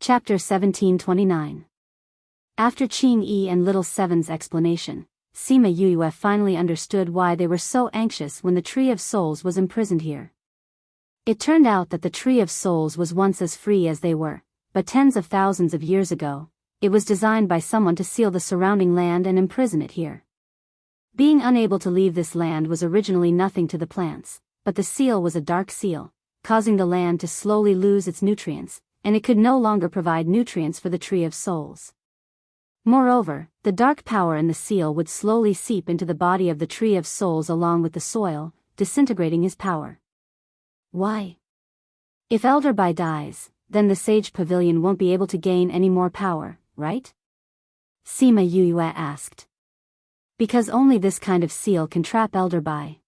Chapter 1729. After Qing Yi and Little Seven's explanation, Sima Yue finally understood why they were so anxious when the Tree of Souls was imprisoned here. It turned out that the Tree of Souls was once as free as they were, but tens of thousands of years ago, it was designed by someone to seal the surrounding land and imprison it here. Being unable to leave this land was originally nothing to the plants, but the seal was a dark seal, causing the land to slowly lose its nutrients, and it could no longer provide nutrients for the Tree of Souls. Moreover, the dark power in the seal would slowly seep into the body of the Tree of Souls along with the soil, disintegrating his power. Why? If Elder Bai dies, then the Sage Pavilion won't be able to gain any more power, right? Sima Yue asked. Because only this kind of seal can trap Elder Bai.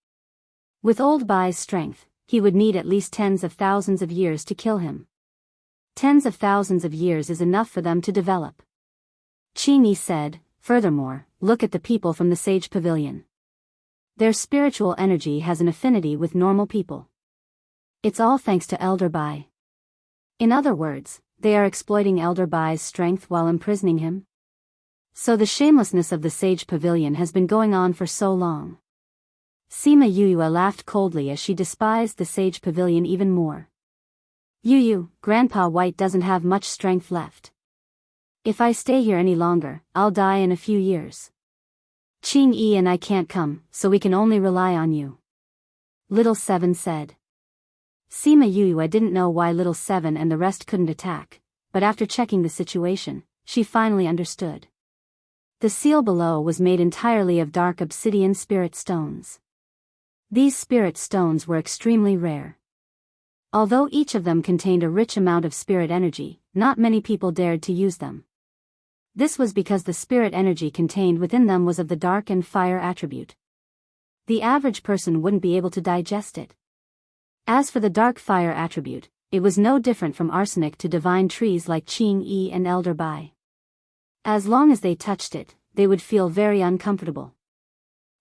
With Old Bai's strength, he would need at least tens of thousands of years to kill him. Tens of thousands of years is enough for them to develop. Qing Yi said, furthermore, look at the people from the Sage Pavilion. Their spiritual energy has an affinity with normal people. It's all thanks to Elder Bai. In other words, they are exploiting Elder Bai's strength while imprisoning him. So the shamelessness of the Sage Pavilion has been going on for so long. Sima Yue laughed coldly as she despised the Sage Pavilion even more. Grandpa White doesn't have much strength left. If I stay here any longer, I'll die in a few years. Qing Yi and I can't come, so we can only rely on you. Little Seven said. Sima Yue didn't know why Little Seven and the rest couldn't attack, but after checking the situation, she finally understood. The seal below was made entirely of dark obsidian spirit stones. These spirit stones were extremely rare. Although each of them contained a rich amount of spirit energy, not many people dared to use them. This was because the spirit energy contained within them was of the dark and fire attribute. The average person wouldn't be able to digest it. As for the dark fire attribute, it was no different from arsenic to divine trees like Qing Yi and Elder Bai. As long as they touched it, they would feel very uncomfortable.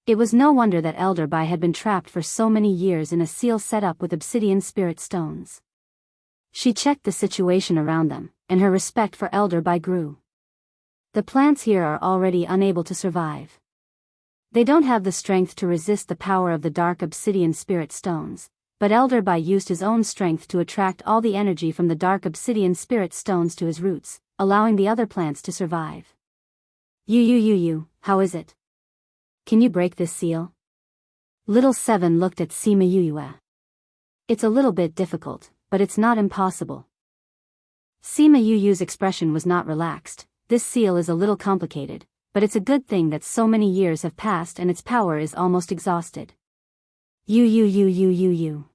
It was no wonder that Elder Bai had been trapped for so many years in a seal set up with obsidian spirit stones. She checked the situation around them, and her respect for Elder Bai grew. The plants here are already unable to survive. They don't have the strength to resist the power of the dark obsidian spirit stones, but Elder Bai used his own strength to attract all the energy from the dark obsidian spirit stones to his roots, allowing the other plants to survive. How is it? Can you break this seal? Little Seven looked at Sima Yue. It's a little bit difficult, but it's not impossible. Sima Yue's expression was not relaxed. This seal is a little complicated, but it's a good thing that so many years have passed and its power is almost exhausted. Yue.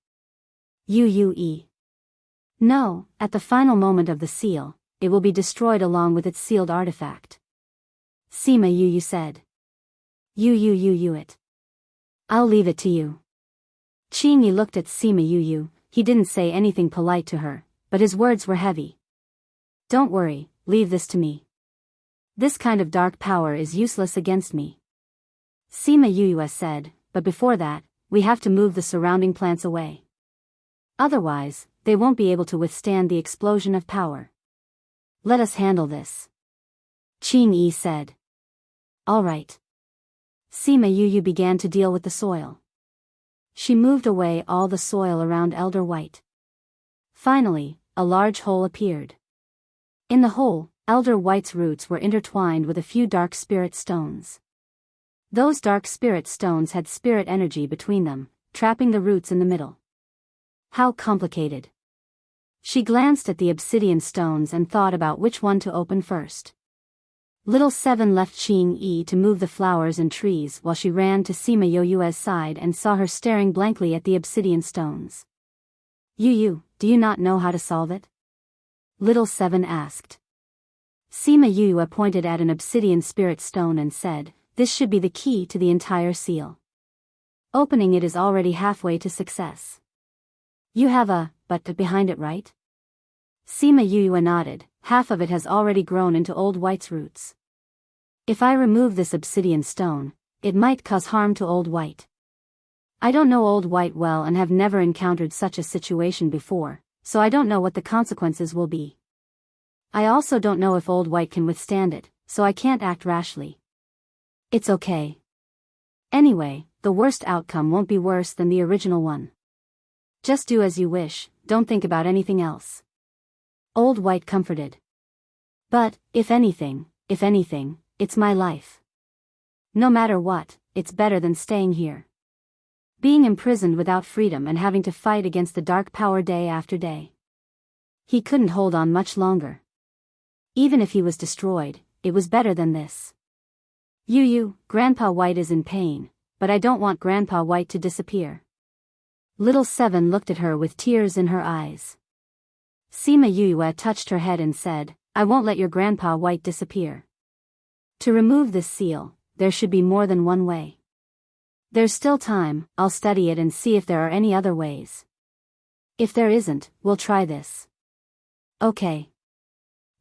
No, at the final moment of the seal, it will be destroyed along with its sealed artifact. Sima Yue said. It. I'll leave it to you. Qing Yi looked at Sima Yue. He didn't say anything polite to her, but his words were heavy. Don't worry, leave this to me. This kind of dark power is useless against me. Sima Yue said, but before that, we have to move the surrounding plants away. Otherwise, they won't be able to withstand the explosion of power. Let us handle this. Qing Yi said. All right. Sima Yue began to deal with the soil. She moved away all the soil around Elder White. Finally, a large hole appeared. In the hole, Elder White's roots were intertwined with a few dark spirit stones. Those dark spirit stones had spirit energy between them, trapping the roots in the middle. How complicated. She glanced at the obsidian stones and thought about which one to open first. Little Seven left Qing Yi to move the flowers and trees while she ran to Sima Yue's side and saw her staring blankly at the obsidian stones. Do you not know how to solve it? Little Seven asked. Sima Yue pointed at an obsidian spirit stone and said, this should be the key to the entire seal. Opening it is already halfway to success. You have a but behind it, right? Sima Yue nodded. Half of it has already grown into Old White's roots. If I remove this obsidian stone, it might cause harm to Old White. I don't know Old White well and have never encountered such a situation before, so I don't know what the consequences will be. I also don't know if Old White can withstand it, so I can't act rashly. It's okay. Anyway, the worst outcome won't be worse than the original one. Just do as you wish, don't think about anything else. Old White comforted. But, if anything, it's my life. No matter what, it's better than staying here. Being imprisoned without freedom and having to fight against the dark power day after day. He couldn't hold on much longer. Even if he was destroyed, it was better than this. Grandpa White is in pain, but I don't want Grandpa White to disappear. Little Seven looked at her with tears in her eyes. Sima Yue touched her head and said, I won't let your Grandpa White disappear. To remove this seal, there should be more than one way. There's still time, I'll study it and see if there are any other ways. If there isn't, we'll try this. Okay.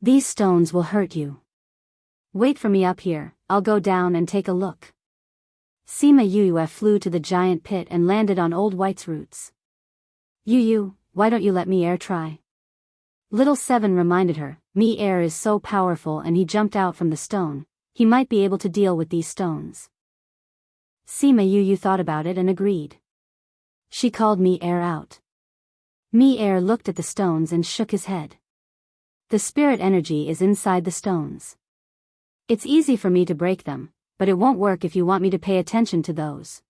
These stones will hurt you. Wait for me up here, I'll go down and take a look. Sima Yue flew to the giant pit and landed on Old White's roots. Why don't you let me air try? Little Seven reminded her, me air is so powerful and he jumped out from the stone, he might be able to deal with these stones. Sima Yue thought about it and agreed. She called me air out. Me air looked at the stones and shook his head. The spirit energy is inside the stones. It's easy for me to break them, but it won't work if you want me to pay attention to those.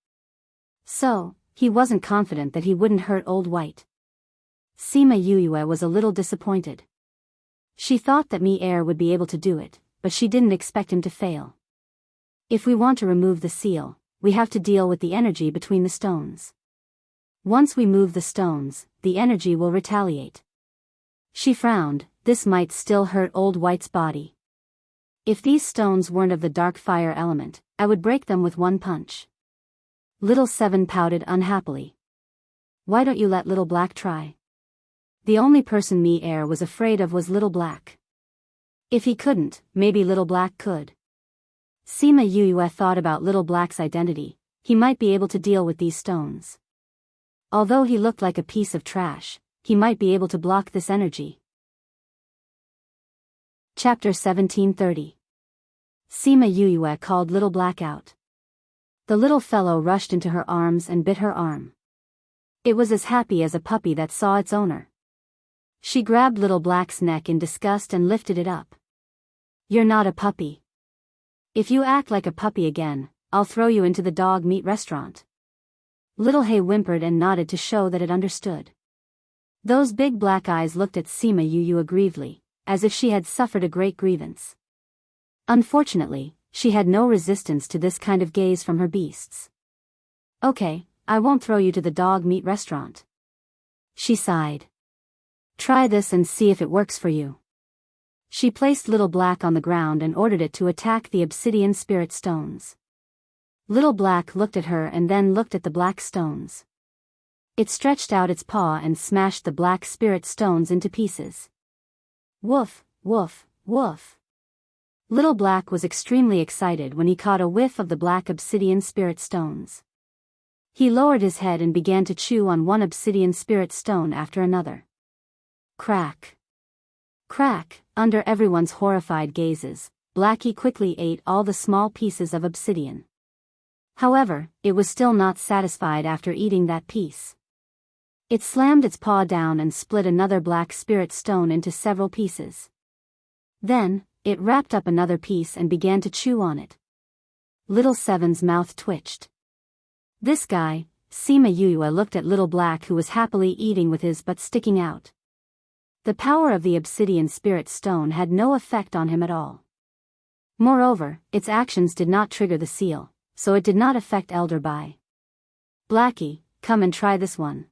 So, he wasn't confident that he wouldn't hurt Old White. Sima Yue was a little disappointed. She thought that Me Air would be able to do it, but she didn't expect him to fail. If we want to remove the seal, we have to deal with the energy between the stones. Once we move the stones, the energy will retaliate. She frowned, this might still hurt Old White's body. If these stones weren't of the dark fire element, I would break them with one punch. Little Seven pouted unhappily. Why don't you let Little Black try? The only person Me Air was afraid of was Little Black. If he couldn't, maybe Little Black could. Sima Yue thought about Little Black's identity, he might be able to deal with these stones. Although he looked like a piece of trash, he might be able to block this energy. Chapter 1730. Sima Yue called Little Black out. The little fellow rushed into her arms and bit her arm. It was as happy as a puppy that saw its owner. She grabbed Little Black's neck in disgust and lifted it up. You're not a puppy. If you act like a puppy again, I'll throw you into the dog meat restaurant. Little Hay whimpered and nodded to show that it understood. Those big black eyes looked at Sima Yue aggrievedly, as if she had suffered a great grievance. Unfortunately, she had no resistance to this kind of gaze from her beasts. Okay, I won't throw you to the dog meat restaurant. She sighed. Try this and see if it works for you. She placed Little Black on the ground and ordered it to attack the obsidian spirit stones. Little Black looked at her and then looked at the black stones. It stretched out its paw and smashed the black spirit stones into pieces. Woof, woof, woof. Little Black was extremely excited when he caught a whiff of the black obsidian spirit stones. He lowered his head and began to chew on one obsidian spirit stone after another. Crack. Crack, under everyone's horrified gazes, Blackie quickly ate all the small pieces of obsidian. However, it was still not satisfied after eating that piece. It slammed its paw down and split another black spirit stone into several pieces. Then, it wrapped up another piece and began to chew on it. Little Seven's mouth twitched. This guy, Sima Yue looked at Little Black who was happily eating with his butt sticking out. The power of the obsidian spirit stone had no effect on him at all. Moreover, its actions did not trigger the seal, so it did not affect Elder Bai. Blackie, come and try this one.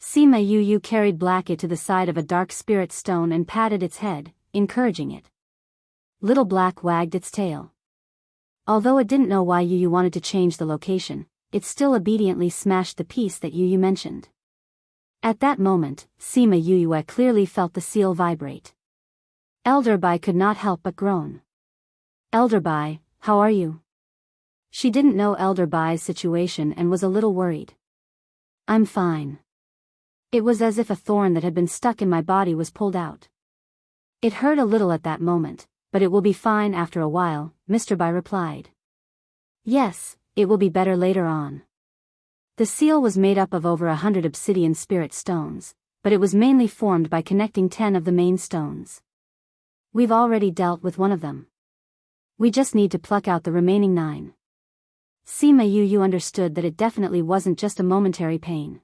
Sima Yue carried Blackie to the side of a dark spirit stone and patted its head, encouraging it. Little Black wagged its tail. Although it didn't know why Yu wanted to change the location, it still obediently smashed the piece that Yu mentioned. At that moment, Sima Yue clearly felt the seal vibrate. Elder Bai could not help but groan. Elder Bai, how are you? She didn't know Elder Bai's situation and was a little worried. I'm fine. It was as if a thorn that had been stuck in my body was pulled out. It hurt a little at that moment, but it will be fine after a while, Mr. Bai replied. Yes, it will be better later on. The seal was made up of over 100 obsidian spirit stones, but it was mainly formed by connecting 10 of the main stones. We've already dealt with one of them. We just need to pluck out the remaining 9. Sima Yu understood that it definitely wasn't just a momentary pain.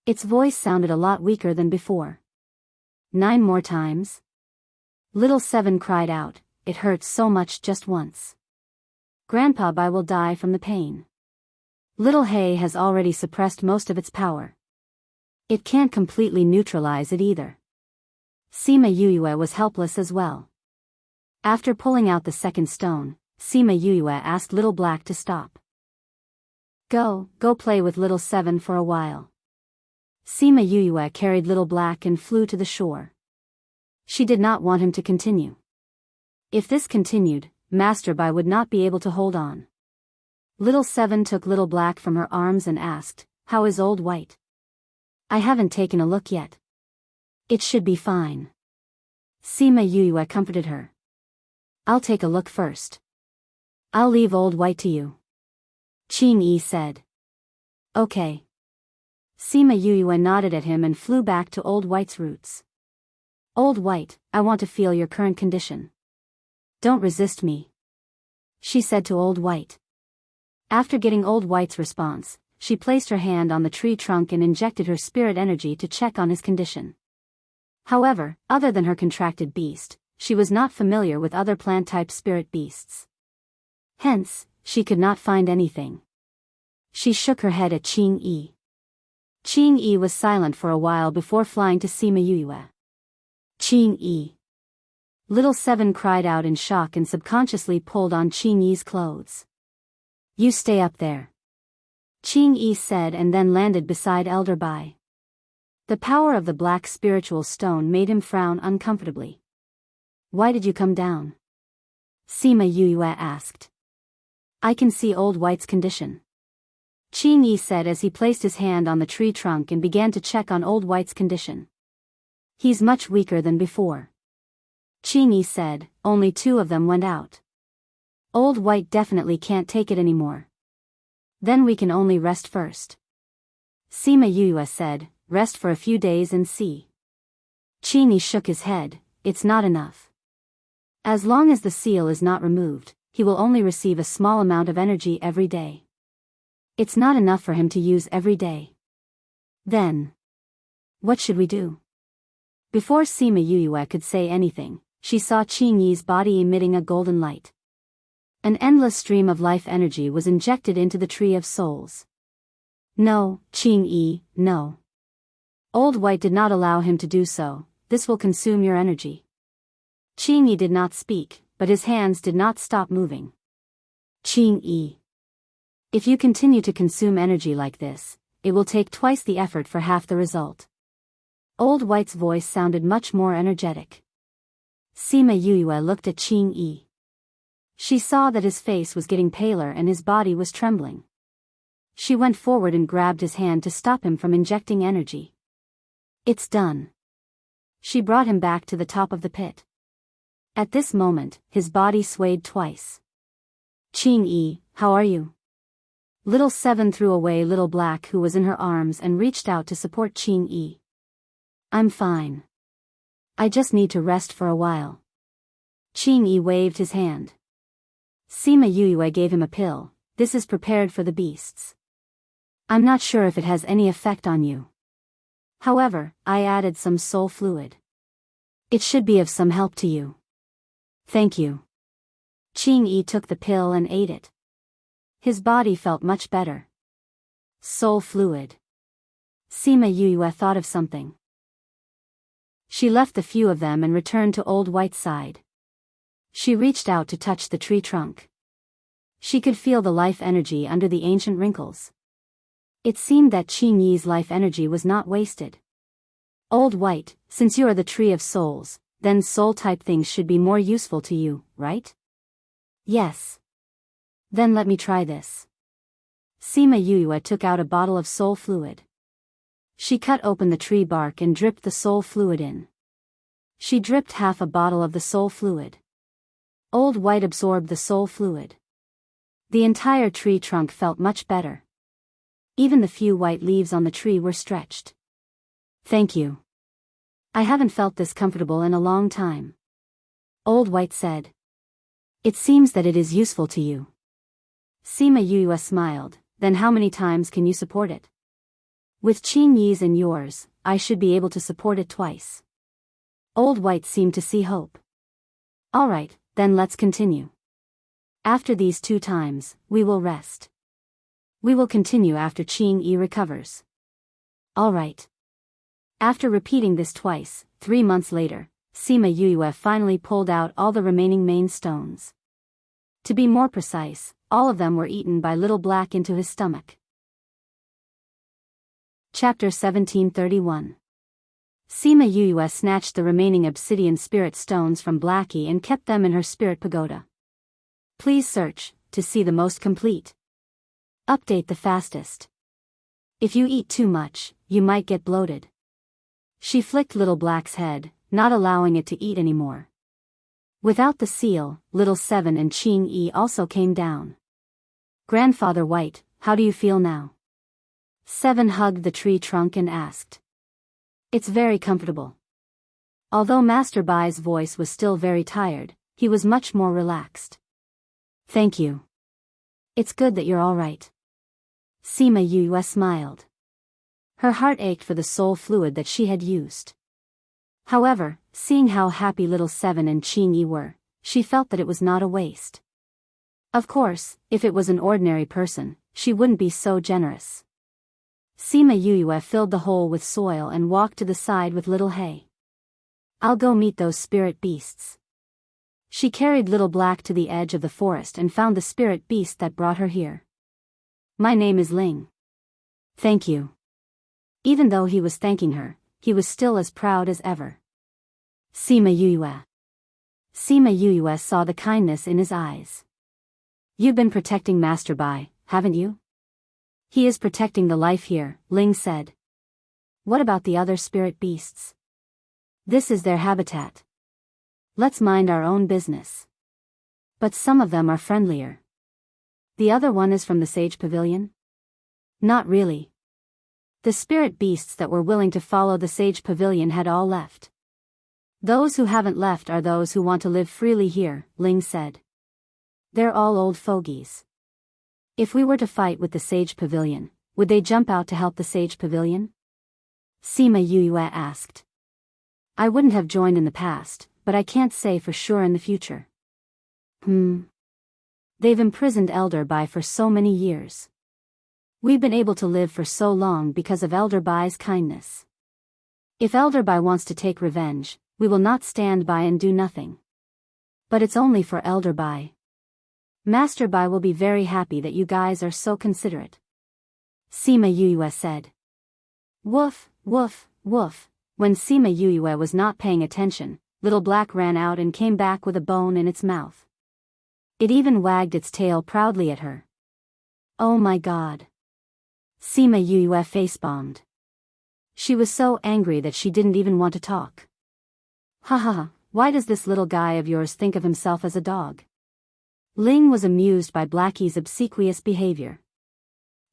Its voice sounded a lot weaker than before. 9 more times? Little Seven cried out, it hurts so much just once. Grandpa Bai will die from the pain. Little Hay has already suppressed most of its power. It can't completely neutralize it either. Sima Yue was helpless as well. After pulling out the second stone, Sima Yue asked Little Black to stop. Go play with Little Seven for a while. Sima Yue carried Little Black and flew to the shore. She did not want him to continue. If this continued, Master Bai would not be able to hold on. Little Seven took Little Black from her arms and asked, "How is Old White?" "I haven't taken a look yet." "It should be fine." Sima Yue comforted her. "I'll take a look first. I'll leave Old White to you." Qing Yi said. "Okay." Sima Yue nodded at him and flew back to Old White's roots. "Old White, I want to feel your current condition. Don't resist me," she said to Old White. After getting Old White's response, she placed her hand on the tree trunk and injected her spirit energy to check on his condition. However, other than her contracted beast, she was not familiar with other plant-type spirit beasts. Hence, she could not find anything. She shook her head at Qing Yi. Qing Yi was silent for a while before flying to Sima Yue. "Qing Yi." Little Seven cried out in shock and subconsciously pulled on Qing Yi's clothes. "You stay up there," Qing Yi said, and then landed beside Elder Bai. The power of the black spiritual stone made him frown uncomfortably. "Why did you come down?" Sima Yue asked. "I can see Old White's condition," Qing Yi said as he placed his hand on the tree trunk and began to check on Old White's condition. "He's much weaker than before," Qing Yi said. "Only 2 of them went out. Old White definitely can't take it anymore. Then we can only rest first." Sima Yue said, "Rest for a few days and see." Qing Yi shook his head. "It's not enough. As long as the seal is not removed, he will only receive a small amount of energy every day. It's not enough for him to use every day. Then, what should we do?" Before Sima Yue could say anything, she saw Qing Yi's body emitting a golden light. An endless stream of life energy was injected into the Tree of Souls. "No, Qing Yi, no. Old White did not allow him to do so. This will consume your energy." Qing Yi did not speak, but his hands did not stop moving. "Qing Yi, if you continue to consume energy like this, it will take twice the effort for half the result." Old White's voice sounded much more energetic. Sima Yue looked at Qing Yi. She saw that his face was getting paler and his body was trembling. She went forward and grabbed his hand to stop him from injecting energy. "It's done." She brought him back to the top of the pit. At this moment, his body swayed twice. "Qing Yi, how are you?" Little Seven threw away Little Black, who was in her arms, and reached out to support Qing Yi. "I'm fine. I just need to rest for a while." Qing Yi waved his hand. Sima Yue gave him a pill. "This is prepared for the beasts. I'm not sure if it has any effect on you. However, I added some soul fluid. It should be of some help to you." "Thank you." Qing Yi took the pill and ate it. His body felt much better. Soul fluid. Sima Yue thought of something. She left the few of them and returned to Old White's side. She reached out to touch the tree trunk. She could feel the life energy under the ancient wrinkles. It seemed that Qing Yi's life energy was not wasted. "Old White, since you are the Tree of Souls, then soul-type things should be more useful to you, right?" "Yes." "Then let me try this." Sima Yue took out a bottle of soul fluid. She cut open the tree bark and dripped the soul fluid in. She dripped half a bottle of the soul fluid. Old White absorbed the soul fluid. The entire tree trunk felt much better. Even the few white leaves on the tree were stretched. Thank you. I haven't felt this comfortable in a long time. Old White said. It seems that it is useful to you. Sima Yue smiled. Then how many times can you support it? With Qing Yi's and yours, I should be able to support it twice. Old White seemed to see hope. All right, then let's continue. After these 2 times, we will rest. We will continue after Qing Yi recovers. All right. After repeating this twice, 3 months later, Sima Yue finally pulled out all the remaining main stones. To be more precise, all of them were eaten by Little Black into his stomach. Chapter 1731. Sima Yue snatched the remaining obsidian spirit stones from Blackie and kept them in her spirit pagoda. Please search, to see the most complete. Update the fastest. If you eat too much, you might get bloated. She flicked Little Black's head, not allowing it to eat anymore. Without the seal, Little Seven and Qing Yi also came down. Grandfather White, how do you feel now? Seven hugged the tree trunk and asked. It's very comfortable. Although Master Bai's voice was still very tired, he was much more relaxed. Thank you. It's good that you're all right. Sima Yue smiled. Her heart ached for the soul fluid that she had used. However, seeing how happy Little Seven and Qing Yi were, she felt that it was not a waste. Of course, if it was an ordinary person, she wouldn't be so generous. Sima Yue filled the hole with soil and walked to the side with Little Hay. I'll go meet those spirit beasts. She carried Little Black to the edge of the forest and found the spirit beast that brought her here. My name is Ling. Thank you. Even though he was thanking her, he was still as proud as ever. Sima Yue. Sima Yue saw the kindness in his eyes. You've been protecting Master Bai, haven't you? He is protecting the life here, Ling said. What about the other spirit beasts? This is their habitat. Let's mind our own business. But some of them are friendlier. The other one is from the Sage Pavilion? Not really. The spirit beasts that were willing to follow the Sage Pavilion had all left. Those who haven't left are those who want to live freely here, Ling said. They're all old fogies. If we were to fight with the Sage Pavilion, would they jump out to help the Sage Pavilion? Sima Yue asked. I wouldn't have joined in the past, but I can't say for sure in the future. They've imprisoned Elder Bai for so many years. We've been able to live for so long because of Elder Bai's kindness. If Elder Bai wants to take revenge, we will not stand by and do nothing. But it's only for Elder Bai. Master Bai will be very happy that you guys are so considerate. Sima Yue said. Woof, woof, woof. When Sima Yue was not paying attention, Little Black ran out and came back with a bone in its mouth. It even wagged its tail proudly at her. Oh my God. Sima Yue face-bombed. She was so angry that she didn't even want to talk. Ha ha ha, why does this little guy of yours think of himself as a dog? Ling was amused by Blackie's obsequious behavior.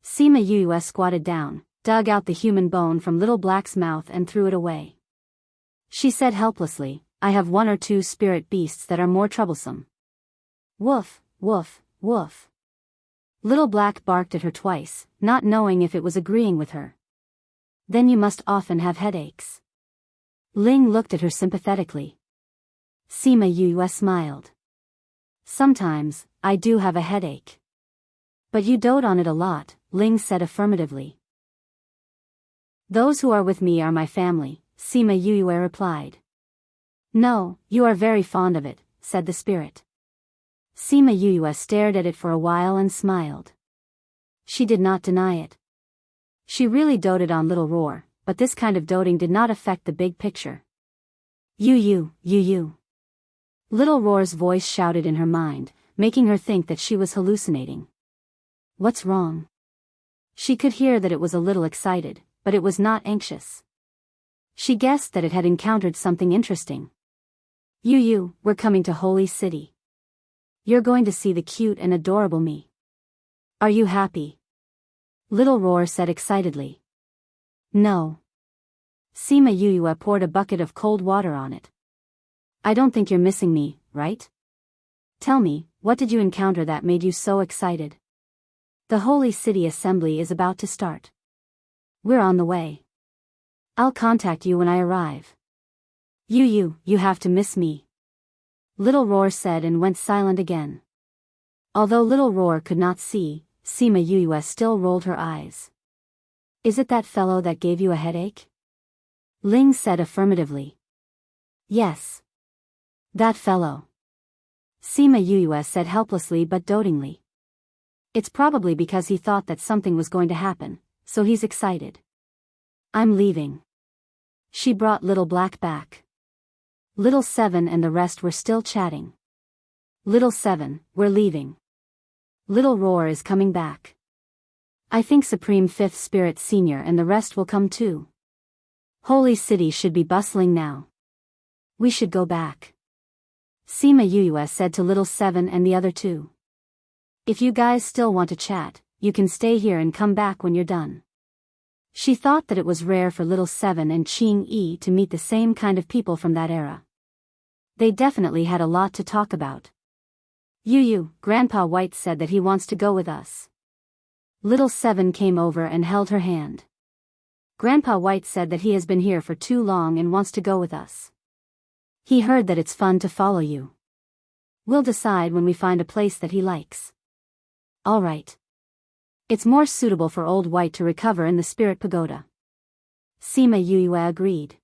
Sima Yue squatted down, dug out the human bone from Little Black's mouth and threw it away. She said helplessly, I have 1 or 2 spirit beasts that are more troublesome. Woof, woof, woof. Little Black barked at her twice, not knowing if it was agreeing with her. Then you must often have headaches. Ling looked at her sympathetically. Sima Yue smiled. Sometimes, I do have a headache. But you dote on it a lot, Ling said affirmatively. Those who are with me are my family, Sima Yue replied. No, you are very fond of it, said the spirit. Sima Yue stared at it for a while and smiled. She did not deny it. She really doted on Little Roar, but this kind of doting did not affect the big picture. You. Little Roar's voice shouted in her mind, making her think that she was hallucinating. What's wrong? She could hear that it was a little excited, but it was not anxious. She guessed that it had encountered something interesting. We're coming to Holy City. You're going to see the cute and adorable me. Are you happy? Little Roar said excitedly. No. Sima Yuyue poured a bucket of cold water on it. I don't think you're missing me, right? Tell me, what did you encounter that made you so excited? The Holy City Assembly is about to start. We're on the way. I'll contact you when I arrive. You have to miss me. Little Roar said and went silent again. Although Little Roar could not see, Sima Yuyue still rolled her eyes. Is it that fellow that gave you a headache? Ling said affirmatively. Yes. That fellow. Sima Yuyue said helplessly but dotingly. It's probably because he thought that something was going to happen, so he's excited. I'm leaving. She brought Little Black back. Little Seven and the rest were still chatting. Little Seven, we're leaving. Little Roar is coming back. I think Supreme Fifth Spirit Senior and the rest will come too. Holy City should be bustling now. We should go back. Sima Yuyue said to Little Seven and the other two. If you guys still want to chat, you can stay here and come back when you're done. She thought that it was rare for Little Seven and Qing Yi to meet the same kind of people from that era. They definitely had a lot to talk about. Grandpa White said that he wants to go with us. Little Seven came over and held her hand. Grandpa White said that he has been here for too long and wants to go with us. He heard that it's fun to follow you. We'll decide when we find a place that he likes. All right. It's more suitable for Old White to recover in the Spirit Pagoda. Sima Yuyue agreed.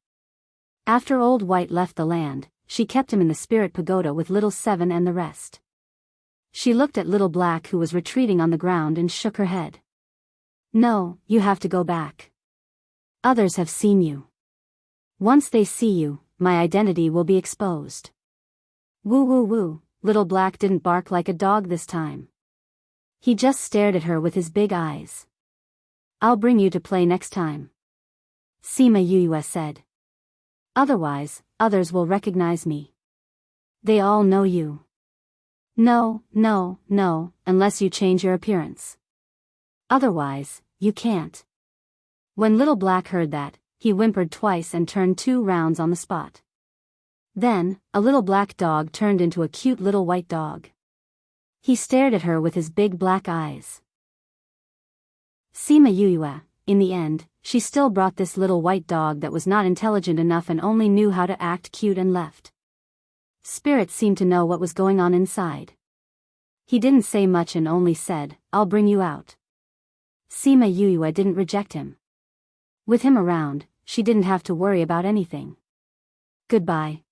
After Old White left the land, she kept him in the Spirit Pagoda with Little Seven and the rest. She looked at Little Black who was retreating on the ground and shook her head. No, you have to go back. Others have seen you. Once they see you, my identity will be exposed. Woo. Little Black didn't bark like a dog this time. He just stared at her with his big eyes. I'll bring you to play next time. Sima Yuyue said. Otherwise, others will recognize me. They all know you. No, unless you change your appearance. Otherwise, you can't. When Little Black heard that, he whimpered twice and turned 2 rounds on the spot. Then, a little black dog turned into a cute little white dog. He stared at her with his big black eyes. Sima Yuyue, in the end, she still brought this little white dog that was not intelligent enough and only knew how to act cute and left. Spirit seemed to know what was going on inside. He didn't say much and only said, I'll bring you out. Sima Yuyue didn't reject him. With him around, she didn't have to worry about anything. Goodbye.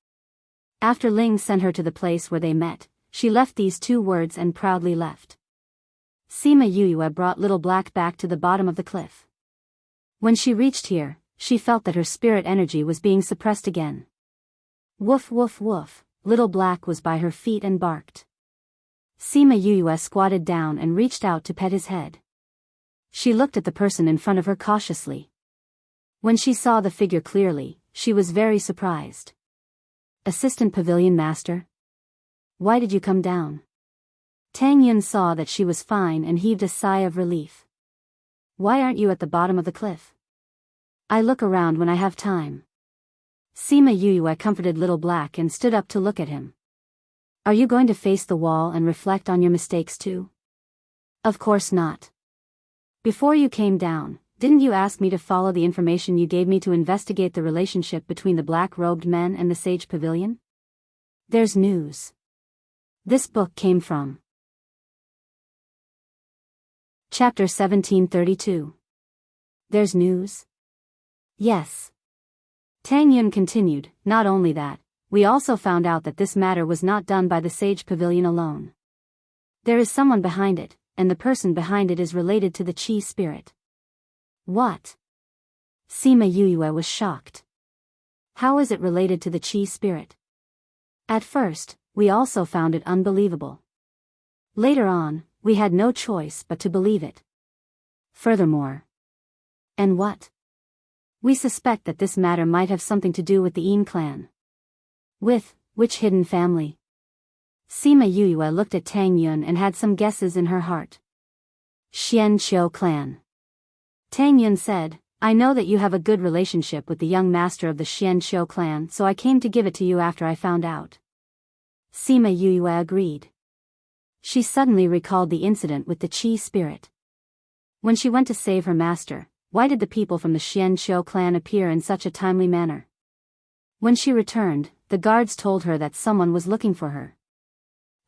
After Ling sent her to the place where they met, she left these 2 words and proudly left. Sima Yuyue brought Little Black back to the bottom of the cliff. When she reached here, she felt that her spirit energy was being suppressed again. Woof. Little Black was by her feet and barked. Sima Yuyue squatted down and reached out to pet his head. She looked at the person in front of her cautiously. When she saw the figure clearly, she was very surprised. Assistant Pavilion Master? Why did you come down? Tang Yun saw that she was fine and heaved a sigh of relief. Why aren't you at the bottom of the cliff? I look around when I have time. Sima Yuyue comforted Little Black and stood up to look at him. Are you going to face the wall and reflect on your mistakes too? Of course not. Before you came down, didn't you ask me to follow the information you gave me to investigate the relationship between the black-robed men and the Sage Pavilion? There's news. This book came from Chapter 1732. There's news? Yes. Tang Yun continued, not only that, we also found out that this matter was not done by the Sage Pavilion alone. There is someone behind it, and the person behind it is related to the Qi spirit. What? Sima Yuyue was shocked. How is it related to the Qi spirit? At first, we also found it unbelievable. Later on, we had no choice but to believe it. Furthermore. And what? We suspect that this matter might have something to do with the Yin clan. With which hidden family? Sima Yuyue looked at Tang Yun and had some guesses in her heart. Xian Qiu clan. Tang Yun said, I know that you have a good relationship with the young master of the Xian Qiu clan, so I came to give it to you after I found out. Sima Yuyue agreed. She suddenly recalled the incident with the Qi spirit. When she went to save her master, why did the people from the Xian Qiu clan appear in such a timely manner? When she returned, the guards told her that someone was looking for her.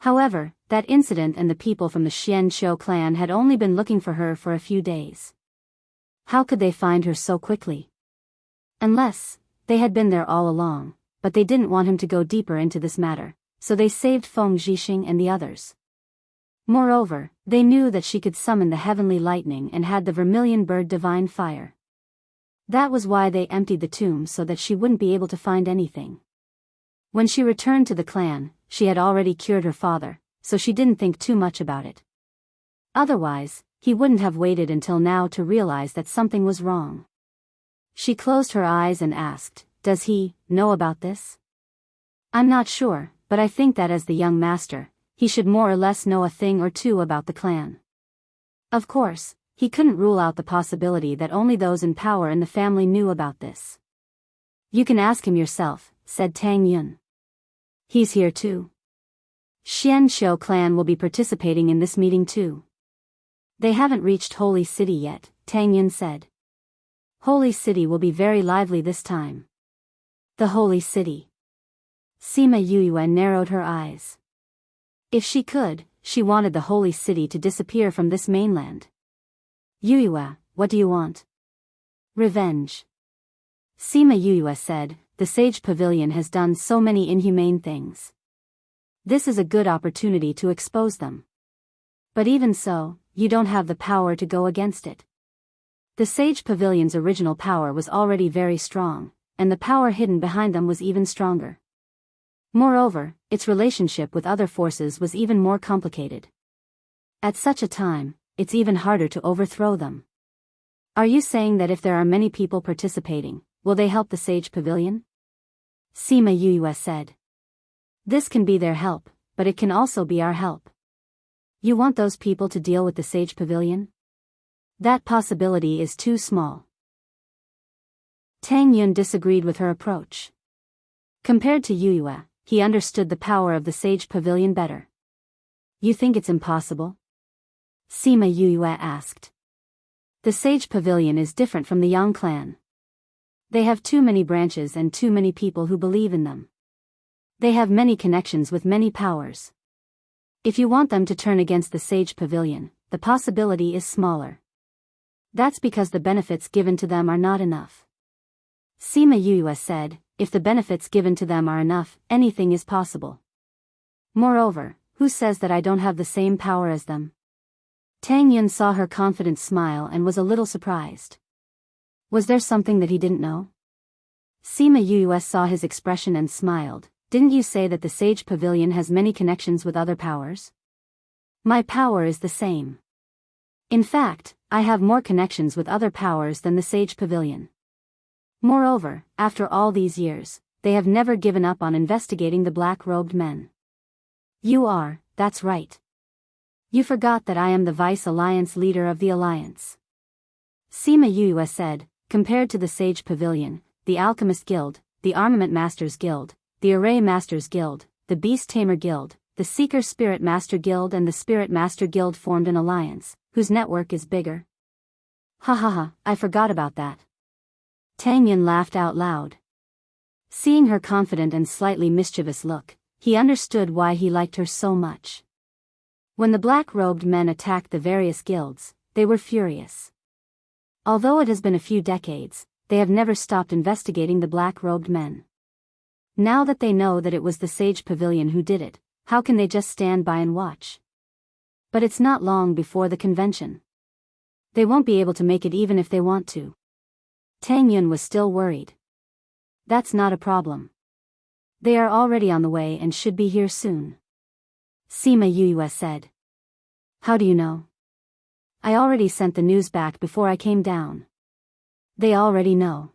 However, that incident and the people from the Xian Qiu clan had only been looking for her for a few days. How could they find her so quickly? Unless they had been there all along, but they didn't want him to go deeper into this matter, so they saved Feng Zhixing and the others. Moreover, they knew that she could summon the heavenly lightning and had the vermilion bird divine fire. That was why they emptied the tomb, so that she wouldn't be able to find anything. When she returned to the clan, she had already cured her father, so she didn't think too much about it. Otherwise, he wouldn't have waited until now to realize that something was wrong. She closed her eyes and asked, does he know about this? I'm not sure, but I think that as the young master, he should more or less know a thing or two about the clan. Of course, he couldn't rule out the possibility that only those in power in the family knew about this. You can ask him yourself, said Tang Yun. He's here too. Xian Qiu clan will be participating in this meeting too. They haven't reached Holy City yet, Tang Yun said. Holy City will be very lively this time. The Holy City. Sima Yuyue narrowed her eyes. If she could, she wanted the Holy City to disappear from this mainland. Yuyue, what do you want? Revenge. Sima Yuyue said, the Sage Pavilion has done so many inhumane things. This is a good opportunity to expose them. But even so, you don't have the power to go against it. The Sage Pavilion's original power was already very strong, and the power hidden behind them was even stronger. Moreover, its relationship with other forces was even more complicated. At such a time, it's even harder to overthrow them. Are you saying that if there are many people participating, will they help the Sage Pavilion? Sima Yuyue said. This can be their help, but it can also be our help. You want those people to deal with the Sage Pavilion? That possibility is too small. Tang Yun disagreed with her approach. Compared to Yuyue, he understood the power of the Sage Pavilion better. You think it's impossible? Sima Yuyue asked. The Sage Pavilion is different from the Yang clan. They have too many branches and too many people who believe in them. They have many connections with many powers. If you want them to turn against the Sage Pavilion, the possibility is smaller. That's because the benefits given to them are not enough. Sima Yuyue said, if the benefits given to them are enough, anything is possible. Moreover, who says that I don't have the same power as them? Tang Yun saw her confident smile and was a little surprised. Was there something that he didn't know? Sima Yuyue saw his expression and smiled. Didn't you say that the Sage Pavilion has many connections with other powers? My power is the same. In fact, I have more connections with other powers than the Sage Pavilion. Moreover, after all these years, they have never given up on investigating the black-robed men. You are, that's right. You forgot that I am the Vice Alliance leader of the Alliance. Sima Yuyue said, compared to the Sage Pavilion, the Alchemist Guild, the Armament Masters Guild, the Array Masters Guild, the Beast Tamer Guild, the Seeker Spirit Master Guild and the Spirit Master Guild formed an alliance, whose network is bigger. Ha ha ha, I forgot about that. Tang Yun laughed out loud. Seeing her confident and slightly mischievous look, he understood why he liked her so much. When the black-robed men attacked the various guilds, they were furious. Although it has been a few decades, they have never stopped investigating the black-robed men. Now that they know that it was the Sage Pavilion who did it, how can they just stand by and watch? But it's not long before the convention. They won't be able to make it even if they want to. Tang Yun was still worried. That's not a problem. They are already on the way and should be here soon. Sima Yuyue said. How do you know? I already sent the news back before I came down. They already know.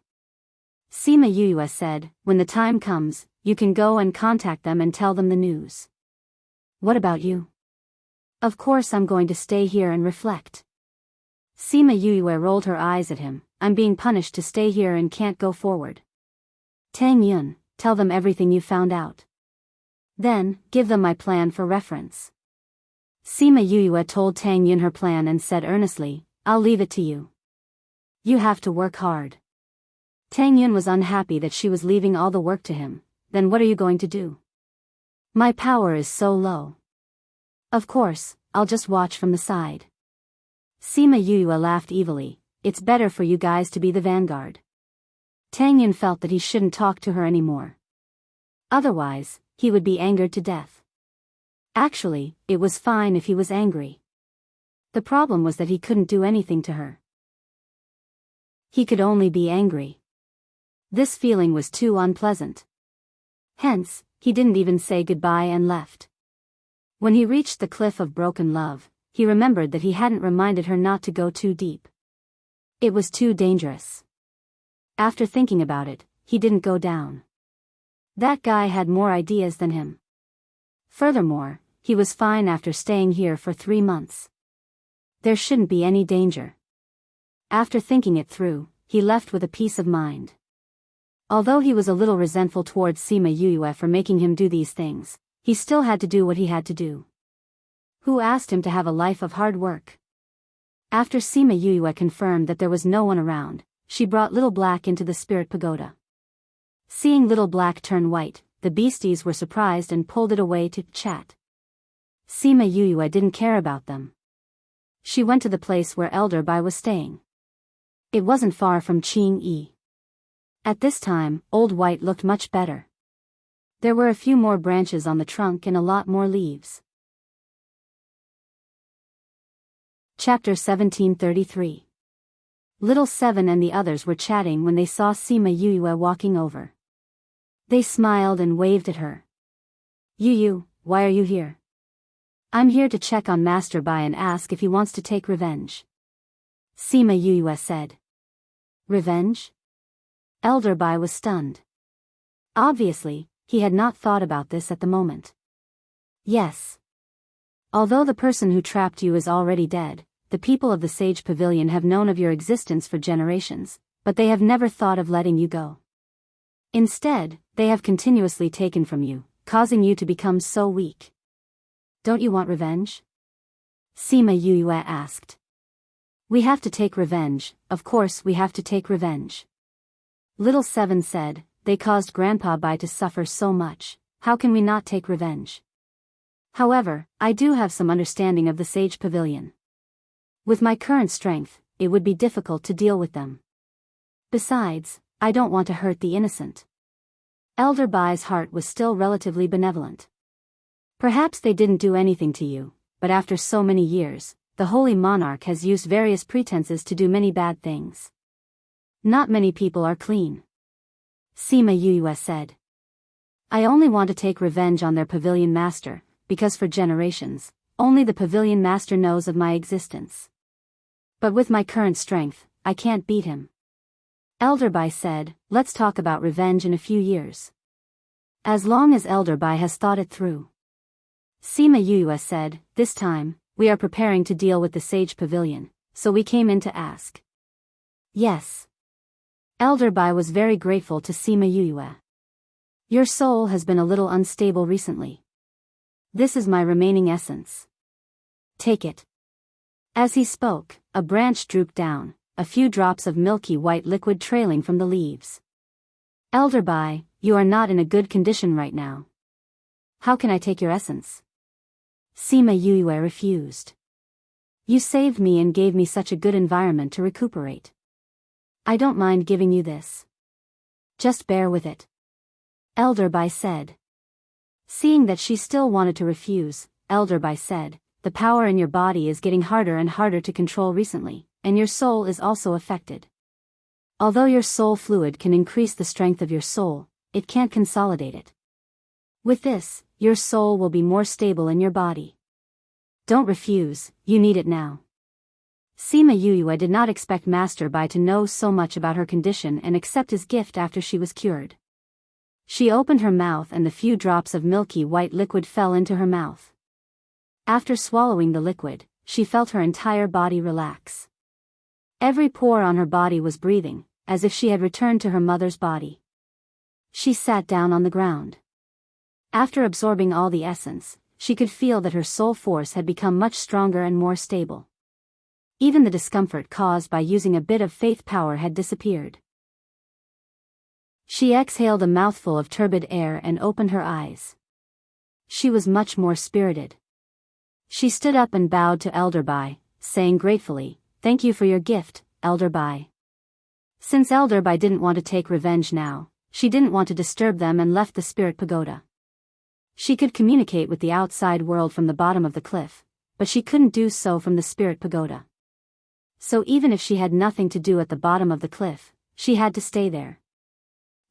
Sima Yuyue said, when the time comes, you can go and contact them and tell them the news. What about you? Of course I'm going to stay here and reflect. Sima Yuyue rolled her eyes at him. I'm being punished to stay here and can't go forward. Tang Yun, tell them everything you found out. Then, give them my plan for reference. Sima Yuyue told Tang Yun her plan and said earnestly, I'll leave it to you. You have to work hard. Tang Yun was unhappy that she was leaving all the work to him. Then what are you going to do? My power is so low. Of course, I'll just watch from the side. Sima Yuyue laughed evilly. It's better for you guys to be the vanguard. Tang Yun felt that he shouldn't talk to her anymore. Otherwise, he would be angered to death. Actually, it was fine if he was angry. The problem was that he couldn't do anything to her. He could only be angry. This feeling was too unpleasant. Hence, he didn't even say goodbye and left. When he reached the cliff of broken love, he remembered that he hadn't reminded her not to go too deep. It was too dangerous. After thinking about it, he didn't go down. That guy had more ideas than him. Furthermore, he was fine after staying here for 3 months. There shouldn't be any danger. After thinking it through, he left with a peace of mind. Although he was a little resentful towards Sima Yuyue for making him do these things, he still had to do what he had to do. Who asked him to have a life of hard work? After Sima Yuyue confirmed that there was no one around, she brought Little Black into the spirit pagoda. Seeing Little Black turn white, the beasties were surprised and pulled it away to chat. Sima Yuyue didn't care about them. She went to the place where Elder Bai was staying. It wasn't far from Qing Yi. At this time, Old White looked much better. There were a few more branches on the trunk and a lot more leaves. Chapter 1733. Little Seven and the others were chatting when they saw Sima Yuyue walking over. They smiled and waved at her. Yuyu, why are you here? I'm here to check on Master Bai and ask if he wants to take revenge. Sima Yuyue said. Revenge? Elder Bai was stunned. Obviously, he had not thought about this at the moment. Yes. Although the person who trapped you is already dead, the people of the Sage Pavilion have known of your existence for generations, but they have never thought of letting you go. Instead, they have continuously taken from you, causing you to become so weak. Don't you want revenge? Sima Yuyue asked. We have to take revenge, of course we have to take revenge. Little Seven said, they caused Grandpa Bai to suffer so much, how can we not take revenge? However, I do have some understanding of the Sage Pavilion. With my current strength, it would be difficult to deal with them. Besides, I don't want to hurt the innocent. Elder Bai's heart was still relatively benevolent. Perhaps they didn't do anything to you, but after so many years, the Holy Monarch has used various pretenses to do many bad things. Not many people are clean. Sima Yuyue said. I only want to take revenge on their pavilion master, because for generations, only the pavilion master knows of my existence. But with my current strength, I can't beat him. Elder Bai said, let's talk about revenge in a few years. As long as Elder Bai has thought it through. Sima Yuyue said, this time, we are preparing to deal with the Sage Pavilion, so we came in to ask. Yes. Elder Bai was very grateful to Sima Yuyue. Your soul has been a little unstable recently. This is my remaining essence. Take it. As he spoke, a branch drooped down, a few drops of milky white liquid trailing from the leaves. Elder Bai, you are not in a good condition right now. How can I take your essence? Sima Yuyue refused. You saved me and gave me such a good environment to recuperate. I don't mind giving you this. Just bear with it. Elder Bai said. Seeing that she still wanted to refuse, Elder Bai said, the power in your body is getting harder and harder to control recently, and your soul is also affected. Although your soul fluid can increase the strength of your soul, it can't consolidate it. With this, your soul will be more stable in your body. Don't refuse, you need it now. Sima Yuyue did not expect Master Bai to know so much about her condition and accept his gift after she was cured. She opened her mouth and the few drops of milky white liquid fell into her mouth. After swallowing the liquid, she felt her entire body relax. Every pore on her body was breathing, as if she had returned to her mother's body. She sat down on the ground. After absorbing all the essence, she could feel that her soul force had become much stronger and more stable. Even the discomfort caused by using a bit of faith power had disappeared. She exhaled a mouthful of turbid air and opened her eyes. She was much more spirited. She stood up and bowed to Elder Bai, saying gratefully, "Thank you for your gift, Elder Bai." Since Elder Bai didn't want to take revenge now, she didn't want to disturb them and left the spirit pagoda. She could communicate with the outside world from the bottom of the cliff, but she couldn't do so from the spirit pagoda. So even if she had nothing to do at the bottom of the cliff, she had to stay there.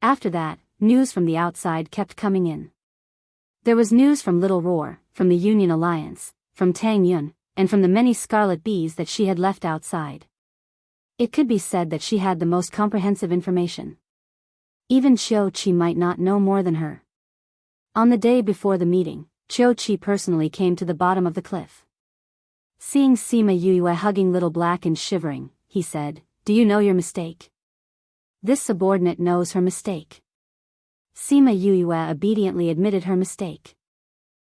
After that, news from the outside kept coming in. There was news from Little Roar, from the Union Alliance, from Tang Yun, and from the many scarlet bees that she had left outside. It could be said that she had the most comprehensive information. Even Qiu Qi might not know more than her. On the day before the meeting, Qiu Qi personally came to the bottom of the cliff. Seeing Sima Yue hugging Little Black and shivering, he said, "Do you know your mistake?" This subordinate knows her mistake. Sima Yue obediently admitted her mistake.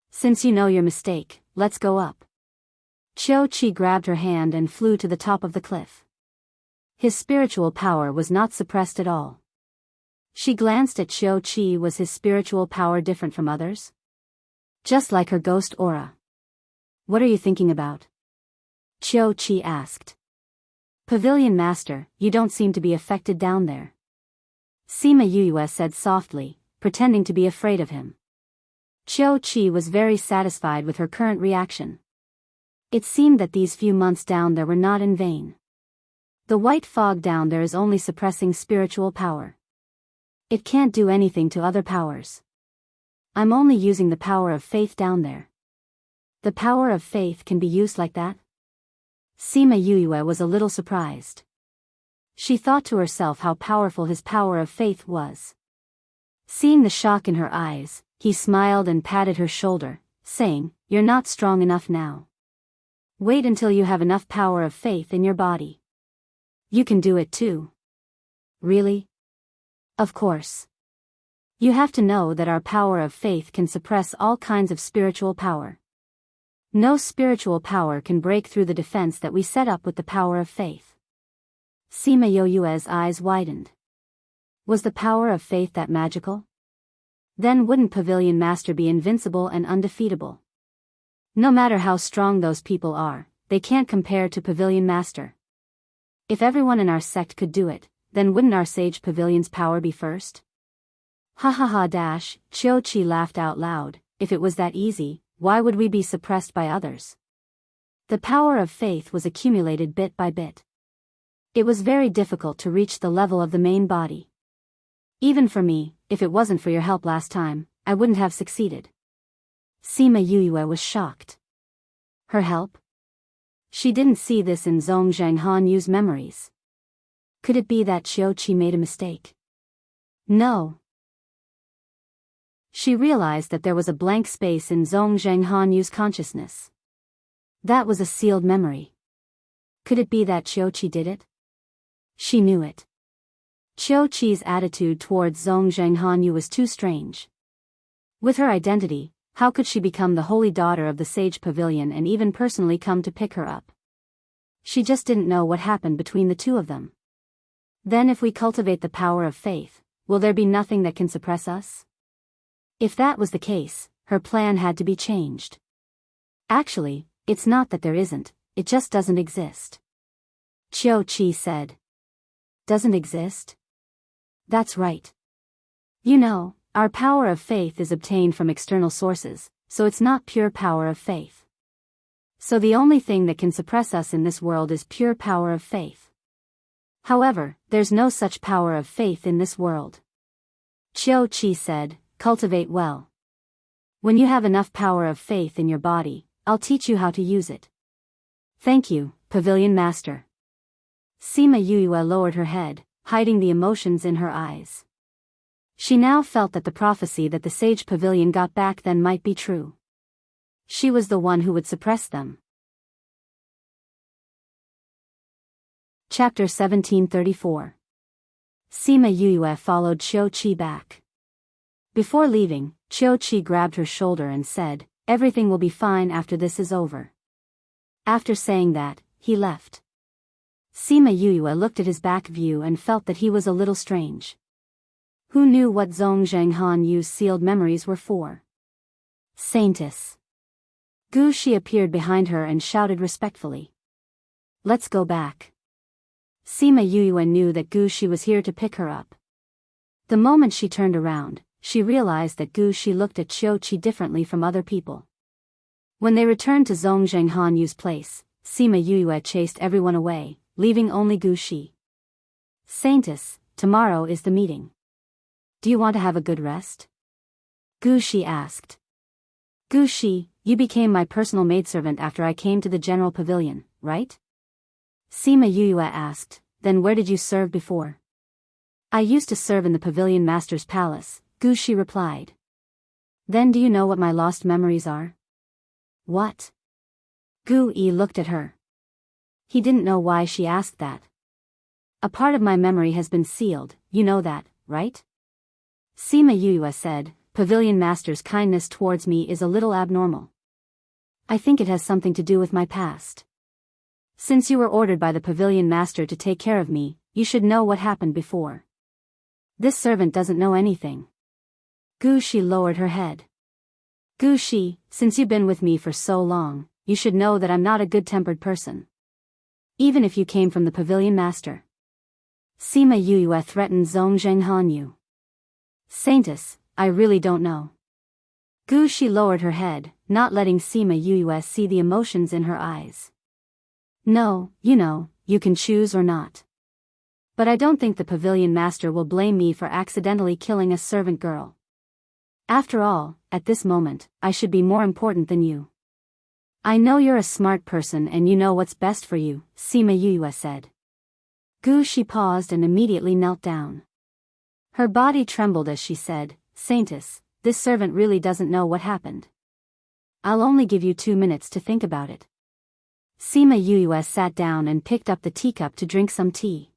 "Since you know your mistake, let's go up." Qiu Qi grabbed her hand and flew to the top of the cliff. His spiritual power was not suppressed at all. She glanced at Qiu Qi. Was his spiritual power different from others? Just like her ghost aura. "What are you thinking about?" Qiu Qi asked. "Pavilion Master, you don't seem to be affected down there." Sima Yue said softly, pretending to be afraid of him. Qiu Qi was very satisfied with her current reaction. It seemed that these few months down there were not in vain. The white fog down there is only suppressing spiritual power. It can't do anything to other powers. I'm only using the power of faith down there. The power of faith can be used like that? Sima Yue was a little surprised. She thought to herself how powerful his power of faith was. Seeing the shock in her eyes, he smiled and patted her shoulder, saying, "You're not strong enough now. Wait until you have enough power of faith in your body. You can do it too." "Really?" "Of course. You have to know that our power of faith can suppress all kinds of spiritual power. No spiritual power can break through the defense that we set up with the power of faith." Sima Yue's eyes widened. Was the power of faith that magical? Then wouldn't Pavilion Master be invincible and undefeatable? No matter how strong those people are, they can't compare to Pavilion Master. If everyone in our sect could do it, then wouldn't our Sage Pavilion's power be first? Ha ha ha dash, Qiu Qi laughed out loud. If it was that easy, why would we be suppressed by others? The power of faith was accumulated bit by bit. It was very difficult to reach the level of the main body. Even for me, if it wasn't for your help last time, I wouldn't have succeeded. Sima Yue was shocked. Her help? She didn't see this in Zhong Zhanghanyu's memories. Could it be that Qiu Qi made a mistake? No. She realized that there was a blank space in Zhong Zhanghanyu's consciousness. That was a sealed memory. Could it be that Qiu Qi did it? She knew it. Qiu Qi's attitude towards Zhong Zhanghanyu was too strange. With her identity, how could she become the holy daughter of the Sage Pavilion and even personally come to pick her up? She just didn't know what happened between the two of them. Then if we cultivate the power of faith, will there be nothing that can suppress us? If that was the case, her plan had to be changed. Actually, it's not that there isn't, it just doesn't exist. Qiu Qi said. Doesn't exist? That's right. You know, our power of faith is obtained from external sources, so it's not pure power of faith. So the only thing that can suppress us in this world is pure power of faith. However, there's no such power of faith in this world. Qiu Qi said, cultivate well. When you have enough power of faith in your body, I'll teach you how to use it. Thank you, Pavilion Master. Sima Yue lowered her head, hiding the emotions in her eyes. She now felt that the prophecy that the Sage Pavilion got back then might be true. She was the one who would suppress them. Chapter 1734. Sima Yue followed Qiu Qi back. Before leaving, Qiu Qi grabbed her shoulder and said, "Everything will be fine after this is over." After saying that, he left. Sima Yue looked at his back view and felt that he was a little strange. Who knew what Zhong Zhenghan Yu's sealed memories were for? Saintess. Gu Shi appeared behind her and shouted respectfully. "Let's go back." Sima Yue knew that Gu Shi was here to pick her up. The moment she turned around, she realized that Gu Shi looked at Qiu Qi differently from other people. When they returned to Zhong Zhenghan Yu's place, Sima Yue chased everyone away, leaving only Gu Shi. "Saintess, tomorrow is the meeting. Do you want to have a good rest?" Gu Shi asked. "Gu Shi, you became my personal maidservant after I came to the General Pavilion, right?" Sima Yue asked. "Then where did you serve before?" "I used to serve in the Pavilion Master's palace," Gu Shi replied. "Then do you know what my lost memories are?" "What?" Gu Yi looked at her. He didn't know why she asked that. "A part of my memory has been sealed, you know that, right?" Sima Yue said, "Pavilion Master's kindness towards me is a little abnormal. I think it has something to do with my past. Since you were ordered by the Pavilion Master to take care of me, you should know what happened before. This servant doesn't know anything." Gu Shi lowered her head. "Gu Shi, since you've been with me for so long, you should know that I'm not a good-tempered person. Even if you came from the Pavilion Master." Sima Yue threatened Zhong Zhenghan Yu. "Saintess, I really don't know." Gu Shi lowered her head, not letting Sima Yue see the emotions in her eyes. "No, you know, you can choose or not. But I don't think the Pavilion Master will blame me for accidentally killing a servant girl. After all, at this moment, I should be more important than you. I know you're a smart person and you know what's best for you," Sima Yue said. Gu Shi paused and immediately knelt down. Her body trembled as she said, "Saintess, this servant really doesn't know what happened. I'll only give you 2 minutes to think about it." Sima Yue sat down and picked up the teacup to drink some tea.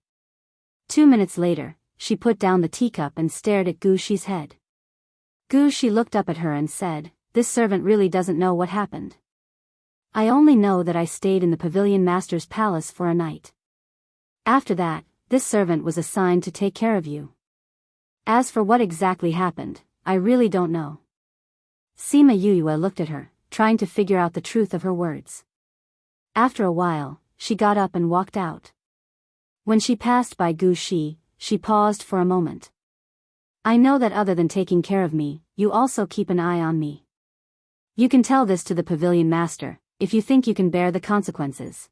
2 minutes later, she put down the teacup and stared at Gu Shi's head. Gu Shi looked up at her and said, "This servant really doesn't know what happened. I only know that I stayed in the Pavilion Master's palace for a night. After that, this servant was assigned to take care of you. As for what exactly happened, I really don't know." Sima Yue looked at her, trying to figure out the truth of her words. After a while, she got up and walked out. When she passed by Gu Shi, she paused for a moment. "I know that other than taking care of me, you also keep an eye on me. You can tell this to the Pavilion Master, if you think you can bear the consequences."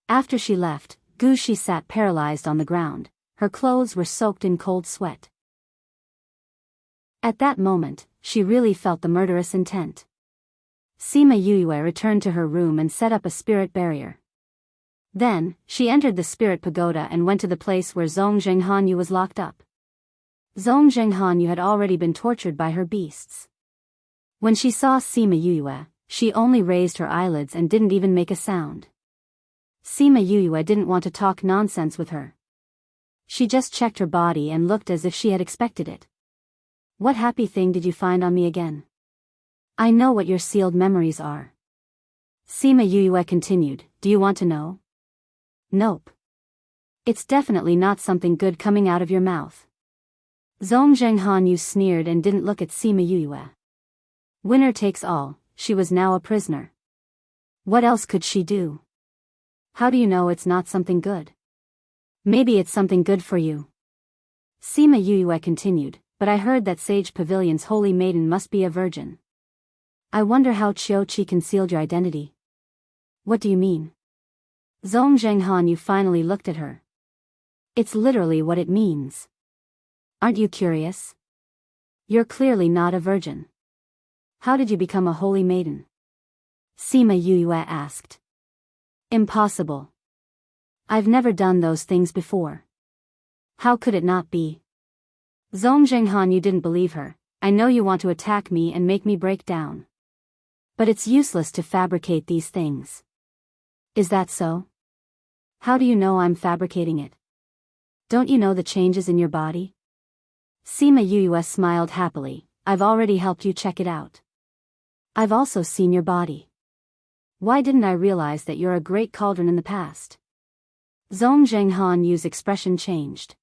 After she left, Gu Shi sat paralyzed on the ground. Her clothes were soaked in cold sweat. At that moment, she really felt the murderous intent. Sima Yue returned to her room and set up a spirit barrier. Then, she entered the spirit pagoda and went to the place where Zhong Zhenghan Yu was locked up. Zhong Zhenghan Yu had already been tortured by her beasts. When she saw Sima Yue, she only raised her eyelids and didn't even make a sound. Sima Yue didn't want to talk nonsense with her. She just checked her body and looked as if she had expected it. "What happy thing did you find on me again? I know what your sealed memories are." Sima Yue continued, "Do you want to know?" "Nope. It's definitely not something good coming out of your mouth." Zhong Zhenghan Yu sneered and didn't look at Sima Yue. Winner takes all, she was now a prisoner. What else could she do? "How do you know it's not something good?" "Maybe it's something good for you." Sima Yue continued, "But I heard that Sage Pavilion's holy maiden must be a virgin. I wonder how Qiu Qi concealed your identity." "What do you mean?" Zhong Zhenghan Yu finally looked at her. "It's literally what it means. Aren't you curious? You're clearly not a virgin. How did you become a holy maiden?" Sima Yue asked. Impossible. I've never done those things before. How could it not be? Zhong Zhenghan, you didn't believe her. I know you want to attack me and make me break down. But it's useless to fabricate these things. Is that so? How do you know I'm fabricating it? Don't you know the changes in your body? Sima Yuyue smiled happily. I've already helped you check it out. I've also seen your body. Why didn't I realize that you're a great cauldron in the past? Zhong Zhenghan Yu's expression changed.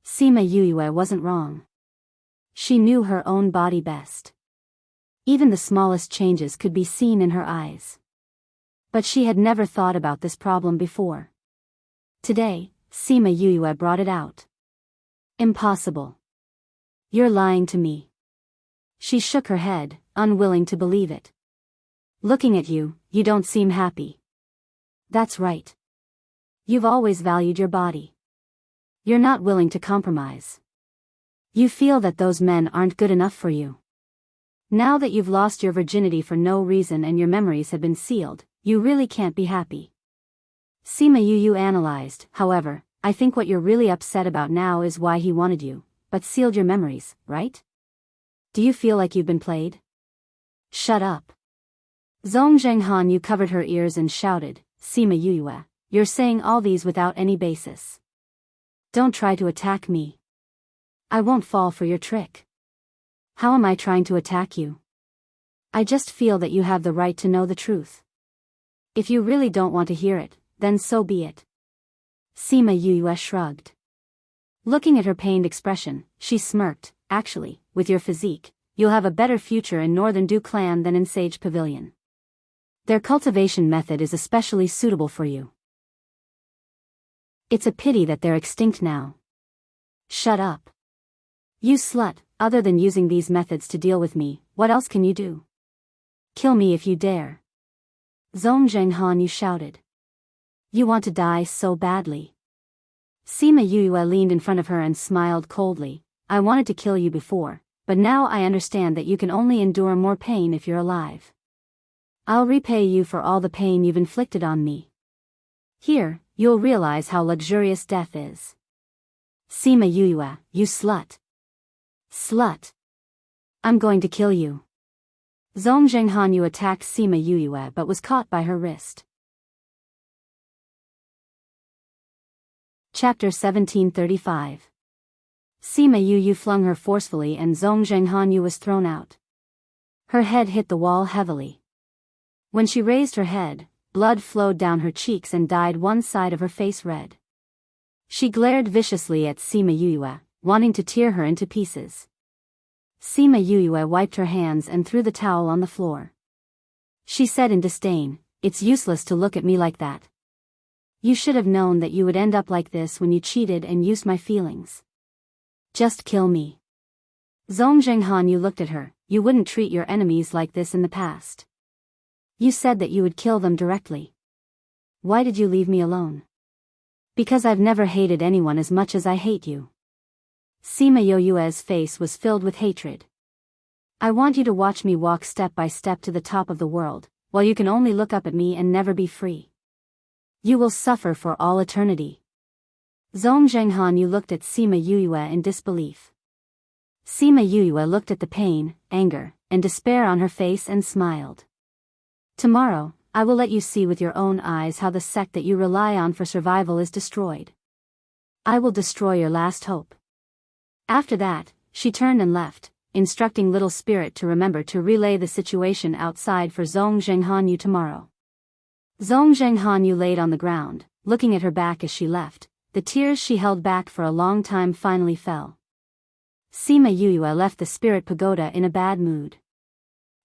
Sima Yuyue wasn't wrong. She knew her own body best. Even the smallest changes could be seen in her eyes. But she had never thought about this problem before. Today, Sima Yuyue brought it out. Impossible. You're lying to me. She shook her head, unwilling to believe it. Looking at you, you don't seem happy. That's right. You've always valued your body. You're not willing to compromise. You feel that those men aren't good enough for you. Now that you've lost your virginity for no reason and your memories have been sealed, you really can't be happy. Sima Yuyue analyzed. However, I think what you're really upset about now is why he wanted you, but sealed your memories, right? Do you feel like you've been played? Shut up. Zhong Zhenghan Yu covered her ears and shouted, Sima Yuyue, you're saying all these without any basis. Don't try to attack me. I won't fall for your trick. How am I trying to attack you? I just feel that you have the right to know the truth. If you really don't want to hear it, then so be it. Sima Yuyue shrugged. Looking at her pained expression, she smirked. Actually, with your physique, you'll have a better future in Northern Du Clan than in Sage Pavilion. Their cultivation method is especially suitable for you. It's a pity that they're extinct now. Shut up. You slut, other than using these methods to deal with me, what else can you do? Kill me if you dare. Zhong Zhenghan Yu shouted. You want to die so badly. Sima Yuyue leaned in front of her and smiled coldly. I wanted to kill you before, but now I understand that you can only endure more pain if you're alive. I'll repay you for all the pain you've inflicted on me. Here, you'll realize how luxurious death is. Sima Yuyue, you slut. Slut. I'm going to kill you. Zhong Zhenghan Yu attacked Sima Yuyue but was caught by her wrist. Chapter 1735. Sima Yuyue flung her forcefully and Zhong Zhenghan Yu was thrown out. Her head hit the wall heavily. When she raised her head, blood flowed down her cheeks and dyed one side of her face red. She glared viciously at Sima Yuyue, wanting to tear her into pieces. Sima Yuyue wiped her hands and threw the towel on the floor. She said in disdain, It's useless to look at me like that. You should have known that you would end up like this when you cheated and used my feelings. Just kill me. Zhong Zhenghan Yu looked at her. You wouldn't treat your enemies like this in the past. You said that you would kill them directly. Why did you leave me alone? Because I've never hated anyone as much as I hate you. Sima Yuyue's face was filled with hatred. I want you to watch me walk step by step to the top of the world, while you can only look up at me and never be free. You will suffer for all eternity. Zhong Zhenghan Yu looked at Sima Yuyue in disbelief. Sima Yuyue looked at the pain, anger, and despair on her face and smiled. Tomorrow, I will let you see with your own eyes how the sect that you rely on for survival is destroyed. I will destroy your last hope. After that, she turned and left, instructing Little Spirit to remember to relay the situation outside for Zhong Zhenghan Yu tomorrow. Zhong Zhenghan Yu laid on the ground, looking at her back as she left. The tears she held back for a long time finally fell. Sima Yuyue left the spirit pagoda in a bad mood.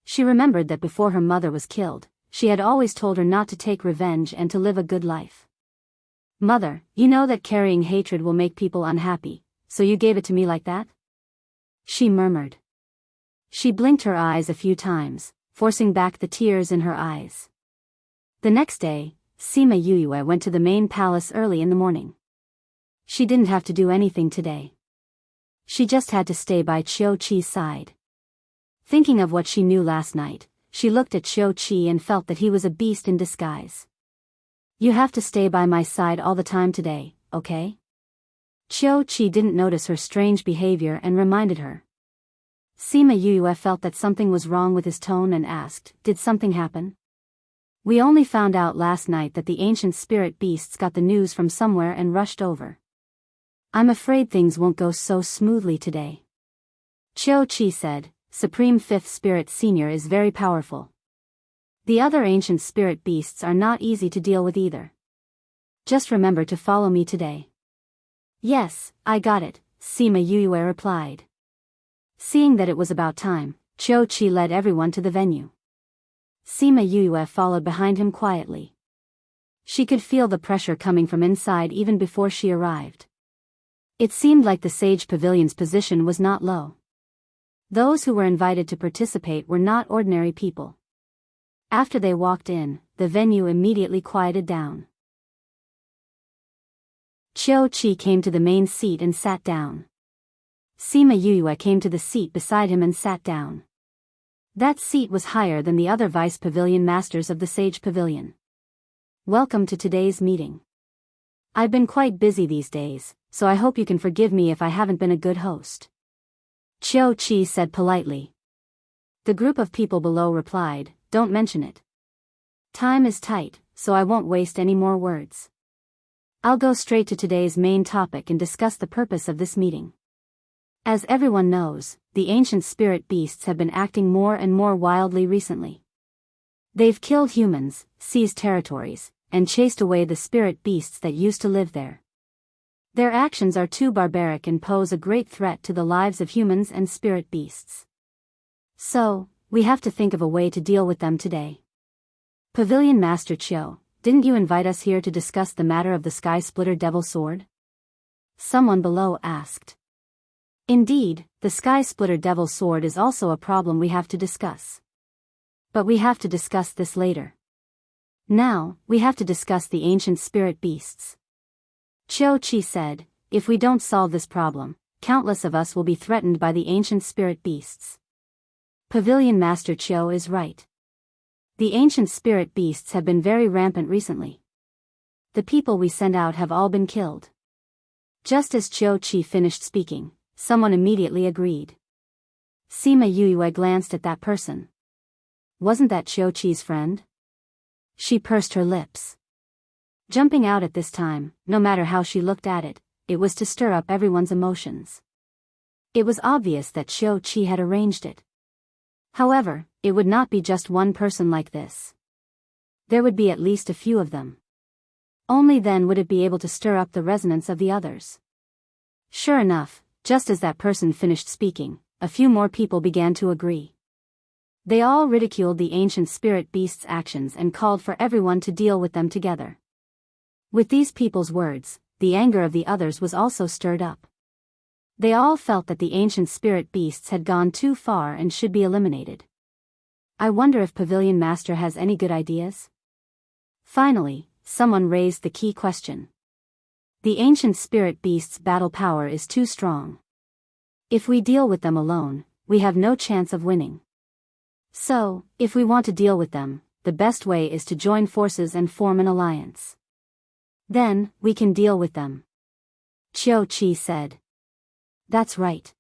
She remembered that before her mother was killed, she had always told her not to take revenge and to live a good life. Mother, you know that carrying hatred will make people unhappy, so you gave it to me like that? She murmured. She blinked her eyes a few times, forcing back the tears in her eyes. The next day, Sima Yuyue went to the main palace early in the morning. She didn't have to do anything today. She just had to stay by Qiu Qi's side. Thinking of what she knew last night, she looked at Qiu Qi and felt that he was a beast in disguise. You have to stay by my side all the time today, okay? Qiu Qi didn't notice her strange behavior and reminded her. Sima Yue felt that something was wrong with his tone and asked, "Did something happen?" "We only found out last night that the ancient spirit beasts got the news from somewhere and rushed over. I'm afraid things won't go so smoothly today." Qiu Qi said, "Supreme Fifth Spirit Senior is very powerful. The other ancient spirit beasts are not easy to deal with either. Just remember to follow me today." "Yes, I got it," Sima Yue replied. Seeing that it was about time, Qiu Qi led everyone to the venue. Sima Yue followed behind him quietly. She could feel the pressure coming from inside even before she arrived. It seemed like the Sage Pavilion's position was not low. Those who were invited to participate were not ordinary people. After they walked in, the venue immediately quieted down. Qiu Qi came to the main seat and sat down. Sima Yue came to the seat beside him and sat down. That seat was higher than the other vice pavilion masters of the Sage Pavilion. "Welcome to today's meeting. I've been quite busy these days, so I hope you can forgive me if I haven't been a good host," Qiu Qi said politely. The group of people below replied, "Don't mention it. Time is tight, so I won't waste any more words. I'll go straight to today's main topic and discuss the purpose of this meeting. As everyone knows, the ancient spirit beasts have been acting more and more wildly recently. They've killed humans, seized territories, and chased away the spirit beasts that used to live there. Their actions are too barbaric and pose a great threat to the lives of humans and spirit beasts. So, we have to think of a way to deal with them today. Pavilion Master Qiu, didn't you invite us here to discuss the matter of the Sky Splitter Devil Sword?" Someone below asked. "Indeed, the Sky Splitter Devil Sword is also a problem we have to discuss. But we have to discuss this later. Now, we have to discuss the ancient spirit beasts." Qiu Qi said, "If we don't solve this problem, countless of us will be threatened by the ancient spirit beasts." Pavilion Master Qiu is right. The ancient spirit beasts have been very rampant recently. The people we send out have all been killed. Just as Qiu Qi finished speaking, someone immediately agreed. Sima Yue glanced at that person. Wasn't that Qiu Qi's friend? She pursed her lips. Jumping out at this time, no matter how she looked at it, it was to stir up everyone's emotions. It was obvious that Qiu Qi had arranged it. However, it would not be just one person like this. There would be at least a few of them. Only then would it be able to stir up the resonance of the others. Sure enough, just as that person finished speaking, a few more people began to agree. They all ridiculed the ancient spirit beasts' actions and called for everyone to deal with them together. With these people's words, the anger of the others was also stirred up. They all felt that the ancient spirit beasts had gone too far and should be eliminated. I wonder if Pavilion Master has any good ideas? Finally, someone raised the key question. The ancient spirit beasts' battle power is too strong. If we deal with them alone, we have no chance of winning. So, if we want to deal with them, the best way is to join forces and form an alliance. Then, we can deal with them. Qiu Qi said. That's right.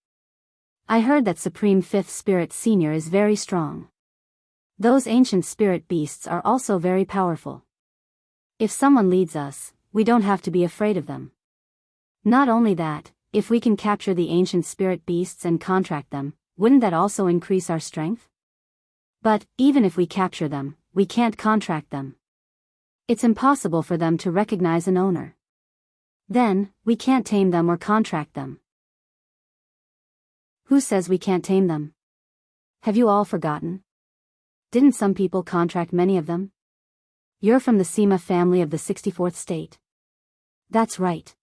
I heard that Supreme Fifth Spirit Senior is very strong. Those ancient spirit beasts are also very powerful. If someone leads us, we don't have to be afraid of them. Not only that, if we can capture the ancient spirit beasts and contract them, wouldn't that also increase our strength? But, even if we capture them, we can't contract them. It's impossible for them to recognize an owner. Then, we can't tame them or contract them. Who says we can't tame them? Have you all forgotten? Didn't some people contract many of them? You're from the Sima family of the 64th state. That's right.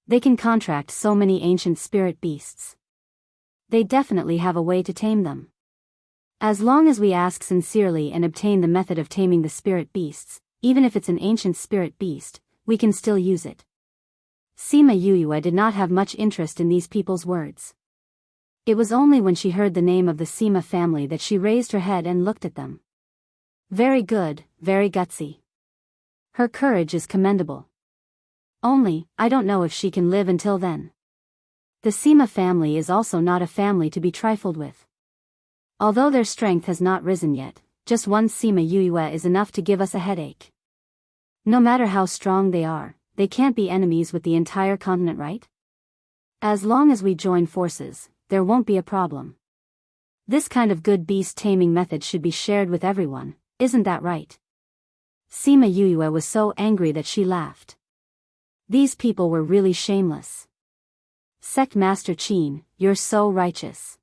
They can contract so many ancient spirit beasts. They definitely have a way to tame them. As long as we ask sincerely and obtain the method of taming the spirit beasts, even if it's an ancient spirit beast, we can still use it. Sima Yue did not have much interest in these people's words. It was only when she heard the name of the Sima family that she raised her head and looked at them. Very good, very gutsy. Her courage is commendable. Only, I don't know if she can live until then. The Sima family is also not a family to be trifled with. Although their strength has not risen yet, just one Sima Yue is enough to give us a headache. No matter how strong they can't be enemies with the entire continent, right? As long as we join forces, there won't be a problem. This kind of good beast taming method should be shared with everyone, isn't that right? Sima Yue was so angry that she laughed. These people were really shameless. Sect Master Qin, you're so righteous.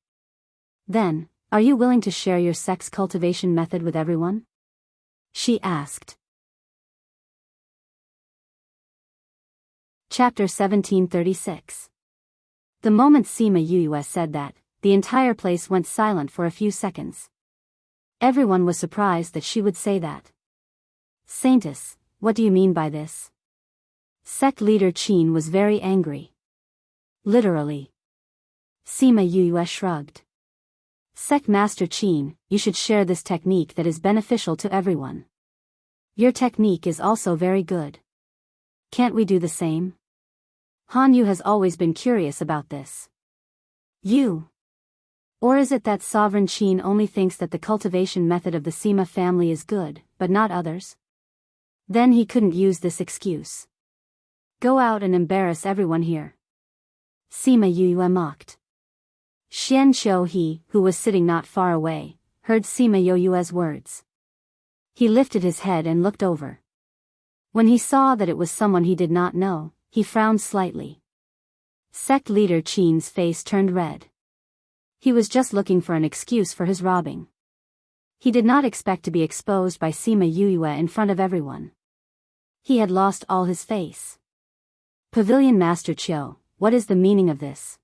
Then, are you willing to share your sect's cultivation method with everyone? She asked. Chapter 1736. The moment Sima Yue said that, the entire place went silent for a few seconds. Everyone was surprised that she would say that. Saintess, what do you mean by this? Sect leader Qin was very angry. Literally. Sima Yue shrugged. Sect Master Qin, you should share this technique that is beneficial to everyone. Your technique is also very good. Can't we do the same? Han Yu has always been curious about this. You? Or is it that Sovereign Qin only thinks that the cultivation method of the Sima family is good, but not others? Then he couldn't use this excuse. Go out and embarrass everyone here. Sima Yue mocked. Xian Qiuhe, who was sitting not far away, heard Sima Yue's words. He lifted his head and looked over. When he saw that it was someone he did not know, he frowned slightly. Sect leader Qin's face turned red. He was just looking for an excuse for his robbing. He did not expect to be exposed by Sima Yue in front of everyone. He had lost all his face. Pavilion Master Qiu, what is the meaning of this?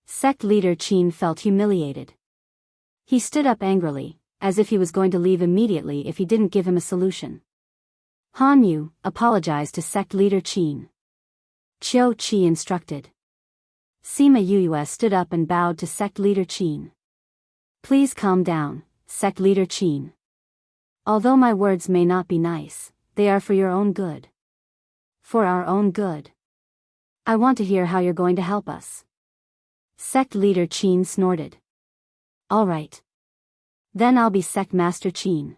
Sect leader Qin felt humiliated. He stood up angrily, as if he was going to leave immediately if he didn't give him a solution. Han Yu, apologized to sect leader Qin. Qiu Qi instructed. Sima Yue stood up and bowed to sect leader Qin. Please calm down, sect leader Qin. Although my words may not be nice, they are for your own good. For our own good. I want to hear how you're going to help us. Sect leader Qin snorted. All right. Then I'll be Sect Master Qin.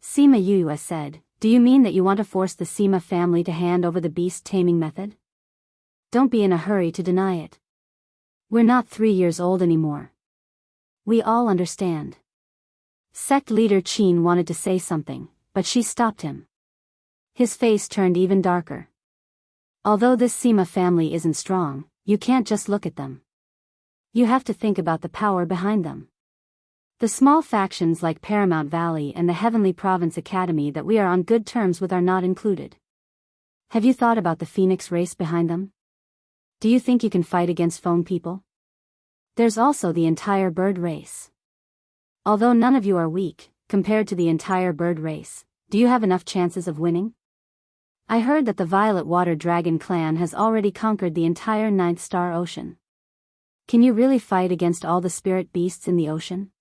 Sima Yue said, do you mean that you want to force the Sima family to hand over the beast taming method? Don't be in a hurry to deny it. We're not 3 years old anymore. We all understand. Sect leader Qin wanted to say something, but she stopped him. His face turned even darker. Although this Sima family isn't strong, you can't just look at them. You have to think about the power behind them. The small factions like Paramount Valley and the Heavenly Province Academy that we are on good terms with are not included. Have you thought about the Phoenix race behind them? Do you think you can fight against phone people? There's also the entire bird race. Although none of you are weak, compared to the entire bird race, do you have enough chances of winning? I heard that the Violet Water Dragon clan has already conquered the entire Ninth Star Ocean. Can you really fight against all the spirit beasts in the ocean?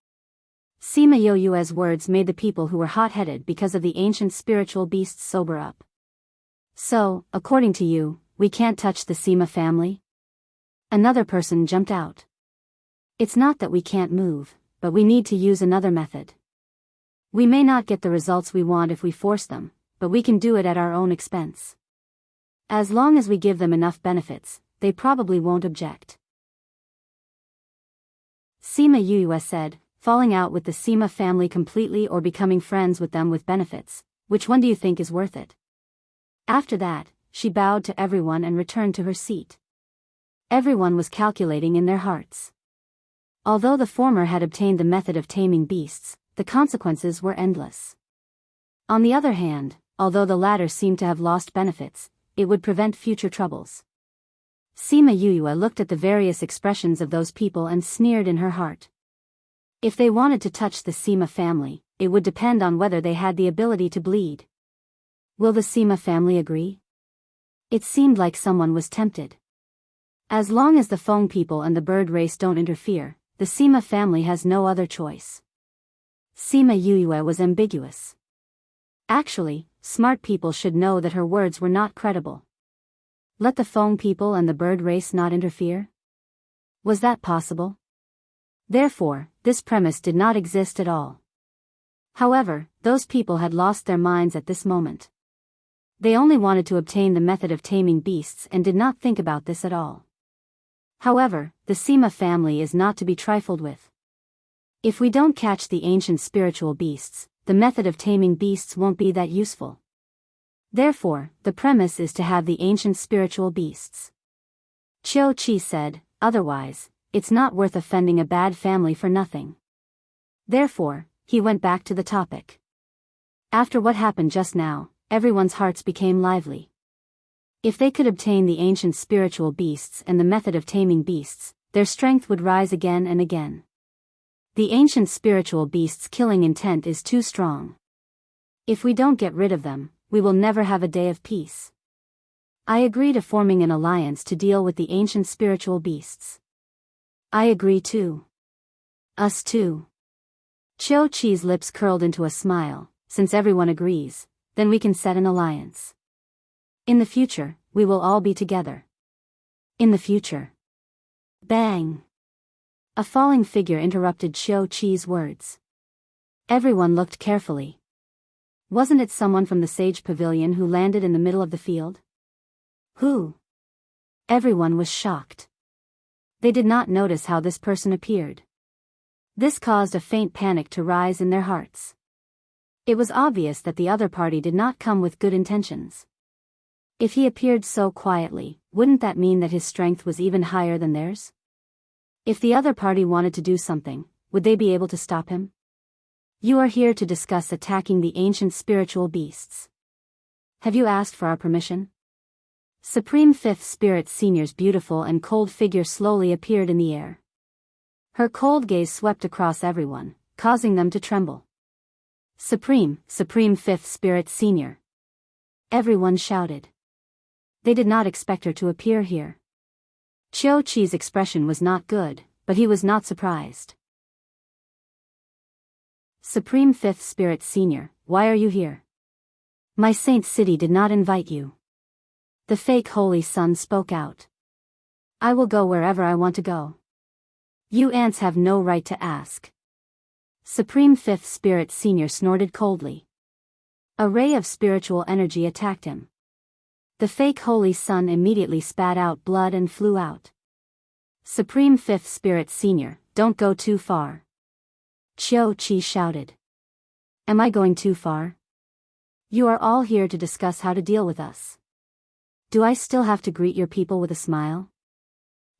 Sima Yue's words made the people who were hot-headed because of the ancient spiritual beasts sober up. So, according to you, we can't touch the Sima family? Another person jumped out. It's not that we can't move, but we need to use another method. We may not get the results we want if we force them, but we can do it at our own expense. As long as we give them enough benefits, they probably won't object. Sima Yue said, falling out with the Sima family completely or becoming friends with them with benefits, which one do you think is worth it? After that, she bowed to everyone and returned to her seat. Everyone was calculating in their hearts. Although the former had obtained the method of taming beasts, the consequences were endless. On the other hand, although the latter seemed to have lost benefits, it would prevent future troubles. Sima Yue looked at the various expressions of those people and sneered in her heart. If they wanted to touch the Sima family, it would depend on whether they had the ability to bleed. Will the Sima family agree? It seemed like someone was tempted. As long as the Feng people and the bird race don't interfere, the Sima family has no other choice. Sima Yue was ambiguous. Actually, smart people should know that her words were not credible. Let the phone people and the bird race not interfere? Was that possible? Therefore, this premise did not exist at all. However, those people had lost their minds at this moment. They only wanted to obtain the method of taming beasts and did not think about this at all. However, the Seema family is not to be trifled with. If we don't catch the ancient spiritual beasts, the method of taming beasts won't be that useful. Therefore, the premise is to have the ancient spiritual beasts. Qiu Qi said, otherwise, it's not worth offending a bad family for nothing. Therefore, he went back to the topic. After what happened just now, everyone's hearts became lively. If they could obtain the ancient spiritual beasts and the method of taming beasts, their strength would rise again and again. The ancient spiritual beasts' killing intent is too strong. If we don't get rid of them, we will never have a day of peace. I agree to forming an alliance to deal with the ancient spiritual beasts. I agree too. Us too. Qiu Qi's lips curled into a smile. Since everyone agrees, then we can set an alliance. In the future, we will all be together. In the future. Bang! A falling figure interrupted Qiu Qi's words. Everyone looked carefully. Wasn't it someone from the Sage Pavilion who landed in the middle of the field? Who? Everyone was shocked. They did not notice how this person appeared. This caused a faint panic to rise in their hearts. It was obvious that the other party did not come with good intentions. If he appeared so quietly, wouldn't that mean that his strength was even higher than theirs? If the other party wanted to do something, would they be able to stop him? You are here to discuss attacking the ancient spiritual beasts. Have you asked for our permission? Supreme Fifth Spirit Senior's beautiful and cold figure slowly appeared in the air. Her cold gaze swept across everyone, causing them to tremble. Supreme Fifth Spirit Senior. Everyone shouted. They did not expect her to appear here. Qiu Qi's expression was not good, but he was not surprised. Supreme Fifth Spirit Senior, why are you here? My Saint City did not invite you. The fake Holy Sun spoke out. I will go wherever I want to go. You ants have no right to ask. Supreme Fifth Spirit Senior snorted coldly. A ray of spiritual energy attacked him. The fake Holy Sun immediately spat out blood and flew out. Supreme Fifth Spirit Senior, don't go too far. Qiu Qi shouted. Am I going too far? You are all here to discuss how to deal with us. Do I still have to greet your people with a smile?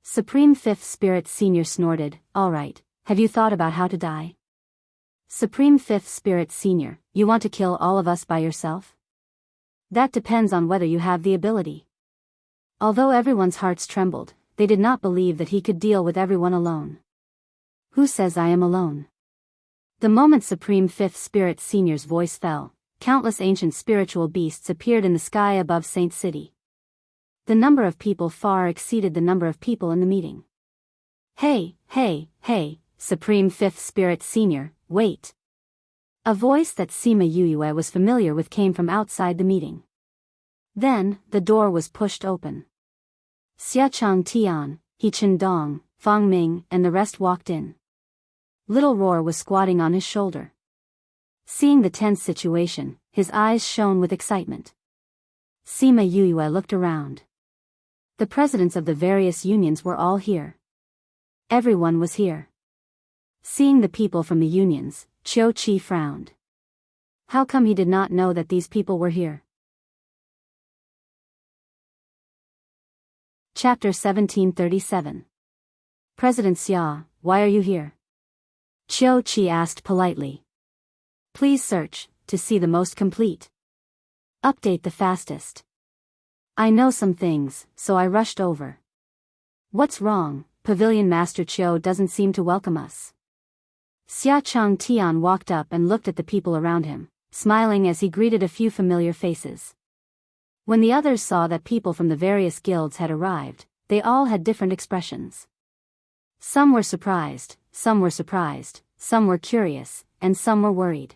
Supreme Fifth Spirit Senior snorted, all right, have you thought about how to die? Supreme Fifth Spirit Senior, you want to kill all of us by yourself? That depends on whether you have the ability. Although everyone's hearts trembled, they did not believe that he could deal with everyone alone. Who says I am alone? The moment Supreme Fifth Spirit Senior's voice fell, countless ancient spiritual beasts appeared in the sky above Saint City. The number of people far exceeded the number of people in the meeting. Hey, Supreme Fifth Spirit Senior, wait. A voice that Sima Yuyue was familiar with came from outside the meeting. Then, the door was pushed open. Xiachang Tian, He Dong, Fang Ming and the rest walked in. Little Roar was squatting on his shoulder. Seeing the tense situation, his eyes shone with excitement. Sima Yuyue looked around. The presidents of the various unions were all here. Everyone was here. Seeing the people from the unions, Qiu Qi frowned. How come he did not know that these people were here? Chapter 1737. President Xia, why are you here? Qiu Qi asked politely. Please search, to see the most complete. Update the fastest. I know some things, so I rushed over. What's wrong? Pavilion Master Qiu doesn't seem to welcome us. Xiachang Tian walked up and looked at the people around him, smiling as he greeted a few familiar faces. When the others saw that people from the various guilds had arrived, they all had different expressions. Some were surprised, some were curious, and some were worried.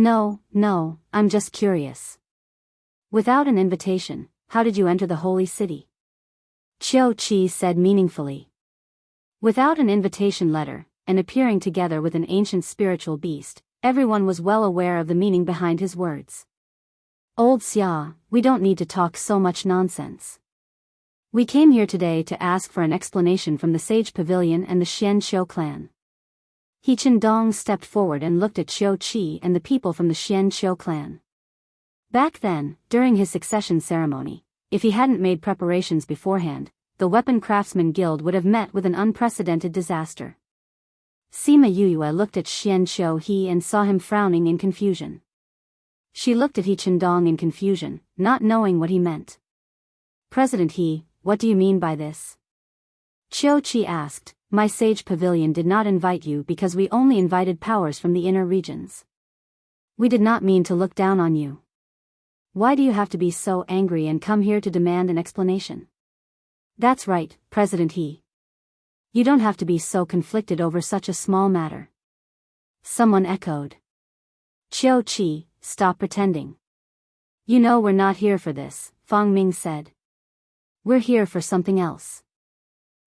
No, I'm just curious. Without an invitation, how did you enter the holy city? Qiu Qi said meaningfully. Without an invitation letter, and appearing together with an ancient spiritual beast, everyone was well aware of the meaning behind his words. Old Xia, we don't need to talk so much nonsense. We came here today to ask for an explanation from the Sage Pavilion and the Xianqiu clan. He Qindong stepped forward and looked at Qiu Qi and the people from the Xianqiu clan. Back then, during his succession ceremony, if he hadn't made preparations beforehand, the Weapon Craftsman Guild would have met with an unprecedented disaster. Sima Yuyue looked at Xianqiu He and saw him frowning in confusion. She looked at He Qindong in confusion, not knowing what he meant. President He, what do you mean by this? Qiu Qi asked, my Sage Pavilion did not invite you because we only invited powers from the inner regions. We did not mean to look down on you. Why do you have to be so angry and come here to demand an explanation? That's right, President He. You don't have to be so conflicted over such a small matter. Someone echoed. Qiu Qi, stop pretending. You know we're not here for this, Fang Ming said. We're here for something else.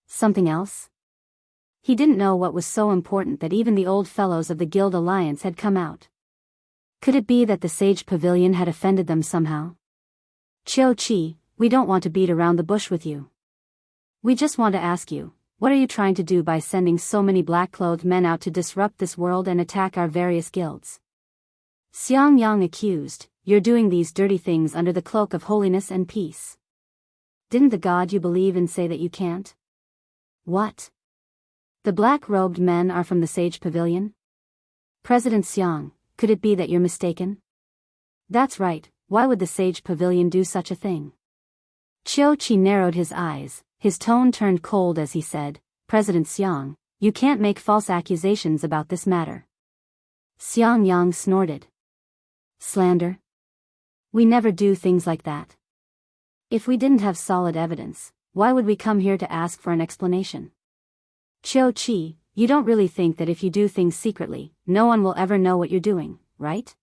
Something else? He didn't know what was so important that even the old fellows of the Guild Alliance had come out. Could it be that the Sage Pavilion had offended them somehow? Qiu Qi, we don't want to beat around the bush with you. We just want to ask you, what are you trying to do by sending so many black-clothed men out to disrupt this world and attack our various guilds? Xiang Yang accused, you're doing these dirty things under the cloak of holiness and peace. Didn't the god you believe in say that you can't? What? The black-robed men are from the Sage Pavilion? President Xiang, could it be that you're mistaken? That's right, why would the Sage Pavilion do such a thing? Qiu Qi narrowed his eyes, his tone turned cold as he said, President Xiang, you can't make false accusations about this matter. Xiang Yang snorted. Slander? We never do things like that. If we didn't have solid evidence, why would we come here to ask for an explanation? Qiu Qi, you don't really think that if you do things secretly, no one will ever know what you're doing, right?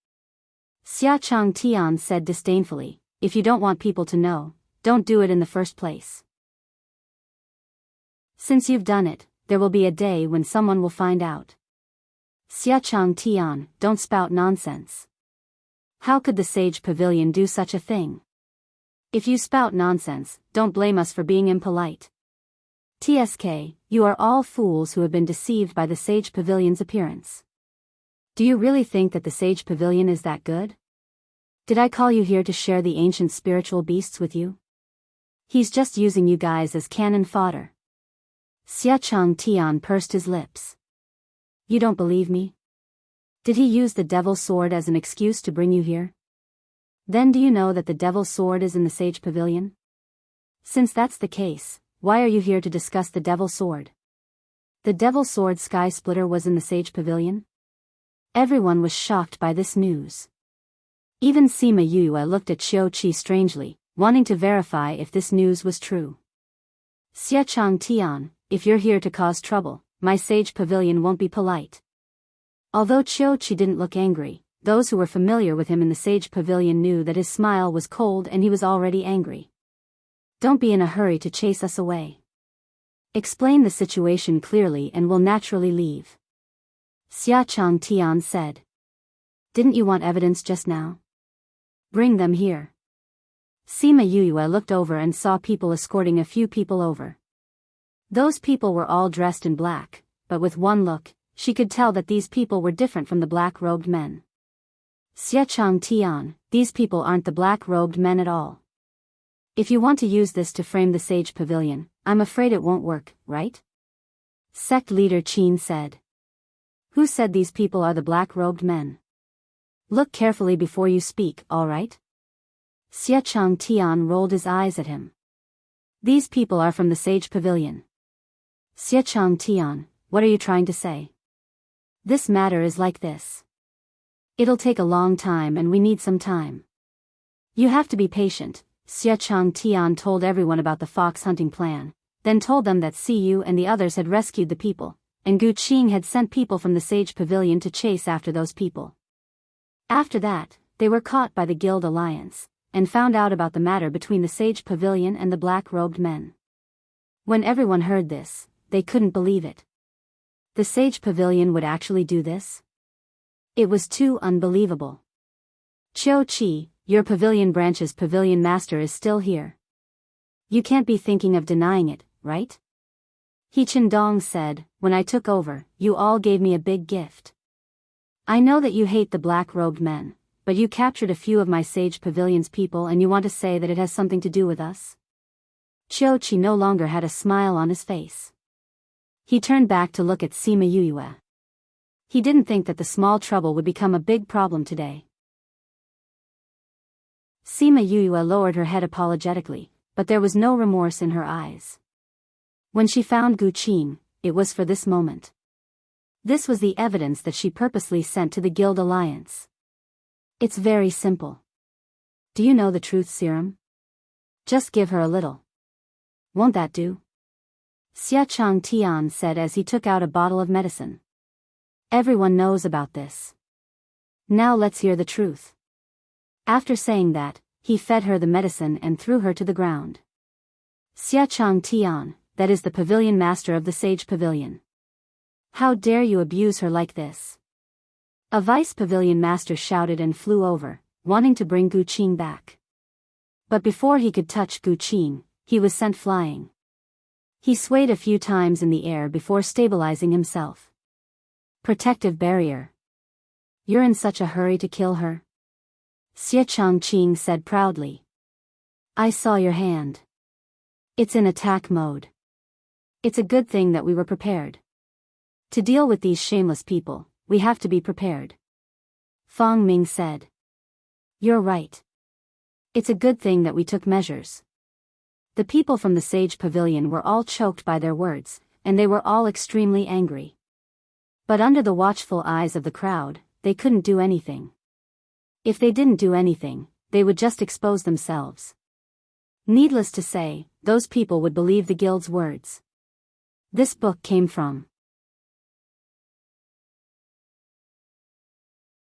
Xia Chang Tian said disdainfully, if you don't want people to know, don't do it in the first place. Since you've done it, there will be a day when someone will find out. Xia Chang Tian, don't spout nonsense. How could the Sage Pavilion do such a thing? If you spout nonsense, don't blame us for being impolite. TSK, you are all fools who have been deceived by the Sage Pavilion's appearance. Do you really think that the Sage Pavilion is that good? Did I call you here to share the ancient spiritual beasts with you? He's just using you guys as cannon fodder. Xia Chang Tian pursed his lips. You don't believe me? Did he use the Devil's Sword as an excuse to bring you here? Then do you know that the Devil's Sword is in the Sage Pavilion? Since that's the case, why are you here to discuss the Devil's Sword? The Devil's Sword Sky Splitter was in the Sage Pavilion? Everyone was shocked by this news. Even Sima Yue looked at Qiu Qi strangely, wanting to verify if this news was true. Xia Chang Tian, if you're here to cause trouble, my Sage Pavilion won't be polite. Although Qiu Qi didn't look angry, those who were familiar with him in the Sage Pavilion knew that his smile was cold and he was already angry. Don't be in a hurry to chase us away. Explain the situation clearly and we'll naturally leave. Xia Chang Tian said. Didn't you want evidence just now? Bring them here. Sima Yue looked over and saw people escorting a few people over. Those people were all dressed in black, but with one look, she could tell that these people were different from the black-robed men. Xia Chang Tian, these people aren't the black-robed men at all. If you want to use this to frame the Sage Pavilion, I'm afraid it won't work, right? Sect leader Qin said. Who said these people are the black-robed men? Look carefully before you speak, all right? Xia Chang Tian rolled his eyes at him. These people are from the Sage Pavilion. Xia Chang Tian, what are you trying to say? This matter is like this. It'll take a long time and we need some time. You have to be patient. Xia Chang Tian told everyone about the fox hunting plan, then told them that Siyu and the others had rescued the people, and Gu Qing had sent people from the Sage Pavilion to chase after those people. After that, they were caught by the Guild Alliance, and found out about the matter between the Sage Pavilion and the black-robed men. When everyone heard this, they couldn't believe it. The Sage Pavilion would actually do this? It was too unbelievable. Qiu Qi, your pavilion branch's pavilion master is still here. You can't be thinking of denying it, right? He Qindong said, when I took over, you all gave me a big gift. I know that you hate the black-robed men, but you captured a few of my Sage Pavilion's people and you want to say that it has something to do with us? Qiu Qi no longer had a smile on his face. He turned back to look at Sima Yuyue. He didn't think that the small trouble would become a big problem today. Sima Yuyue lowered her head apologetically, but there was no remorse in her eyes. When she found Gu Qing, it was for this moment. This was the evidence that she purposely sent to the Guild Alliance. It's very simple. Do you know the truth serum? Just give her a little. Won't that do? Xia Chang Tian said as he took out a bottle of medicine. Everyone knows about this. Now let's hear the truth. After saying that, he fed her the medicine and threw her to the ground. Xia Chang Tian, that is the pavilion master of the Sage Pavilion. How dare you abuse her like this? A vice pavilion master shouted and flew over, wanting to bring Gu Qing back. But before he could touch Gu Qing, he was sent flying. He swayed a few times in the air before stabilizing himself. Protective barrier. You're in such a hurry to kill her? Xie Changqing said proudly. I saw your hand. It's in attack mode. It's a good thing that we were prepared. To deal with these shameless people, we have to be prepared. Fang Ming said. You're right. It's a good thing that we took measures. The people from the Sage Pavilion were all choked by their words, and they were all extremely angry. But under the watchful eyes of the crowd, they couldn't do anything. If they didn't do anything, they would just expose themselves. Needless to say, those people would believe the guild's words. This book came from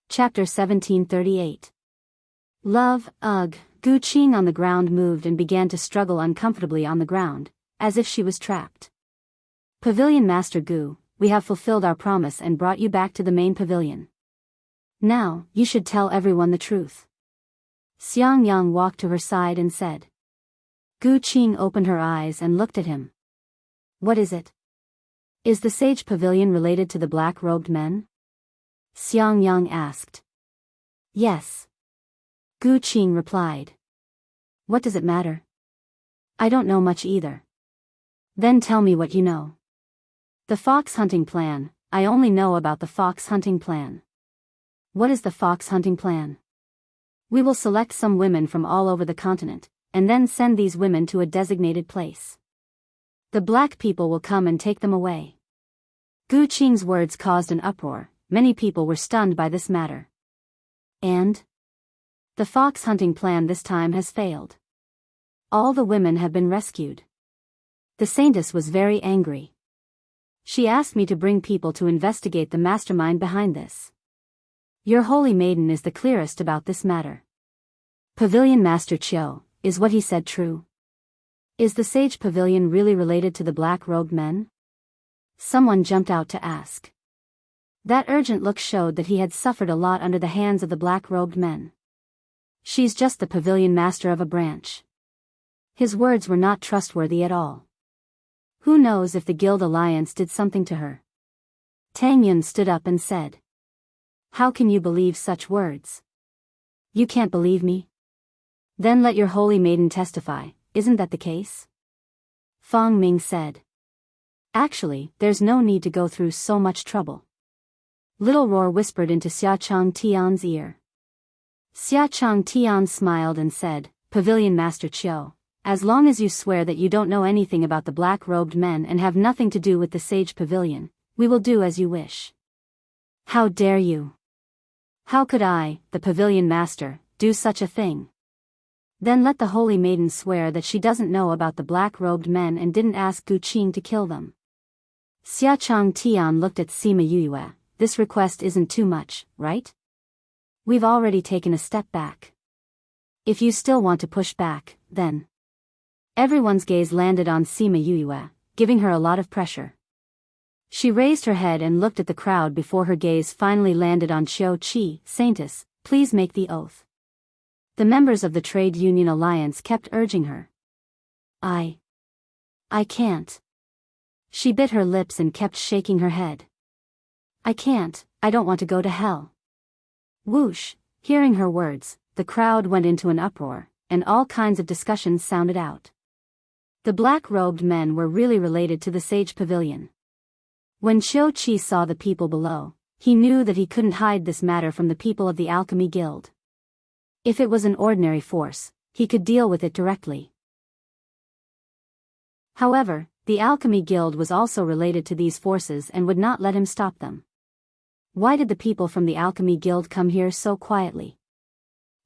Chapter 1738. Love, ugh. Gu Qing on the ground moved and began to struggle uncomfortably on the ground, as if she was trapped. Pavilion Master Gu, we have fulfilled our promise and brought you back to the main pavilion. Now, you should tell everyone the truth. Xiang Yang walked to her side and said. Gu Qing opened her eyes and looked at him. What is it? Is the Sage Pavilion related to the black-robed men? Xiang Yang asked. Yes. Gu Qing replied. What does it matter? I don't know much either. Then tell me what you know. The fox hunting plan, I only know about the fox hunting plan. What is the fox hunting plan? We will select some women from all over the continent, and then send these women to a designated place. The black people will come and take them away. Gu Qing's words caused an uproar. Many people were stunned by this matter. And? The fox hunting plan this time has failed. All the women have been rescued. The saintess was very angry. She asked me to bring people to investigate the mastermind behind this. Your holy maiden is the clearest about this matter. Pavilion Master Qiu, is what he said true? Is the Sage Pavilion really related to the black-robed men? Someone jumped out to ask. That urgent look showed that he had suffered a lot under the hands of the black-robed men. She's just the pavilion master of a branch. His words were not trustworthy at all. Who knows if the Guild Alliance did something to her? Tang Yun stood up and said. How can you believe such words? You can't believe me? Then let your holy maiden testify, isn't that the case? Fang Ming said. Actually, there's no need to go through so much trouble. Little Roar whispered into Xia Chang Tian's ear. Xia Chang Tian smiled and said, Pavilion Master Qiu, as long as you swear that you don't know anything about the black-robed men and have nothing to do with the Sage Pavilion, we will do as you wish. How dare you? How could I, the Pavilion Master, do such a thing? Then let the holy maiden swear that she doesn't know about the black-robed men and didn't ask Gu Qing to kill them. Xia Chang Tian looked at Sima Yuyue. This request isn't too much, right? We've already taken a step back. If you still want to push back, then. Everyone's gaze landed on Sima Yue, giving her a lot of pressure. She raised her head and looked at the crowd before her gaze finally landed on Qiu Qi. Saintess, please make the oath. The members of the Trade Union Alliance kept urging her. I can't. She bit her lips and kept shaking her head. I can't, I don't want to go to hell. Whoosh, hearing her words, the crowd went into an uproar, and all kinds of discussions sounded out. The black-robed men were really related to the Sage Pavilion. When Qiu Qi saw the people below, he knew that he couldn't hide this matter from the people of the Alchemy Guild. If it was an ordinary force, he could deal with it directly. However, the Alchemy Guild was also related to these forces and would not let him stop them. Why did the people from the Alchemy Guild come here so quietly?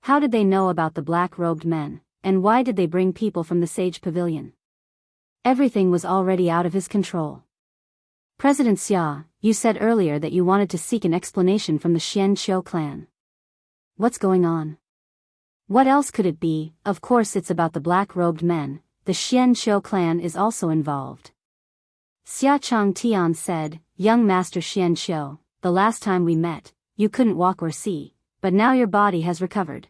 How did they know about the black-robed men, and why did they bring people from the Sage Pavilion? Everything was already out of his control. President Xia, you said earlier that you wanted to seek an explanation from the Xianqiu clan. What's going on? What else could it be? Of course it's about the black-robed men. The Xianqiu clan is also involved. Xia Changtian said, Young Master Xianqiu, the last time we met, you couldn't walk or see, but now your body has recovered.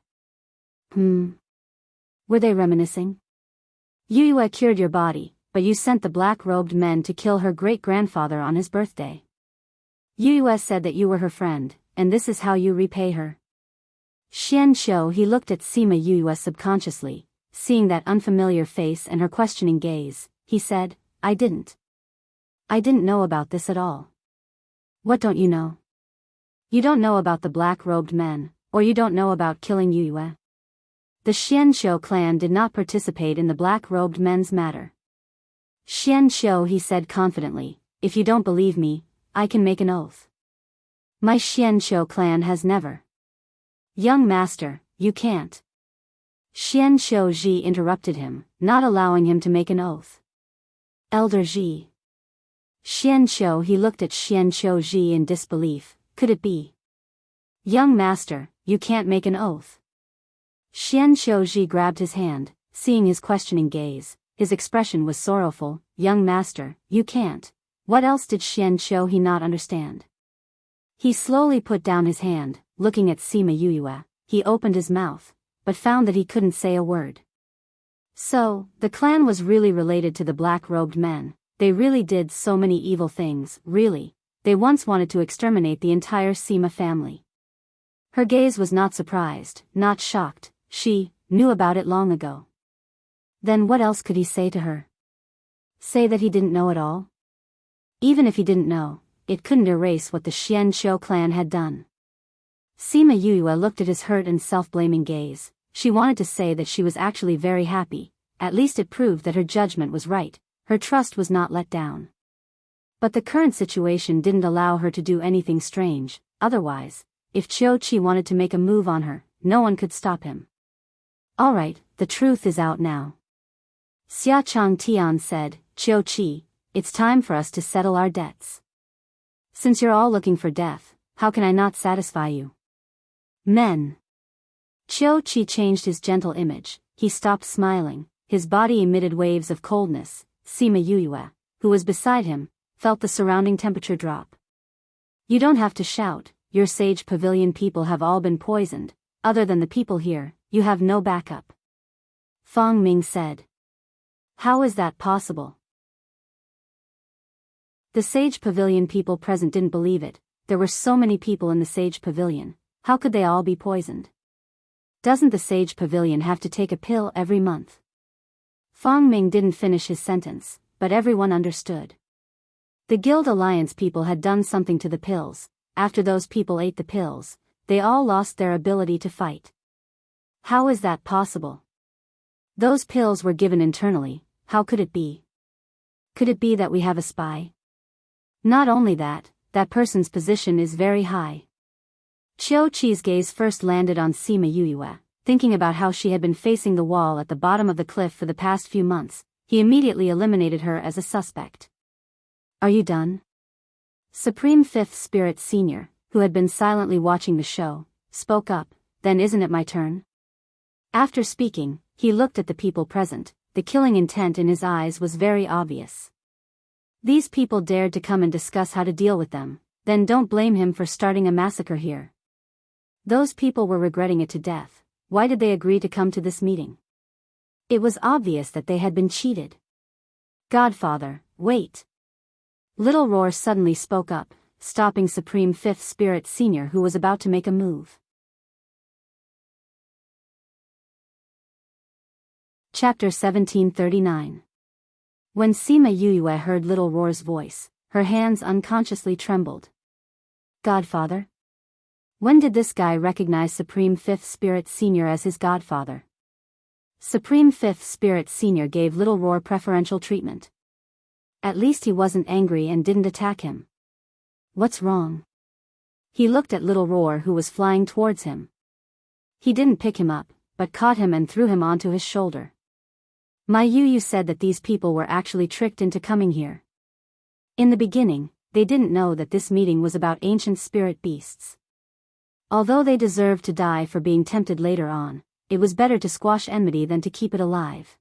Were they reminiscing? Yue cured your body, but you sent the black-robed men to kill her great-grandfather on his birthday. Yue said that you were her friend, and this is how you repay her. Xianqiu he looked at Sima Yue subconsciously. Seeing that unfamiliar face and her questioning gaze, he said, I didn't know about this at all. What don't you know? You don't know about the black-robed men, or you don't know about killing Yue. The Xianqiu clan did not participate in the black-robed men's matter. Xianqiu he said confidently, if you don't believe me, I can make an oath. My Xianqiu clan has never. Young master, you can't. Xianqiu Ji interrupted him, not allowing him to make an oath. Elder Ji. Xianqiu he looked at Xianqiu Ji in disbelief, could it be? Young master, you can't make an oath. Xianqiu Ji grabbed his hand, seeing his questioning gaze, his expression was sorrowful, young master, you can't. What else did Xianqiu he not understand? He slowly put down his hand, looking at Sima Yue, he opened his mouth, but found that he couldn't say a word. So, the clan was really related to the black-robed men, they really did so many evil things, really, they once wanted to exterminate the entire Sima family. Her gaze was not surprised, not shocked, she knew about it long ago. Then what else could he say to her? Say that he didn't know at all? Even if he didn't know, it couldn't erase what the Xianqiu clan had done. Sima Yue looked at his hurt and self-blaming gaze. She wanted to say that she was actually very happy, at least it proved that her judgment was right, her trust was not let down. But the current situation didn't allow her to do anything strange, otherwise, if Qiu Qi wanted to make a move on her, no one could stop him. Alright, the truth is out now. Xia Changtian said, Qiu Qi, it's time for us to settle our debts. Since you're all looking for death, how can I not satisfy you? Men. Qiu Qi changed his gentle image, he stopped smiling, his body emitted waves of coldness. Sima Yue, who was beside him, felt the surrounding temperature drop. You don't have to shout, your Sage Pavilion people have all been poisoned, other than the people here, you have no backup. Fang Ming said. How is that possible? The Sage Pavilion people present didn't believe it, there were so many people in the Sage Pavilion, how could they all be poisoned? Doesn't the Sage Pavilion have to take a pill every month? Fang Ming didn't finish his sentence, but everyone understood. The Guild Alliance people had done something to the pills, after those people ate the pills, they all lost their ability to fight. How is that possible? Those pills were given internally, how could it be? Could it be that we have a spy? Not only that, that person's position is very high. Qiu Qi's gaze first landed on Sima Yue, thinking about how she had been facing the wall at the bottom of the cliff for the past few months, he immediately eliminated her as a suspect. Are you done? Supreme Fifth Spirit Senior, who had been silently watching the show, spoke up, "Then isn't it my turn?" After speaking, he looked at the people present. The killing intent in his eyes was very obvious. These people dared to come and discuss how to deal with them, then don't blame him for starting a massacre here. Those people were regretting it to death. Why did they agree to come to this meeting? It was obvious that they had been cheated. "Godfather, wait." Little Roar suddenly spoke up, stopping Supreme Fifth Spirit Senior, who was about to make a move. Chapter 1739. When Sima Yue heard Little Roar's voice, her hands unconsciously trembled. "Godfather?" When did this guy recognize Supreme Fifth Spirit Senior as his godfather? Supreme Fifth Spirit Senior gave Little Roar preferential treatment. At least he wasn't angry and didn't attack him. What's wrong? He looked at Little Roar, who was flying towards him. He didn't pick him up, but caught him and threw him onto his shoulder. "My Yu said that these people were actually tricked into coming here. In the beginning, they didn't know that this meeting was about ancient spirit beasts. Although they deserved to die for being tempted later on, it was better to squash enmity than to keep it alive.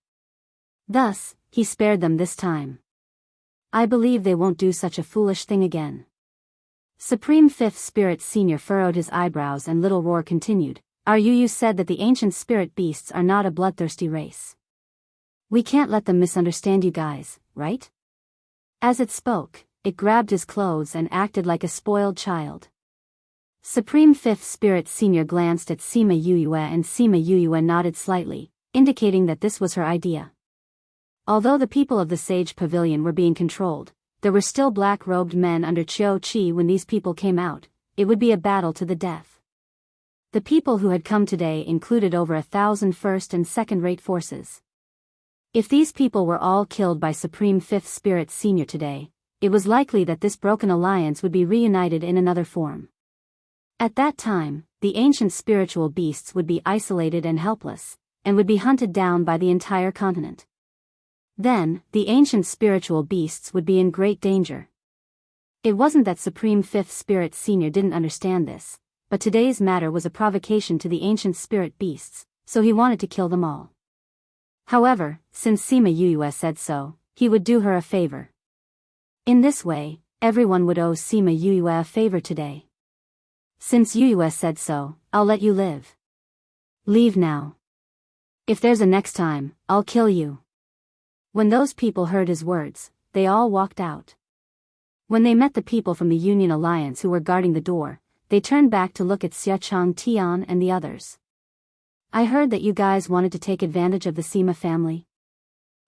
Thus, he spared them this time. I believe they won't do such a foolish thing again." Supreme Fifth Spirit Senior furrowed his eyebrows, and Little Roar continued, "Our Yu said that the ancient spirit beasts are not a bloodthirsty race. We can't let them misunderstand you guys, right?" As it spoke, it grabbed his clothes and acted like a spoiled child. Supreme Fifth Spirit Senior glanced at Sima Yue, and Sima Yue nodded slightly, indicating that this was her idea. Although the people of the Sage Pavilion were being controlled, there were still black-robed men under Qiu Qi. When these people came out, it would be a battle to the death. The people who had come today included over 1,000 first and second-rate forces. If these people were all killed by Supreme Fifth Spirit Senior today, it was likely that this broken alliance would be reunited in another form. At that time, the ancient spiritual beasts would be isolated and helpless, and would be hunted down by the entire continent. Then, the ancient spiritual beasts would be in great danger. It wasn't that Supreme Fifth Spirit Senior didn't understand this, but today's matter was a provocation to the ancient spirit beasts, so he wanted to kill them all. However, since Sima Yue said so, he would do her a favor. In this way, everyone would owe Sima Yue a favor today. "Since Yue said so, I'll let you live. Leave now. If there's a next time, I'll kill you." When those people heard his words, they all walked out. When they met the people from the Union Alliance who were guarding the door, they turned back to look at Xia Chang Tian and the others. "I heard that you guys wanted to take advantage of the Sima family.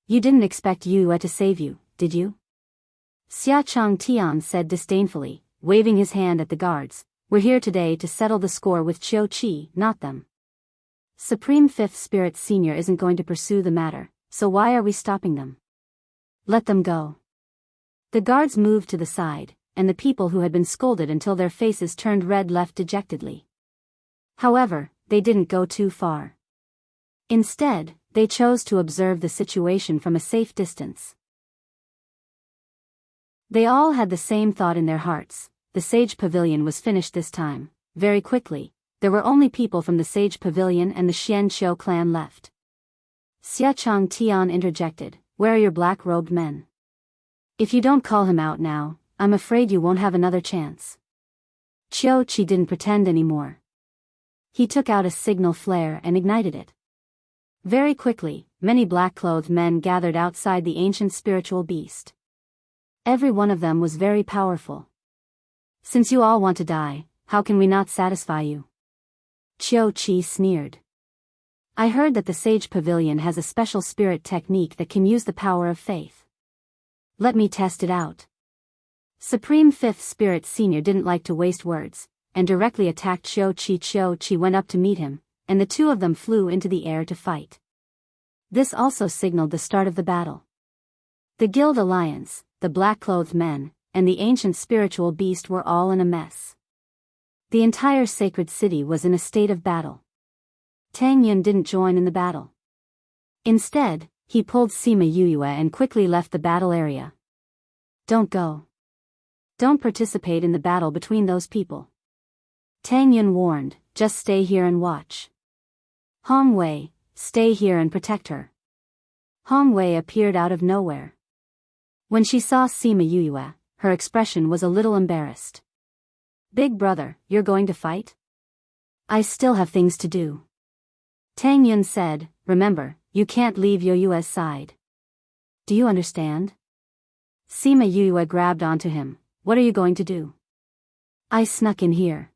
You didn't expect Yue to save you, did you?" Xia Chang Tian said disdainfully, waving his hand at the guards. "We're here today to settle the score with Qiu Qi, not them. Supreme Fifth Spirit Senior isn't going to pursue the matter, so why are we stopping them? Let them go." The guards moved to the side, and the people who had been scolded until their faces turned red left dejectedly. However, they didn't go too far. Instead, they chose to observe the situation from a safe distance. They all had the same thought in their hearts. The Sage Pavilion was finished this time, very quickly. There were only people from the Sage Pavilion and the Xian Qiu clan left. Xia Chang Tian interjected, "Where are your black-robed men? If you don't call him out now, I'm afraid you won't have another chance." Qiu Qi didn't pretend anymore. He took out a signal flare and ignited it. Very quickly, many black-clothed men gathered outside the ancient spiritual beast. Every one of them was very powerful. "Since you all want to die, how can we not satisfy you?" Qiu Qi sneered. "I heard that the Sage Pavilion has a special spirit technique that can use the power of faith. Let me test it out." Supreme Fifth Spirit Senior didn't like to waste words, and directly attacked Qiu Qi. Qiu Qi went up to meet him, and the two of them flew into the air to fight. This also signaled the start of the battle. The Guild Alliance, the black-clothed men, and the ancient spiritual beast were all in a mess. The entire sacred city was in a state of battle. Tang Yun didn't join in the battle. Instead, he pulled Sima Yue and quickly left the battle area. "Don't go. Don't participate in the battle between those people. Tang Yun warned, just stay here and watch. Hong Wei, stay here and protect her. Hong Wei appeared out of nowhere. When she saw Sima Yue, her expression was a little embarrassed. Big brother, you're going to fight? I still have things to do. Tang Yun said, remember, you can't leave Yue's side. Do you understand? Sima Yue grabbed onto him. What are you going to do? I snuck in here.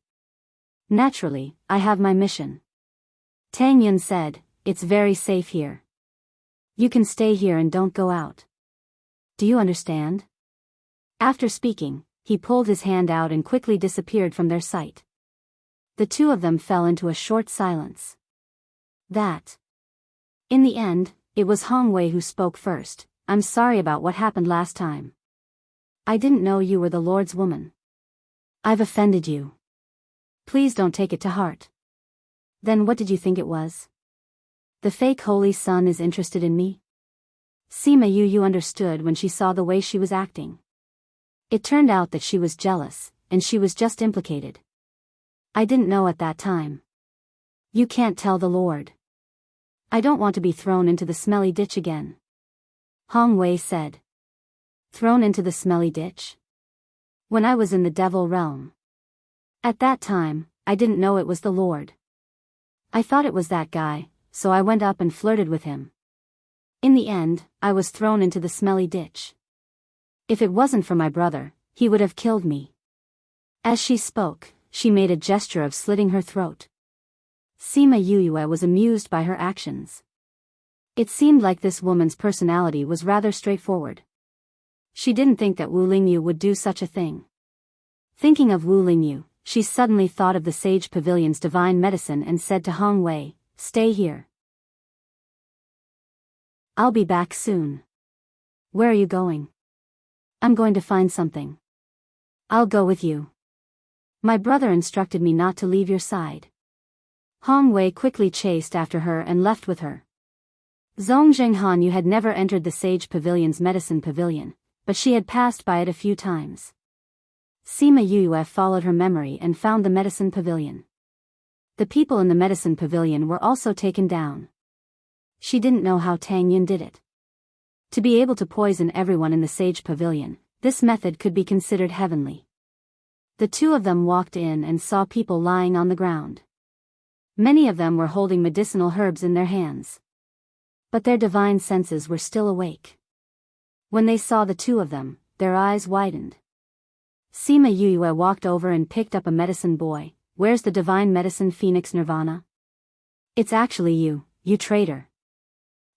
Naturally, I have my mission. Tang Yun said, it's very safe here. You can stay here and don't go out. Do you understand? After speaking, he pulled his hand out and quickly disappeared from their sight. The two of them fell into a short silence. In the end, it was Hong Wei who spoke first. I'm sorry about what happened last time. I didn't know you were the Lord's woman. I've offended you. Please don't take it to heart. Then what did you think it was? The fake Holy Son is interested in me? Sima Yu understood when she saw the way she was acting. It turned out that she was jealous, and she was just implicated. I didn't know at that time. You can't tell the Lord. I don't want to be thrown into the smelly ditch again. Hong Wei said. Thrown into the smelly ditch? When I was in the devil realm. At that time, I didn't know it was the Lord. I thought it was that guy, so I went up and flirted with him. In the end, I was thrown into the smelly ditch. If it wasn't for my brother, he would have killed me. As she spoke, she made a gesture of slitting her throat. Sima Yue was amused by her actions. It seemed like this woman's personality was rather straightforward. She didn't think that Wu Lingyu would do such a thing. Thinking of Wu Lingyu, she suddenly thought of the Sage Pavilion's divine medicine and said to Hong Wei, stay here. I'll be back soon. Where are you going? I'm going to find something. I'll go with you. My brother instructed me not to leave your side. Hong Wei quickly chased after her and left with her. Zhong Zhenghan had never entered the Sage Pavilion's medicine pavilion, but she had passed by it a few times. Sima Yue followed her memory and found the medicine pavilion. The people in the medicine pavilion were also taken down. She didn't know how Tang Yun did it. To be able to poison everyone in the Sage Pavilion, this method could be considered heavenly. The two of them walked in and saw people lying on the ground. Many of them were holding medicinal herbs in their hands. But their divine senses were still awake. When they saw the two of them, their eyes widened. Sima Yue walked over and picked up a medicine boy. Where's the divine medicine Phoenix Nirvana? It's actually you, you traitor.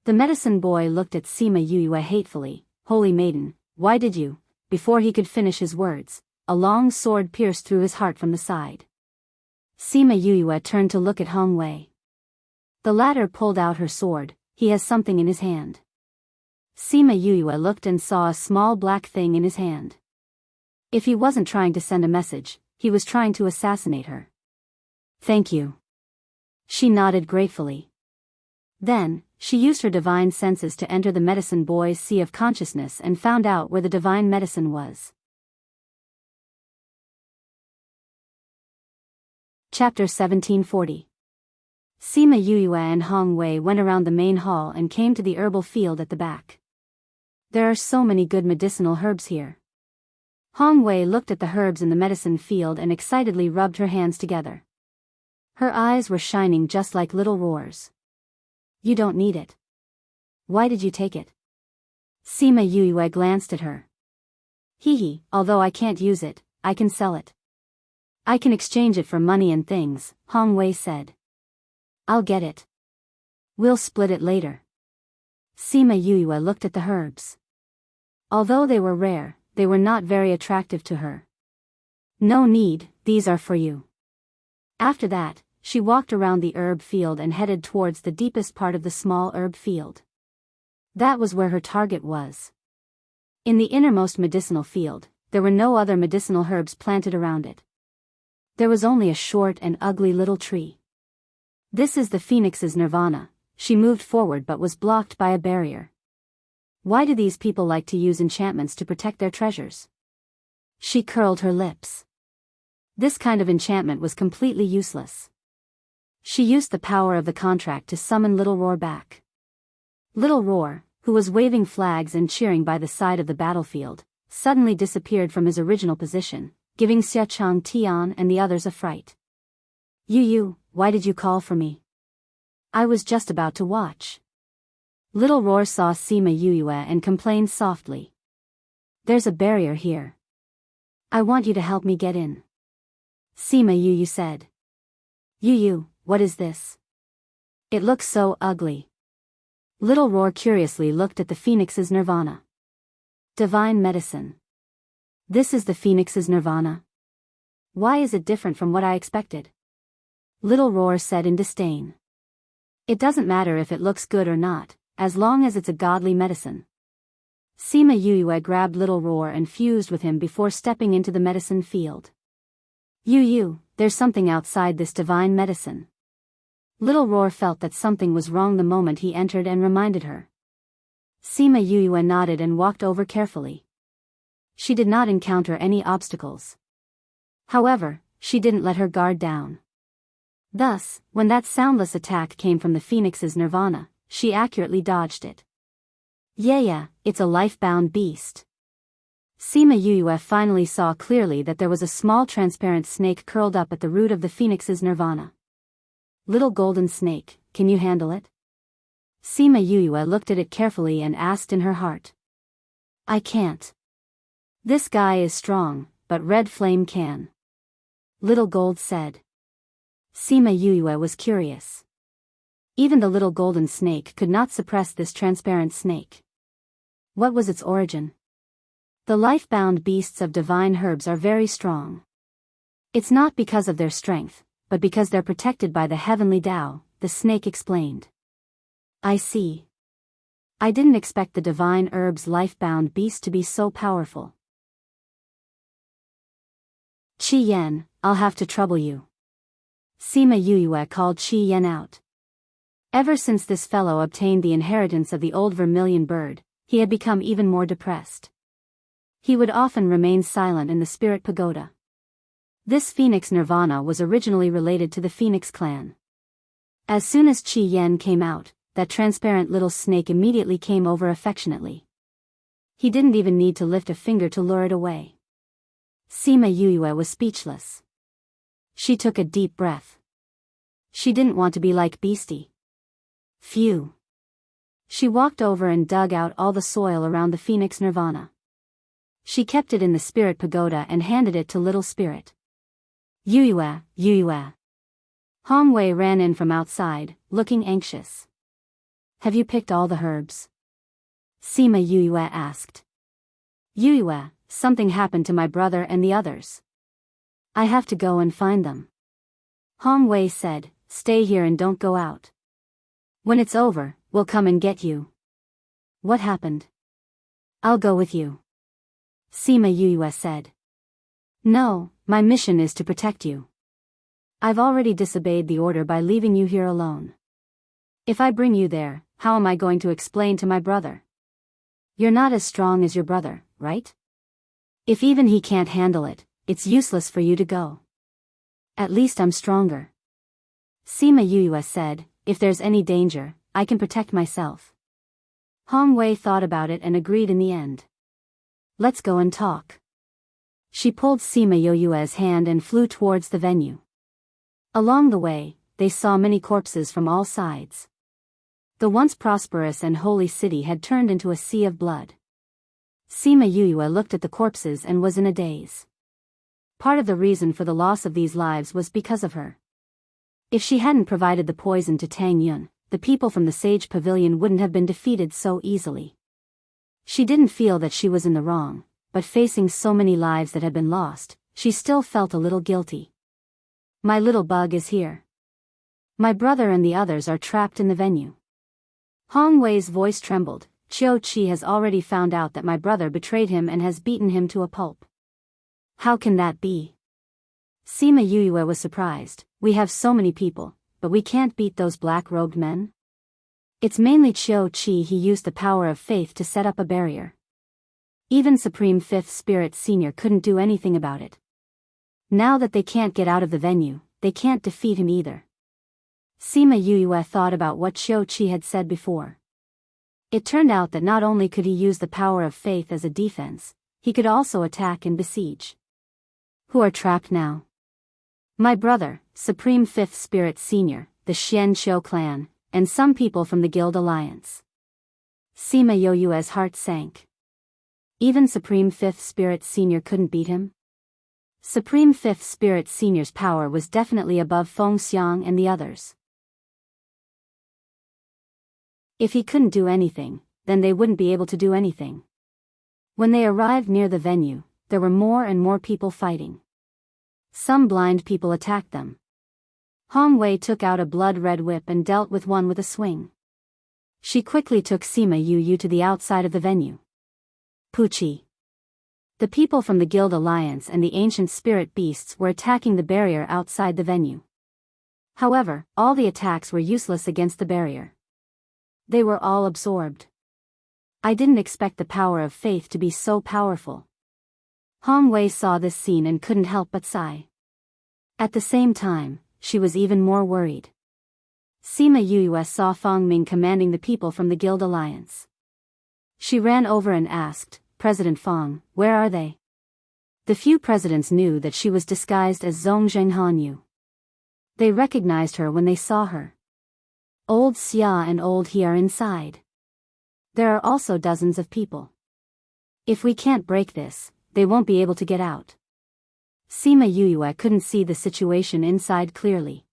The medicine boy looked at Sima Yue hatefully. Holy maiden, why did you? Before he could finish his words, a long sword pierced through his heart from the side. Sima Yue turned to look at Hong Wei. The latter pulled out her sword. He has something in his hand. Sima Yue looked and saw a small black thing in his hand. If he wasn't trying to send a message, he was trying to assassinate her. Thank you. She nodded gratefully. Then, she used her divine senses to enter the medicine boy's sea of consciousness and found out where the divine medicine was. Chapter 1740. Sima Yue and Hong Wei went around the main hall and came to the herbal field at the back. There are so many good medicinal herbs here. Hong Wei looked at the herbs in the medicine field and excitedly rubbed her hands together. Her eyes were shining just like little roars. You don't need it. Why did you take it? Sima Yue glanced at her. Hee, although I can't use it, I can sell it. I can exchange it for money and things, Hong Wei said. I'll get it. We'll split it later. Sima Yue looked at the herbs. Although they were rare, they were not very attractive to her. No need, these are for you. After that, she walked around the herb field and headed towards the deepest part of the small herb field. That was where her target was. In the innermost medicinal field, there were no other medicinal herbs planted around it. There was only a short and ugly little tree. This is the Phoenix's Nirvana. She moved forward but was blocked by a barrier. Why do these people like to use enchantments to protect their treasures? She curled her lips. This kind of enchantment was completely useless. She used the power of the contract to summon Little Roar back. Little Roar, who was waving flags and cheering by the side of the battlefield, suddenly disappeared from his original position, giving Xia Chang Tian and the others a fright. You, why did you call for me? I was just about to watch. Little Roar saw Sima Yue and complained softly. There's a barrier here. I want you to help me get in. Sima Yue said. Yu, what is this? It looks so ugly. Little Roar curiously looked at the phoenix's nirvana. Divine medicine. This is the phoenix's nirvana? Why is it different from what I expected? Little Roar said in disdain. It doesn't matter if it looks good or not, as long as it's a godly medicine. Sima Yue grabbed Little Roar and fused with him before stepping into the medicine field. Yu, there's something outside this divine medicine. Little Roar felt that something was wrong the moment he entered and reminded her. Sima Yue nodded and walked over carefully. She did not encounter any obstacles. However, she didn't let her guard down. Thus, when that soundless attack came from the phoenix's nirvana, she accurately dodged it. Yeah, it's a life-bound beast. Sima Yue finally saw clearly that there was a small transparent snake curled up at the root of the phoenix's nirvana. Little golden snake, can you handle it? Sima Yue looked at it carefully and asked in her heart. I can't. This guy is strong, but Red Flame can. Little Gold said. Sima Yue was curious. Even the little golden snake could not suppress this transparent snake. What was its origin? The life-bound beasts of divine herbs are very strong. It's not because of their strength, but because they're protected by the heavenly Tao, the snake explained. I see. I didn't expect the divine herb's life-bound beast to be so powerful. Qi Yan, I'll have to trouble you. Sima Yue called Qi Yan out. Ever since this fellow obtained the inheritance of the old vermilion bird, he had become even more depressed. He would often remain silent in the spirit pagoda. This phoenix nirvana was originally related to the Phoenix clan. As soon as Qi Yan came out, that transparent little snake immediately came over affectionately. He didn't even need to lift a finger to lure it away. Sima Yue was speechless. She took a deep breath. She didn't want to be like Beastie. Phew. She walked over and dug out all the soil around the Phoenix nirvana. She kept it in the spirit pagoda and handed it to Little Spirit. Yue. Hong Wei ran in from outside, looking anxious. Have you picked all the herbs? Sima Yue asked. Yue, something happened to my brother and the others. I have to go and find them. Hong Wei said, stay here and don't go out. When it's over, we'll come and get you. What happened? I'll go with you. Sima Yue said. No, my mission is to protect you. I've already disobeyed the order by leaving you here alone. If I bring you there, how am I going to explain to my brother? You're not as strong as your brother, right? If even he can't handle it, it's useless for you to go. At least I'm stronger. Sima Yue said, if there's any danger, I can protect myself. Hong Wei thought about it and agreed in the end. Let's go and talk. She pulled Sima Yue's hand and flew towards the venue. Along the way, they saw many corpses from all sides. The once prosperous and holy city had turned into a sea of blood. Sima Yue looked at the corpses and was in a daze. Part of the reason for the loss of these lives was because of her. If she hadn't provided the poison to Tang Yun, the people from the Sage Pavilion wouldn't have been defeated so easily. She didn't feel that she was in the wrong, but facing so many lives that had been lost, she still felt a little guilty. My little bug is here. My brother and the others are trapped in the venue. Hong Wei's voice trembled. Qiu Qi has already found out that my brother betrayed him and has beaten him to a pulp. How can that be? Sima Yue was surprised. We have so many people, but we can't beat those black-robed men? It's mainly Qiu Qi. He used the power of faith to set up a barrier. Even Supreme Fifth Spirit Senior couldn't do anything about it. Now that they can't get out of the venue, they can't defeat him either. Sima Yue thought about what Qiu Qi had said before. It turned out that not only could he use the power of faith as a defense, he could also attack and besiege. Who are trapped now? My brother, Supreme Fifth Spirit Senior, the Xian Qiu clan, and some people from the Guild Alliance. Sima Yue's heart sank. Even Supreme Fifth Spirit Senior couldn't beat him? Supreme Fifth Spirit Senior's power was definitely above Feng Xiang and the others. If he couldn't do anything, then they wouldn't be able to do anything. When they arrived near the venue, there were more and more people fighting. Some blind people attacked them. Hong Wei took out a blood-red whip and dealt with one with a swing. She quickly took Sima Yu to the outside of the venue. Puchi. The people from the Guild Alliance and the ancient spirit beasts were attacking the barrier outside the venue. However, all the attacks were useless against the barrier. They were all absorbed. I didn't expect the power of faith to be so powerful. Hong Wei saw this scene and couldn't help but sigh. At the same time, she was even more worried. Sima Yue saw Fang Ming commanding the people from the Guild Alliance. She ran over and asked, "President Fang, where are they?" The few presidents knew that she was disguised as Zhong Zhenghanyu. They recognized her when they saw her. Old Xia and Old He are inside. There are also dozens of people. If we can't break this, they won't be able to get out. Sima Yue couldn't see the situation inside clearly.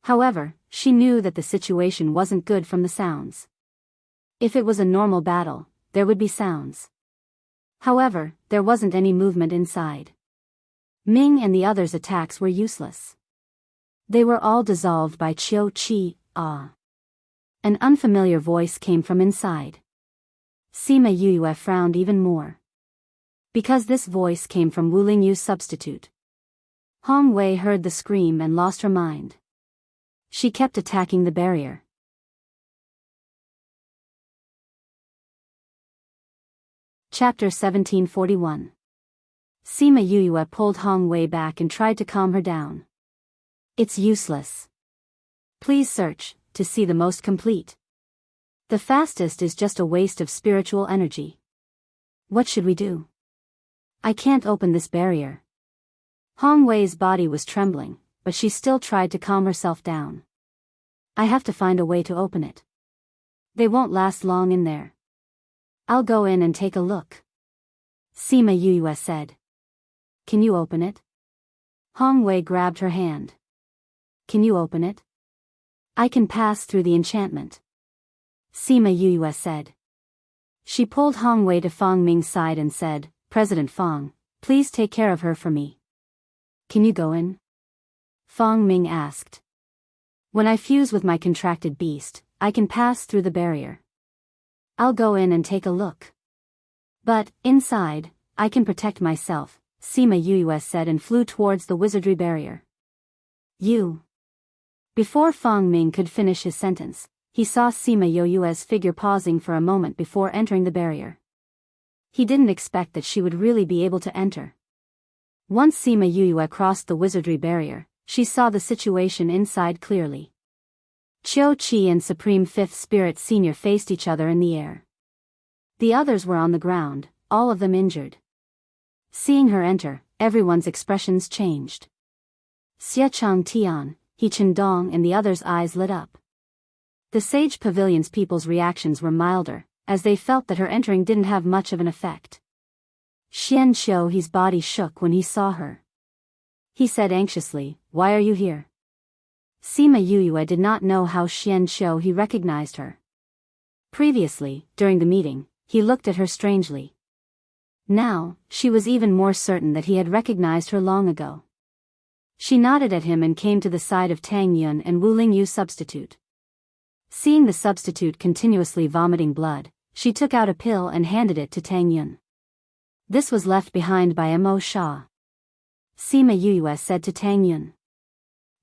However, she knew that the situation wasn't good from the sounds. If it was a normal battle, there would be sounds. However, there wasn't any movement inside. Ming and the others' attacks were useless. They were all dissolved by Qiu Qi. An unfamiliar voice came from inside. Sima Yue frowned even more. Because this voice came from Wu Lingyu's substitute. Hong Wei heard the scream and lost her mind. She kept attacking the barrier. Chapter 1741. Sima Yue pulled Hong Wei back and tried to calm her down. It's useless. Please search, to see the most complete. The fastest is just a waste of spiritual energy. What should we do? I can't open this barrier. Hong Wei's body was trembling, but she still tried to calm herself down. I have to find a way to open it. They won't last long in there. I'll go in and take a look. Sima Yue said. Can you open it? Hong Wei grabbed her hand. Can you open it? I can pass through the enchantment. Sima Yue said. She pulled Hong Wei to Fang Ming's side and said, President Fang, please take care of her for me. Can you go in? Fang Ming asked. When I fuse with my contracted beast, I can pass through the barrier. I'll go in and take a look. But, inside, I can protect myself, Sima Yue said and flew towards the wizardry barrier. You. Before Fang Ming could finish his sentence, he saw Sima Yue's figure pausing for a moment before entering the barrier. He didn't expect that she would really be able to enter. Once Sima Yue crossed the wizardry barrier, she saw the situation inside clearly. Qiu Qi and Supreme Fifth Spirit Senior faced each other in the air. The others were on the ground, all of them injured. Seeing her enter, everyone's expressions changed. Xie Chang Tian, He Chendong and the others' eyes lit up. The Sage Pavilion's people's reactions were milder, as they felt that her entering didn't have much of an effect. Xian Qiu's body shook when he saw her. He said anxiously, Why are you here? Sima Yue did not know how Xian Qiu recognized her. Previously, during the meeting, he looked at her strangely. Now, she was even more certain that he had recognized her long ago. She nodded at him and came to the side of Tang Yun and Wu Lingyu's substitute. Seeing the substitute continuously vomiting blood, she took out a pill and handed it to Tang Yun. This was left behind by Mo Sha. Sima Yue said to Tang Yun.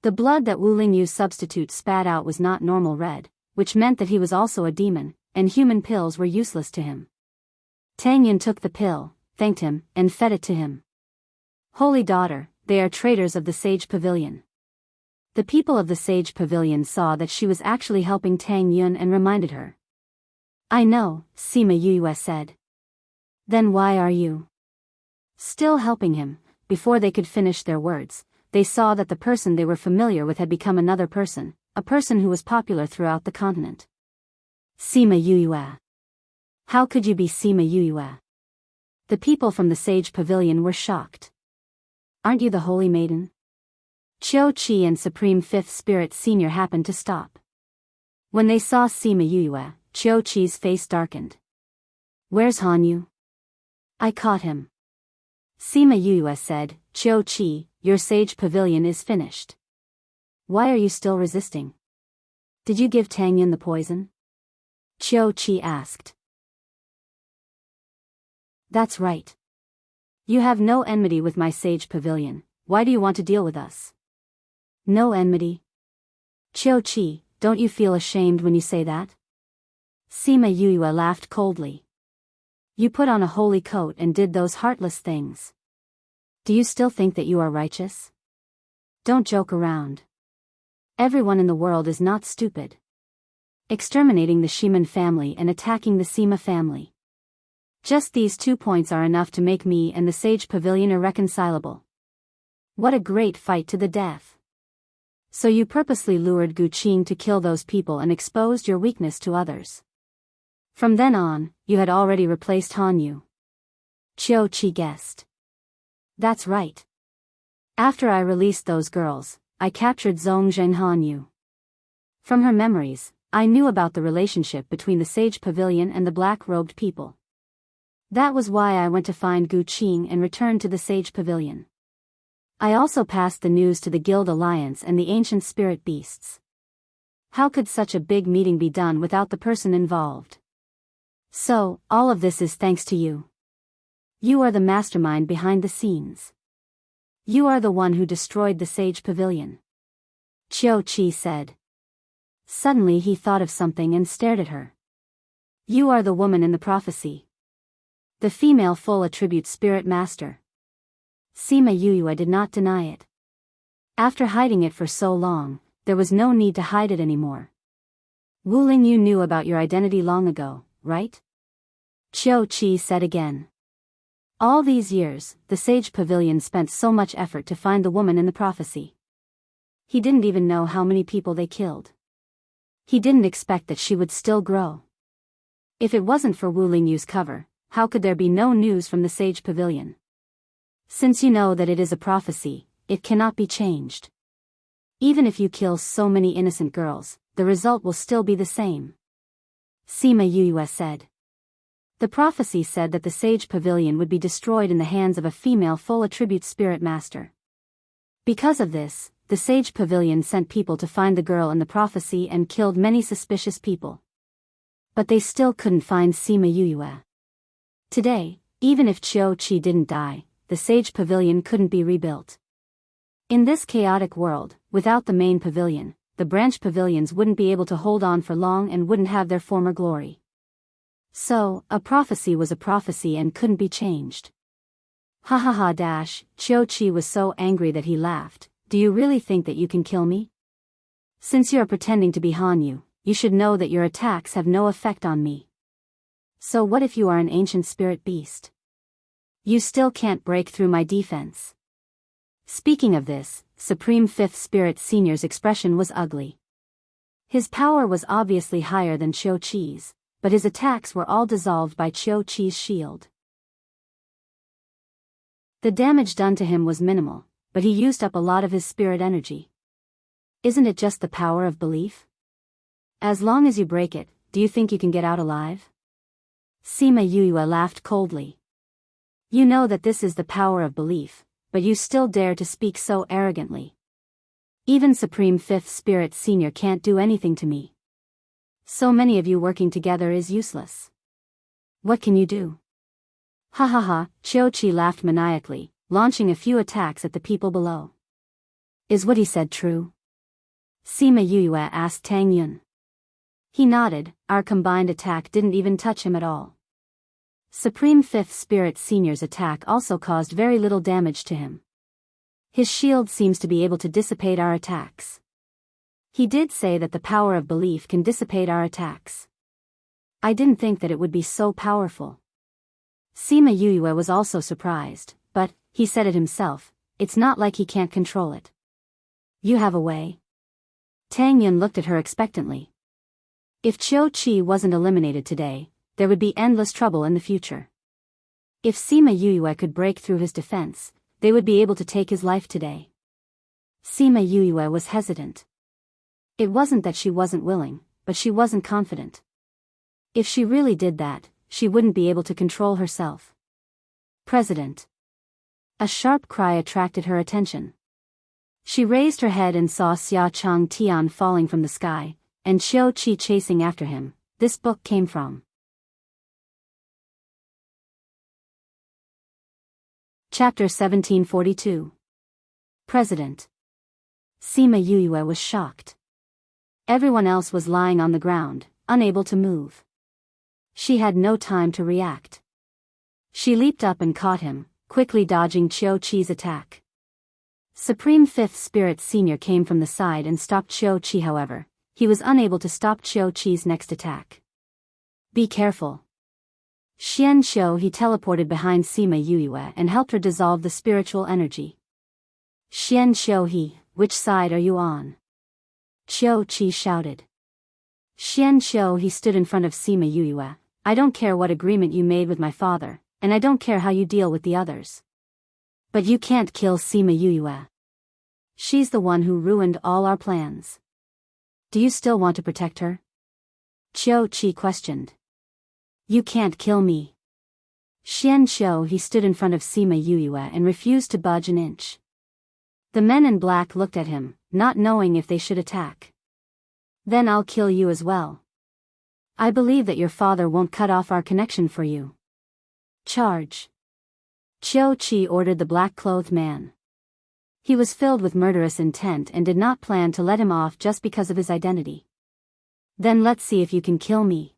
The blood that Wu Lingyu's substitute spat out was not normal red, which meant that he was also a demon, and human pills were useless to him. Tang Yun took the pill, thanked him, and fed it to him. Holy daughter, they are traitors of the Sage Pavilion. The people of the Sage Pavilion saw that she was actually helping Tang Yun and reminded her. I know, Sima Yue said. Then why are you still helping him? Before they could finish their words, they saw that the person they were familiar with had become another person, a person who was popular throughout the continent. Sima Yue. How could you be Sima Yue? The people from the Sage Pavilion were shocked. Aren't you the Holy Maiden? Qiu Qi and Supreme Fifth Spirit Senior happened to stop. When they saw Sima Yue, Qiu Qi's face darkened. Where's Han Yu? I caught him. Sima Yue said, Qiu Qi, your Sage Pavilion is finished. Why are you still resisting? Did you give Tang Yun the poison? Qiu Qi asked. That's right. You have no enmity with my Sage Pavilion, why do you want to deal with us? No enmity? Qiu Qi, don't you feel ashamed when you say that? Sima Yue laughed coldly. You put on a holy coat and did those heartless things. Do you still think that you are righteous? Don't joke around. Everyone in the world is not stupid. Exterminating the Shiman family and attacking the Sima family. Just these 2 points are enough to make me and the Sage Pavilion irreconcilable. What a great fight to the death. So you purposely lured Gu Qing to kill those people and exposed your weakness to others. From then on, you had already replaced Han Yu. Qiu Qi guessed. That's right. After I released those girls, I captured Zhongzheng Han Yu. From her memories, I knew about the relationship between the Sage Pavilion and the black-robed people. That was why I went to find Gu Qing and returned to the Sage Pavilion. I also passed the news to the Guild Alliance and the ancient spirit beasts. How could such a big meeting be done without the person involved? So, all of this is thanks to you. You are the mastermind behind the scenes. You are the one who destroyed the Sage Pavilion. Qiu Qi said. Suddenly he thought of something and stared at her. You are the woman in the prophecy. The female full attribute spirit master. Sima Yue did not deny it. After hiding it for so long, there was no need to hide it anymore. Wu Lingyu knew about your identity long ago, right? Qiu Qi said again. All these years, the Sage Pavilion spent so much effort to find the woman in the prophecy. He didn't even know how many people they killed. He didn't expect that she would still grow. If it wasn't for Wu Lingyu's cover, how could there be no news from the Sage Pavilion? Since you know that it is a prophecy, it cannot be changed. Even if you kill so many innocent girls, the result will still be the same. Sima Yue said. The prophecy said that the Sage Pavilion would be destroyed in the hands of a female full attribute spirit master. Because of this, the Sage Pavilion sent people to find the girl in the prophecy and killed many suspicious people. But they still couldn't find Sima Yue. Today, even if Qiu Qi didn't die, the Sage Pavilion couldn't be rebuilt. In this chaotic world, without the main pavilion, the branch pavilions wouldn't be able to hold on for long and wouldn't have their former glory. So, a prophecy was a prophecy and couldn't be changed. Ha ha ha dash, Qiu Qi was so angry that he laughed. Do you really think that you can kill me? Since you are pretending to be Han Yu, you should know that your attacks have no effect on me. So what if you are an ancient spirit beast? You still can't break through my defense. Speaking of this, Supreme Fifth Spirit Senior's expression was ugly. His power was obviously higher than Qiu Qi's, but his attacks were all dissolved by Qiu Qi's shield. The damage done to him was minimal, but he used up a lot of his spirit energy. Isn't it just the power of belief? As long as you break it, do you think you can get out alive? Sima Yue laughed coldly. You know that this is the power of belief, but you still dare to speak so arrogantly. Even Supreme Fifth Spirit Senior can't do anything to me. So many of you working together is useless. What can you do? Ha ha ha, Qiu Qi laughed maniacally, launching a few attacks at the people below. Is what he said true? Sima Yue asked Tang Yun. He nodded. Our combined attack didn't even touch him at all. Supreme Fifth Spirit Senior's attack also caused very little damage to him. His shield seems to be able to dissipate our attacks. He did say that the power of belief can dissipate our attacks. I didn't think that it would be so powerful. Sima Yue was also surprised, but, he said it himself, it's not like he can't control it. You have a way? Tang Yun looked at her expectantly. If Qiu Qi wasn't eliminated today, there would be endless trouble in the future. If Sima Yue could break through his defense, they would be able to take his life today. Sima Yue was hesitant. It wasn't that she wasn't willing, but she wasn't confident. If she really did that, she wouldn't be able to control herself. President. A sharp cry attracted her attention. She raised her head and saw Xia Chang Tian falling from the sky, and Qiu Qi chasing after him. This book came from. Chapter 1742. President. Sima Yue was shocked. Everyone else was lying on the ground, unable to move. She had no time to react. She leaped up and caught him, quickly dodging Qiu Qi's attack. Supreme Fifth Spirit Senior came from the side and stopped Qiu Qi. However, he was unable to stop Qiu Qi's next attack. Be careful. Xian Xiu he teleported behind Sima Yue and helped her dissolve the spiritual energy. Xian Xiu he, which side are you on? Qiu Qi shouted. Xian Xiu he stood in front of Sima Yue. I don't care what agreement you made with my father, and I don't care how you deal with the others. But you can't kill Sima Yue. She's the one who ruined all our plans. Do you still want to protect her? Qiu Qi questioned. You can't kill me. Xian Xiu he stood in front of Sima Yue and refused to budge an inch. The men in black looked at him, not knowing if they should attack. Then I'll kill you as well. I believe that your father won't cut off our connection for you. Charge. Qiu Qi ordered the black-clothed man. He was filled with murderous intent and did not plan to let him off just because of his identity. Then let's see if you can kill me.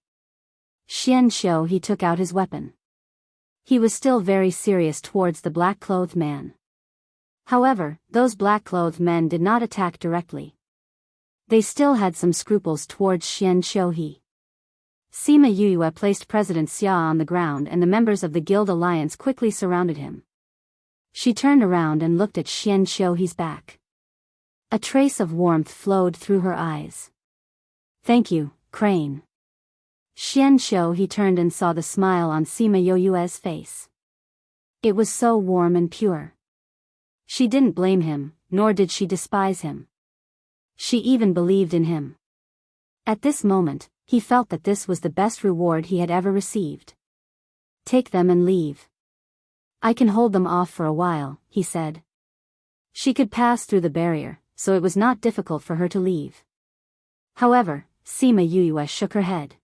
Xian Xiu he took out his weapon. He was still very serious towards the black-clothed man. However, those black-clothed men did not attack directly. They still had some scruples towards Xian Xiu he. Sima Yue placed President Xia on the ground and the members of the Guild Alliance quickly surrounded him. She turned around and looked at Xian Xiu he's back. A trace of warmth flowed through her eyes. Thank you, Crane. Xian Xiu he turned and saw the smile on Sima Yue's face. It was so warm and pure. She didn't blame him, nor did she despise him. She even believed in him. At this moment, he felt that this was the best reward he had ever received. Take them and leave. I can hold them off for a while, he said. She could pass through the barrier, so it was not difficult for her to leave. However, Sima Yue shook her head.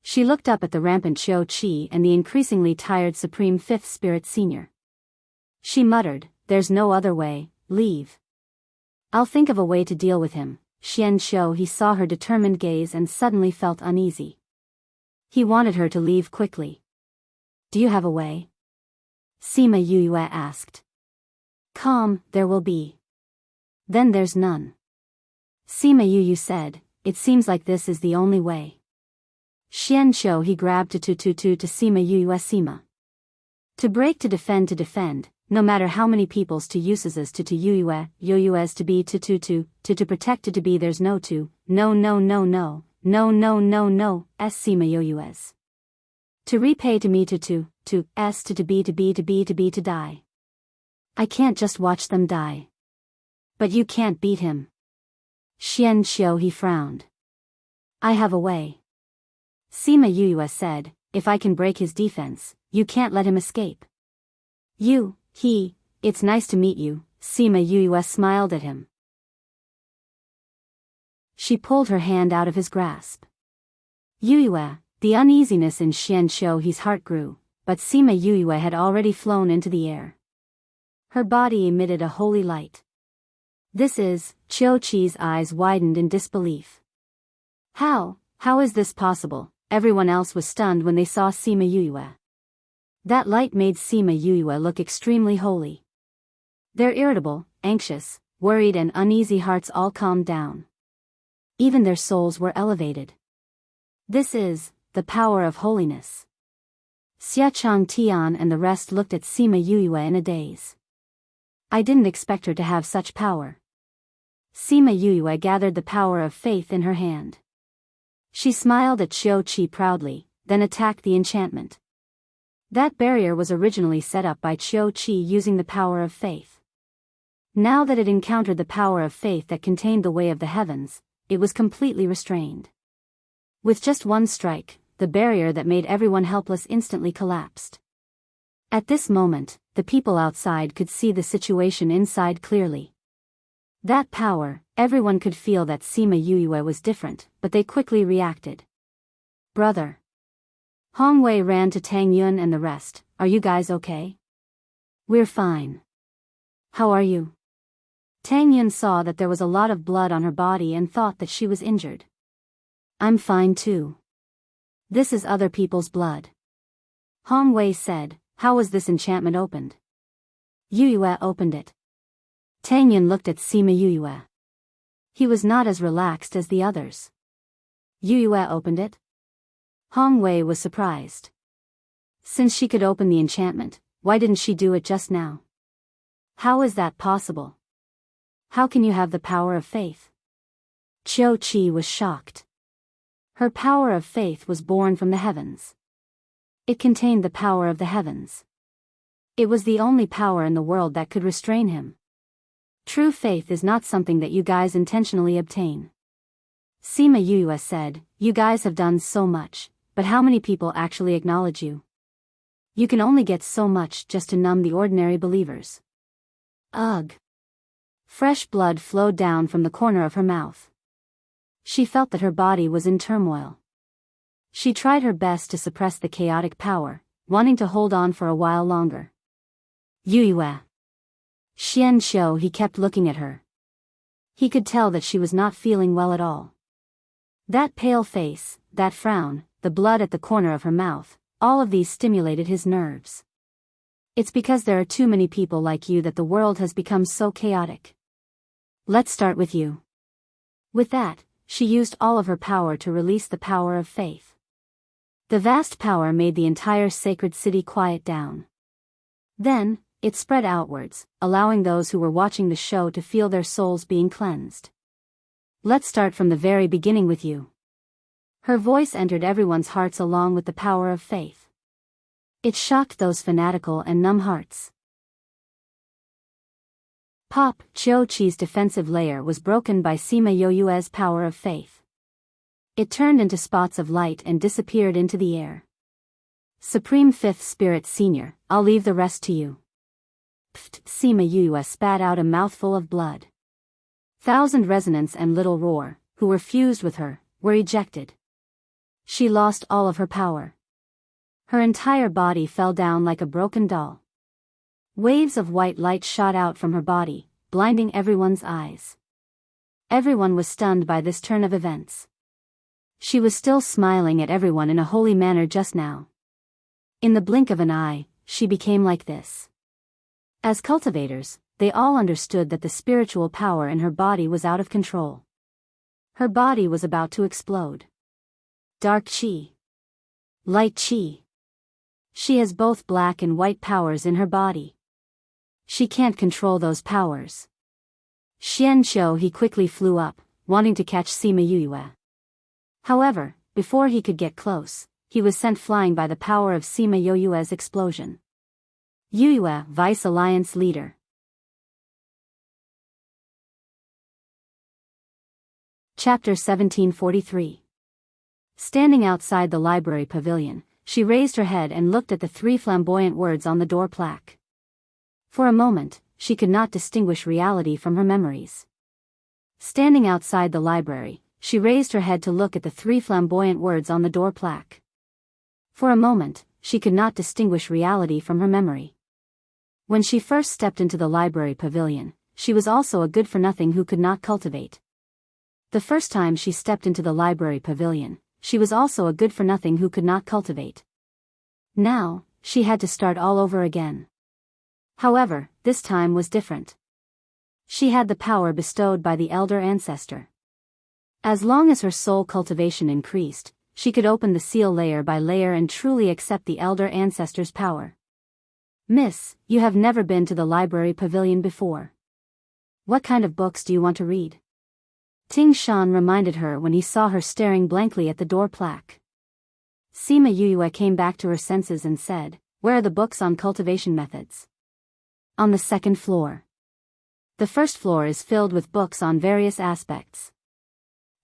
She looked up at the rampant Qiu Qi and the increasingly tired Supreme Fifth Spirit Senior. She muttered, there's no other way, leave. I'll think of a way to deal with him. Xian Xiu he saw her determined gaze and suddenly felt uneasy. He wanted her to leave quickly. Do you have a way? Sima Yue asked. Calm, there will be. Then there's none. Sima Yue said, it seems like this is the only way. Xian Xiu he grabbed to Sima Yue Sima. To break to defend, no matter how many peoples to uses to Yue's to be to protect to be there's no to, no, s Sima Yue's. To repay to me to s to be to die. I can't just watch them die. But you can't beat him. Xian Xiu he frowned. I have a way. Sima Yue said, if I can break his defense, you can't let him escape. It's nice to meet you, Sima Yue smiled at him. She pulled her hand out of his grasp. Yue, the uneasiness in Xian Xiu he's heart grew, but Sima Yue had already flown into the air. Her body emitted a holy light. This is, Qiu Qi's eyes widened in disbelief. How is this possible? Everyone else was stunned when they saw Sima Yue. That light made Sima Yue look extremely holy. Their irritable, anxious, worried and uneasy hearts all calmed down. Even their souls were elevated. This is the power of holiness. Xia Chang Tian and the rest looked at Sima Yue in a daze. I didn't expect her to have such power. Sima Yue gathered the power of faith in her hand. She smiled at Qiu Qi proudly, then attacked the enchantment. That barrier was originally set up by Qiu Qi using the power of faith. Now that it encountered the power of faith that contained the way of the heavens, it was completely restrained. With just one strike, the barrier that made everyone helpless instantly collapsed. At this moment, the people outside could see the situation inside clearly. That power, everyone could feel that Sima Yue was different, but they quickly reacted. Brother. Hong Wei ran to Tang Yun and the rest. Are you guys okay? We're fine. How are you? Tang Yun saw that there was a lot of blood on her body and thought that she was injured. I'm fine too. This is other people's blood. Hong Wei said, how was this enchantment opened? Yue opened it. Tang Yun looked at Sima Yue. He was not as relaxed as the others. Yue opened it? Hong Wei was surprised. Since she could open the enchantment, why didn't she do it just now? How is that possible? How can you have the power of faith? Qiu Qi was shocked. Her power of faith was born from the heavens. It contained the power of the heavens. It was the only power in the world that could restrain him. True faith is not something that you guys intentionally obtain. Sima Yue said, you guys have done so much, but how many people actually acknowledge you? You can only get so much just to numb the ordinary believers. Ugh. Fresh blood flowed down from the corner of her mouth. She felt that her body was in turmoil. She tried her best to suppress the chaotic power, wanting to hold on for a while longer. Yue. Xian Xiu, he kept looking at her. He could tell that she was not feeling well at all. That pale face, that frown, the blood at the corner of her mouth, all of these stimulated his nerves. It's because there are too many people like you that the world has become so chaotic. Let's start with you. With that, she used all of her power to release the power of faith. The vast power made the entire sacred city quiet down. Then, it spread outwards, allowing those who were watching the show to feel their souls being cleansed. Let's start from the very beginning with you. Her voice entered everyone's hearts along with the power of faith. It shocked those fanatical and numb hearts. Pop, Qiu Qi's defensive layer was broken by Sima Yue's power of faith. It turned into spots of light and disappeared into the air. Supreme Fifth Spirit Senior, I'll leave the rest to you. Pft, Sima Yue spat out a mouthful of blood. Thousand Resonance and Little Roar, who were fused with her, were ejected. She lost all of her power. Her entire body fell down like a broken doll. Waves of white light shot out from her body, blinding everyone's eyes. Everyone was stunned by this turn of events. She was still smiling at everyone in a holy manner just now. In the blink of an eye, she became like this. As cultivators, they all understood that the spiritual power in her body was out of control. Her body was about to explode. Dark Qi. Light Qi. She has both black and white powers in her body. She can't control those powers. Xian Xiu, he quickly flew up, wanting to catch Sima Yue. However, before he could get close, he was sent flying by the power of Sima Yue's explosion. Yue, Vice Alliance Leader. Chapter 1743. Standing outside the library pavilion, she raised her head and looked at the three flamboyant words on the door plaque. For a moment, she could not distinguish reality from her memories. Standing outside the library, she raised her head to look at the three flamboyant words on the door plaque. For a moment, she could not distinguish reality from her memory. When she first stepped into the library pavilion, she was also a good-for-nothing who could not cultivate. The first time she stepped into the library pavilion, she was also a good-for-nothing who could not cultivate. Now, she had to start all over again. However, this time was different. She had the power bestowed by the elder ancestor. As long as her soul cultivation increased, she could open the seal layer by layer and truly accept the elder ancestor's power. Miss, you have never been to the library pavilion before. What kind of books do you want to read? Ting Shan reminded her when he saw her staring blankly at the door plaque. Sima Yuyue came back to her senses and said, "Where are the books on cultivation methods?" On the second floor. The first floor is filled with books on various aspects.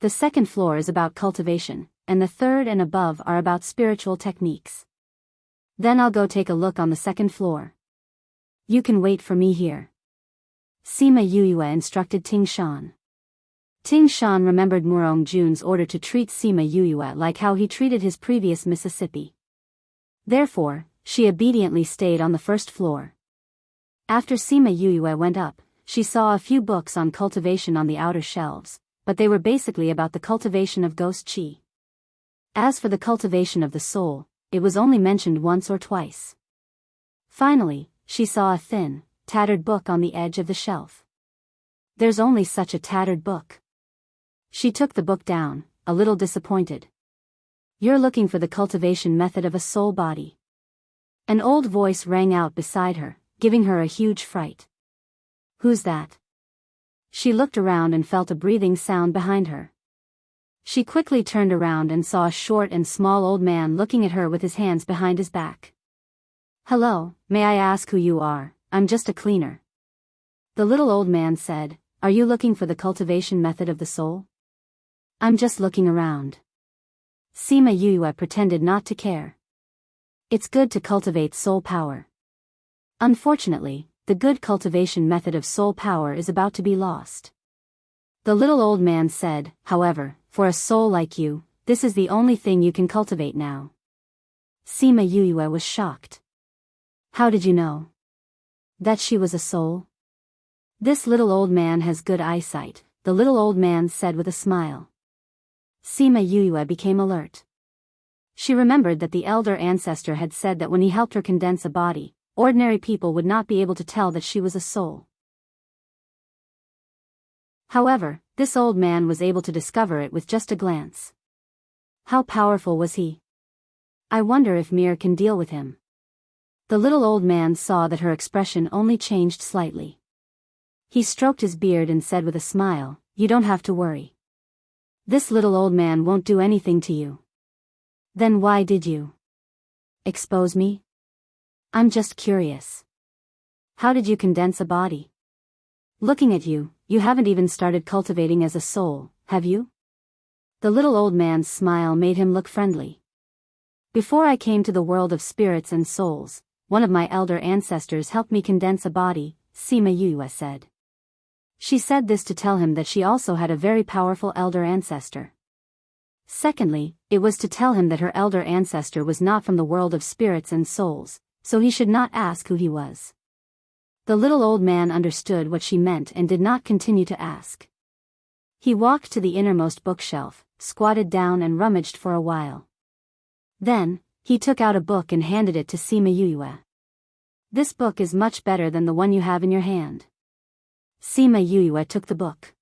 The second floor is about cultivation, and the third and above are about spiritual techniques. Then I'll go take a look on the second floor. You can wait for me here. Sima Yuyue instructed Ting Shan. Ting Shan remembered Murong Jun's order to treat Sima Yuyue like how he treated his previous Mississippi. Therefore, she obediently stayed on the first floor. After Sima Yuyue went up, she saw a few books on cultivation on the outer shelves, but they were basically about the cultivation of ghost qi. As for the cultivation of the soul, it was only mentioned once or twice. Finally, she saw a thin, tattered book on the edge of the shelf. There's only such a tattered book. She took the book down, a little disappointed. You're looking for the cultivation method of a soul body. An old voice rang out beside her, giving her a huge fright. Who's that? She looked around and felt a breathing sound behind her. She quickly turned around and saw a short and small old man looking at her with his hands behind his back. Hello, may I ask who you are? I'm just a cleaner. The little old man said, Are you looking for the cultivation method of the soul? I'm just looking around. Sima Yuyue pretended not to care. It's good to cultivate soul power. Unfortunately, the good cultivation method of soul power is about to be lost. The little old man said, however, for a soul like you, this is the only thing you can cultivate now. Sima Yuyue was shocked. How did you know? That she was a soul? This little old man has good eyesight, the little old man said with a smile. Sima Yuyue became alert. She remembered that the elder ancestor had said that when he helped her condense a body, ordinary people would not be able to tell that she was a soul. However, this old man was able to discover it with just a glance. How powerful was he? I wonder if Mir can deal with him. The little old man saw that her expression only changed slightly. He stroked his beard and said with a smile, You don't have to worry. This little old man won't do anything to you. Then why did you expose me? I'm just curious. How did you condense a body? Looking at you, you haven't even started cultivating as a soul, have you? The little old man's smile made him look friendly. Before I came to the world of spirits and souls, one of my elder ancestors helped me condense a body, Sima Yuyue said. She said this to tell him that she also had a very powerful elder ancestor. Secondly, it was to tell him that her elder ancestor was not from the world of spirits and souls, so he should not ask who he was. The little old man understood what she meant and did not continue to ask. He walked to the innermost bookshelf, squatted down and rummaged for a while. Then, he took out a book and handed it to Sima Yuyue. This book is much better than the one you have in your hand. Sima Yuyue took the book.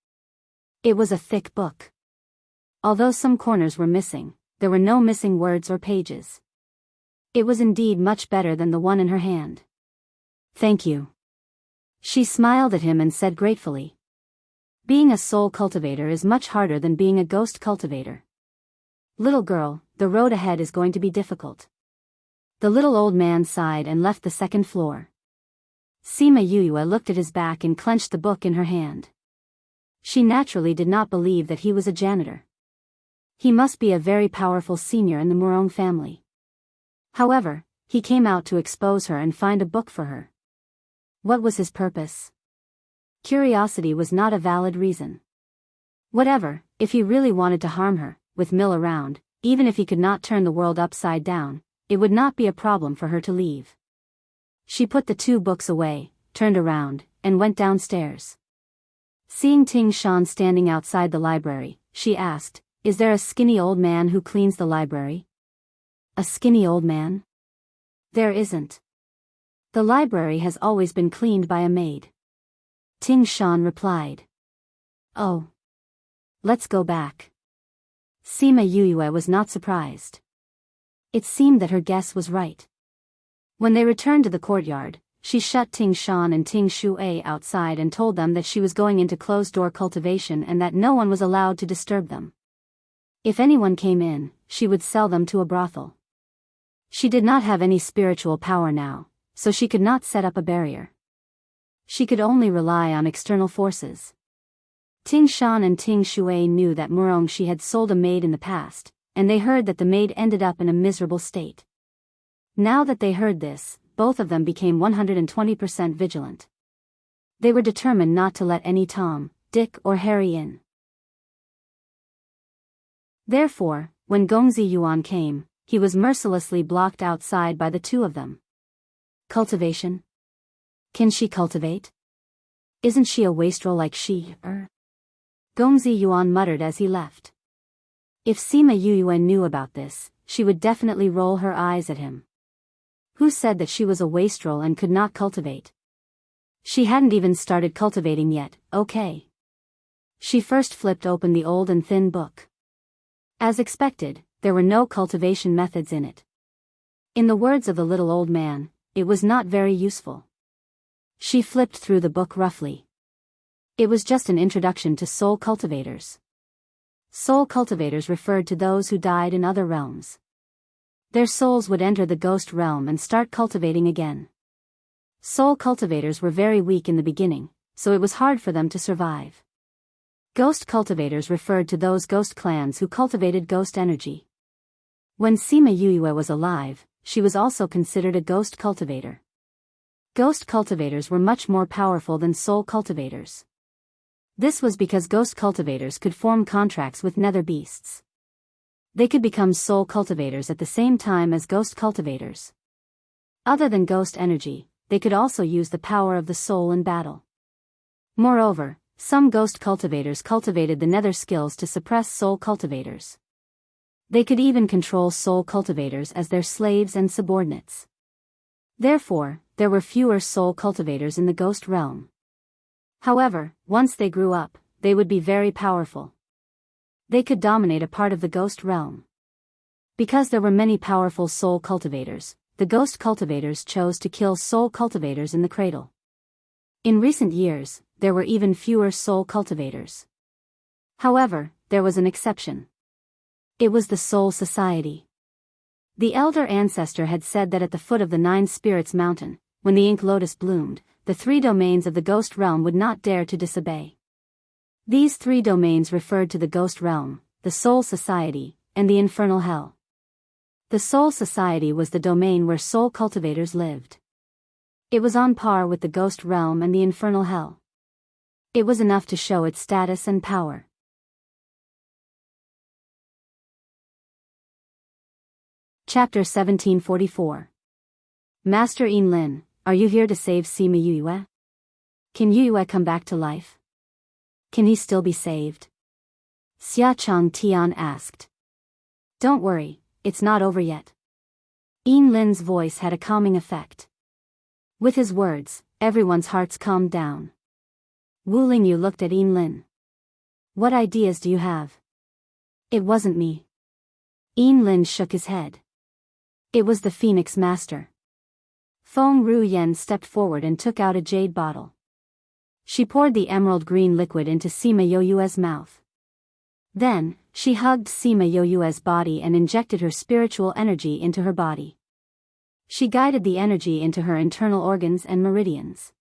It was a thick book. Although some corners were missing, there were no missing words or pages. It was indeed much better than the one in her hand. Thank you. She smiled at him and said gratefully. Being a soul cultivator is much harder than being a ghost cultivator. Little girl, the road ahead is going to be difficult. The little old man sighed and left the second floor. Sima Yuyue looked at his back and clenched the book in her hand. She naturally did not believe that he was a janitor. He must be a very powerful senior in the Murong family. However, he came out to expose her and find a book for her. What was his purpose? Curiosity was not a valid reason. Whatever, if he really wanted to harm her, with Mill around, even if he could not turn the world upside down, it would not be a problem for her to leave. She put the two books away, turned around, and went downstairs. Seeing Ting Shan standing outside the library, she asked, Is there a skinny old man who cleans the library? A skinny old man? There isn't. The library has always been cleaned by a maid. Ting Shan replied. Oh. Let's go back. Sima Yue was not surprised. It seemed that her guess was right. When they returned to the courtyard, she shut Ting Shan and Ting Shui outside and told them that she was going into closed-door cultivation and that no one was allowed to disturb them. If anyone came in, she would sell them to a brothel. She did not have any spiritual power now, so she could not set up a barrier. She could only rely on external forces. Ting Shan and Ting Shui knew that Murongxi had sold a maid in the past, and they heard that the maid ended up in a miserable state. Now that they heard this, both of them became 120% vigilant. They were determined not to let any Tom, Dick or Harry in. Therefore, when Gongzi Yuan came, he was mercilessly blocked outside by the two of them. Cultivation? Can she cultivate? Isn't she a wastrel like she? Gongzi Yuan muttered as he left. If Sima Yue knew about this, she would definitely roll her eyes at him. Who said that she was a wastrel and could not cultivate? She hadn't even started cultivating yet, okay. She first flipped open the old and thin book. As expected, there were no cultivation methods in it. In the words of the little old man, it was not very useful. She flipped through the book roughly. It was just an introduction to soul cultivators. Soul cultivators referred to those who died in other realms. Their souls would enter the ghost realm and start cultivating again. Soul cultivators were very weak in the beginning, so it was hard for them to survive. Ghost cultivators referred to those ghost clans who cultivated ghost energy. When Sima Yue was alive, she was also considered a ghost cultivator. Ghost cultivators were much more powerful than soul cultivators. This was because ghost cultivators could form contracts with nether beasts. They could become soul cultivators at the same time as ghost cultivators. Other than ghost energy, they could also use the power of the soul in battle. Moreover, some ghost cultivators cultivated the nether skills to suppress soul cultivators. They could even control soul cultivators as their slaves and subordinates. Therefore, there were fewer soul cultivators in the ghost realm. However, once they grew up, they would be very powerful. They could dominate a part of the ghost realm. Because there were many powerful soul cultivators, the ghost cultivators chose to kill soul cultivators in the cradle. In recent years, there were even fewer soul cultivators. However, there was an exception. It was the Soul Society. The elder ancestor had said that at the foot of the Nine Spirits Mountain, when the ink lotus bloomed, the three domains of the ghost realm would not dare to disobey. These three domains referred to the ghost realm, the Soul Society, and the infernal hell. The Soul Society was the domain where soul cultivators lived. It was on par with the ghost realm and the infernal hell. It was enough to show its status and power. Chapter 1744. Master Yin Lin, are you here to save Sima Yue? Can Yue come back to life? Can he still be saved? Xia Chang Tian asked. Don't worry, it's not over yet. Yin Lin's voice had a calming effect. With his words, everyone's hearts calmed down. Wu Lingyu looked at Yin Lin. What ideas do you have? It wasn't me. Yin Lin shook his head. It was the Phoenix Master. Feng Ruyen stepped forward and took out a jade bottle. She poured the emerald green liquid into Sima You's mouth. Then, she hugged Sima You's body and injected her spiritual energy into her body. She guided the energy into her internal organs and meridians.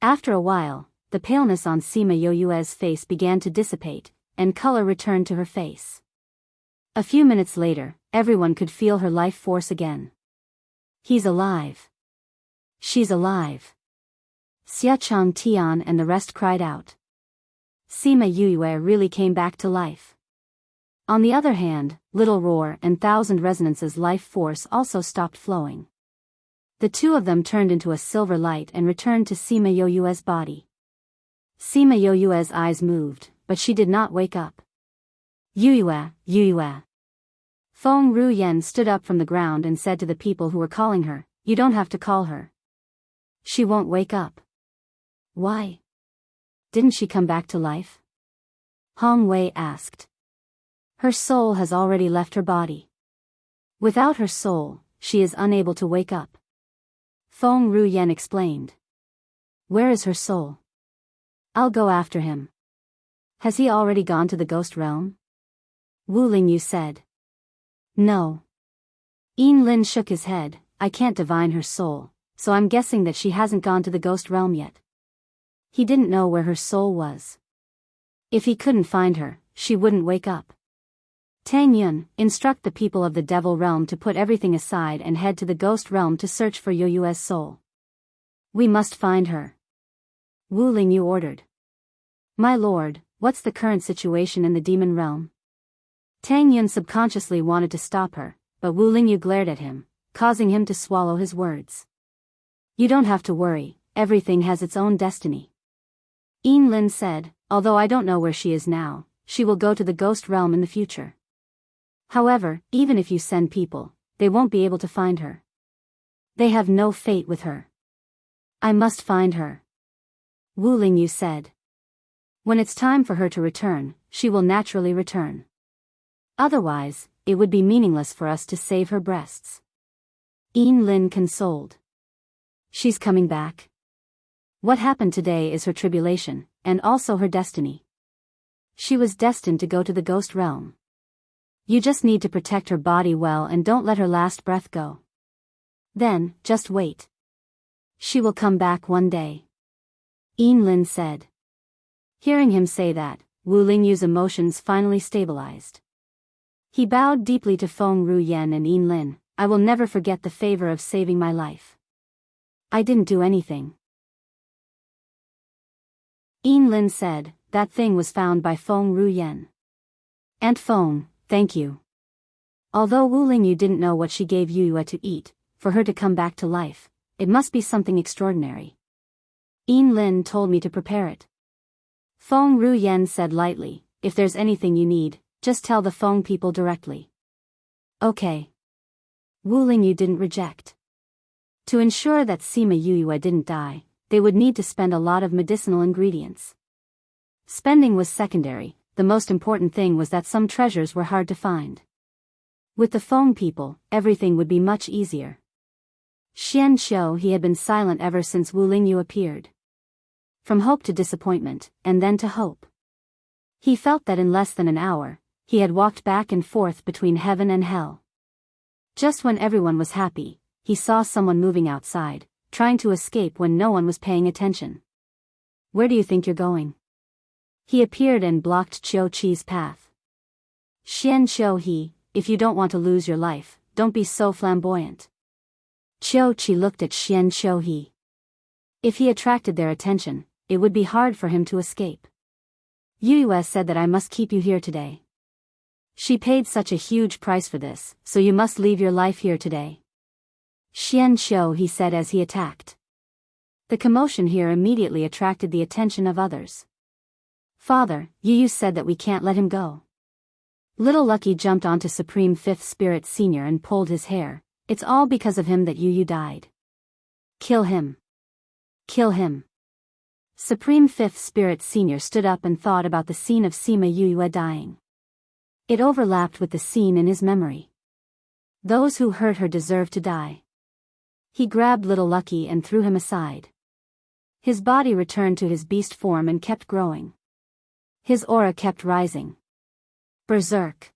After a while, the paleness on Sima You's face began to dissipate, and color returned to her face. A few minutes later, everyone could feel her life force again. He's alive. She's alive. Xia Chang Tian and the rest cried out. Sima Yue really came back to life. On the other hand, Little Roar and Thousand Resonance's life force also stopped flowing. The two of them turned into a silver light and returned to Sima You's body. Sima You's eyes moved, but she did not wake up. Yue. Feng Ruyen stood up from the ground and said to the people who were calling her, "You don't have to call her. She won't wake up. Why? Didn't she come back to life? Hong Wei asked. Her soul has already left her body. Without her soul, she is unable to wake up. Feng Ruyen explained. Where is her soul? I'll go after him. Has he already gone to the ghost realm? Wu Lingyu said. No. Yin Lin shook his head. I can't divine her soul, so I'm guessing that she hasn't gone to the ghost realm yet. He didn't know where her soul was. If he couldn't find her, she wouldn't wake up. Tang Yun, instruct the people of the devil realm to put everything aside and head to the ghost realm to search for Yu Yue's soul. We must find her. Wu Lingyu ordered. My lord, what's the current situation in the demon realm? Tang Yun subconsciously wanted to stop her, but Wu Lingyu glared at him, causing him to swallow his words. You don't have to worry, everything has its own destiny. Yin Lin said, although I don't know where she is now, she will go to the ghost realm in the future. However, even if you send people, they won't be able to find her. They have no fate with her. I must find her. Wu Lingyu said. When it's time for her to return, she will naturally return. Otherwise, it would be meaningless for us to save her breasts. Yin Lin consoled. She's coming back. What happened today is her tribulation, and also her destiny. She was destined to go to the ghost realm. You just need to protect her body well and don't let her last breath go. Then, just wait. She will come back one day. Yin Lin said. Hearing him say that, Wu Lingyu's emotions finally stabilized. He bowed deeply to Feng Ruyen and Yin Lin. I will never forget the favor of saving my life. I didn't do anything. Yin Lin said, that thing was found by Feng Ruyen. Aunt Feng, thank you. Although Wu Lingyu didn't know what she gave Yu Yue to eat, for her to come back to life, it must be something extraordinary. Yin Lin told me to prepare it. Feng Ruyen said lightly, if there's anything you need, just tell the Feng people directly. Okay. Wu Lingyu didn't reject. To ensure that Sima Yu Yue didn't die, they would need to spend a lot of medicinal ingredients. Spending was secondary, the most important thing was that some treasures were hard to find. With the Feng people, everything would be much easier. Xian Xiu he had been silent ever since Wu Lingyu appeared. From hope to disappointment, and then to hope. He felt that in less than an hour, he had walked back and forth between heaven and hell. Just when everyone was happy, he saw someone moving outside, trying to escape when no one was paying attention. Where do you think you're going? He appeared and blocked Qiu Qi's path. Xian Xiu he, if you don't want to lose your life, don't be so flamboyant. Qiu Qi looked at Xian Xiu he. If he attracted their attention, it would be hard for him to escape. Yu Yue said that I must keep you here today. She paid such a huge price for this, so you must leave your life here today. Xian Xiu he said as he attacked. The commotion here immediately attracted the attention of others. Father, Yu Yu said that we can't let him go. Little Lucky jumped onto Supreme Fifth Spirit Senior and pulled his hair. It's all because of him that Yu Yu died. Kill him. Kill him. Supreme Fifth Spirit Senior stood up and thought about the scene of Sima Yu Yue dying. It overlapped with the scene in his memory. Those who hurt her deserve to die. He grabbed Little Lucky and threw him aside. His body returned to his beast form and kept growing. His aura kept rising. Berserk.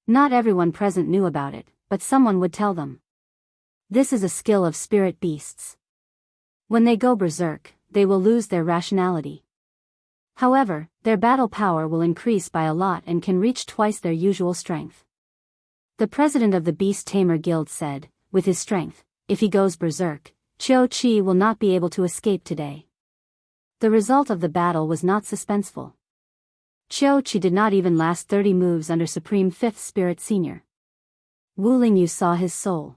Not everyone present knew about it, but someone would tell them. This is a skill of spirit beasts. When they go berserk, they will lose their rationality. However, their battle power will increase by a lot and can reach twice their usual strength. The president of the Beast Tamer Guild said, with his strength, if he goes berserk, Qiu Qi will not be able to escape today. The result of the battle was not suspenseful. Qiu Qi did not even last 30 moves under Supreme Fifth Spirit Senior. Wu Lingyu saw his soul.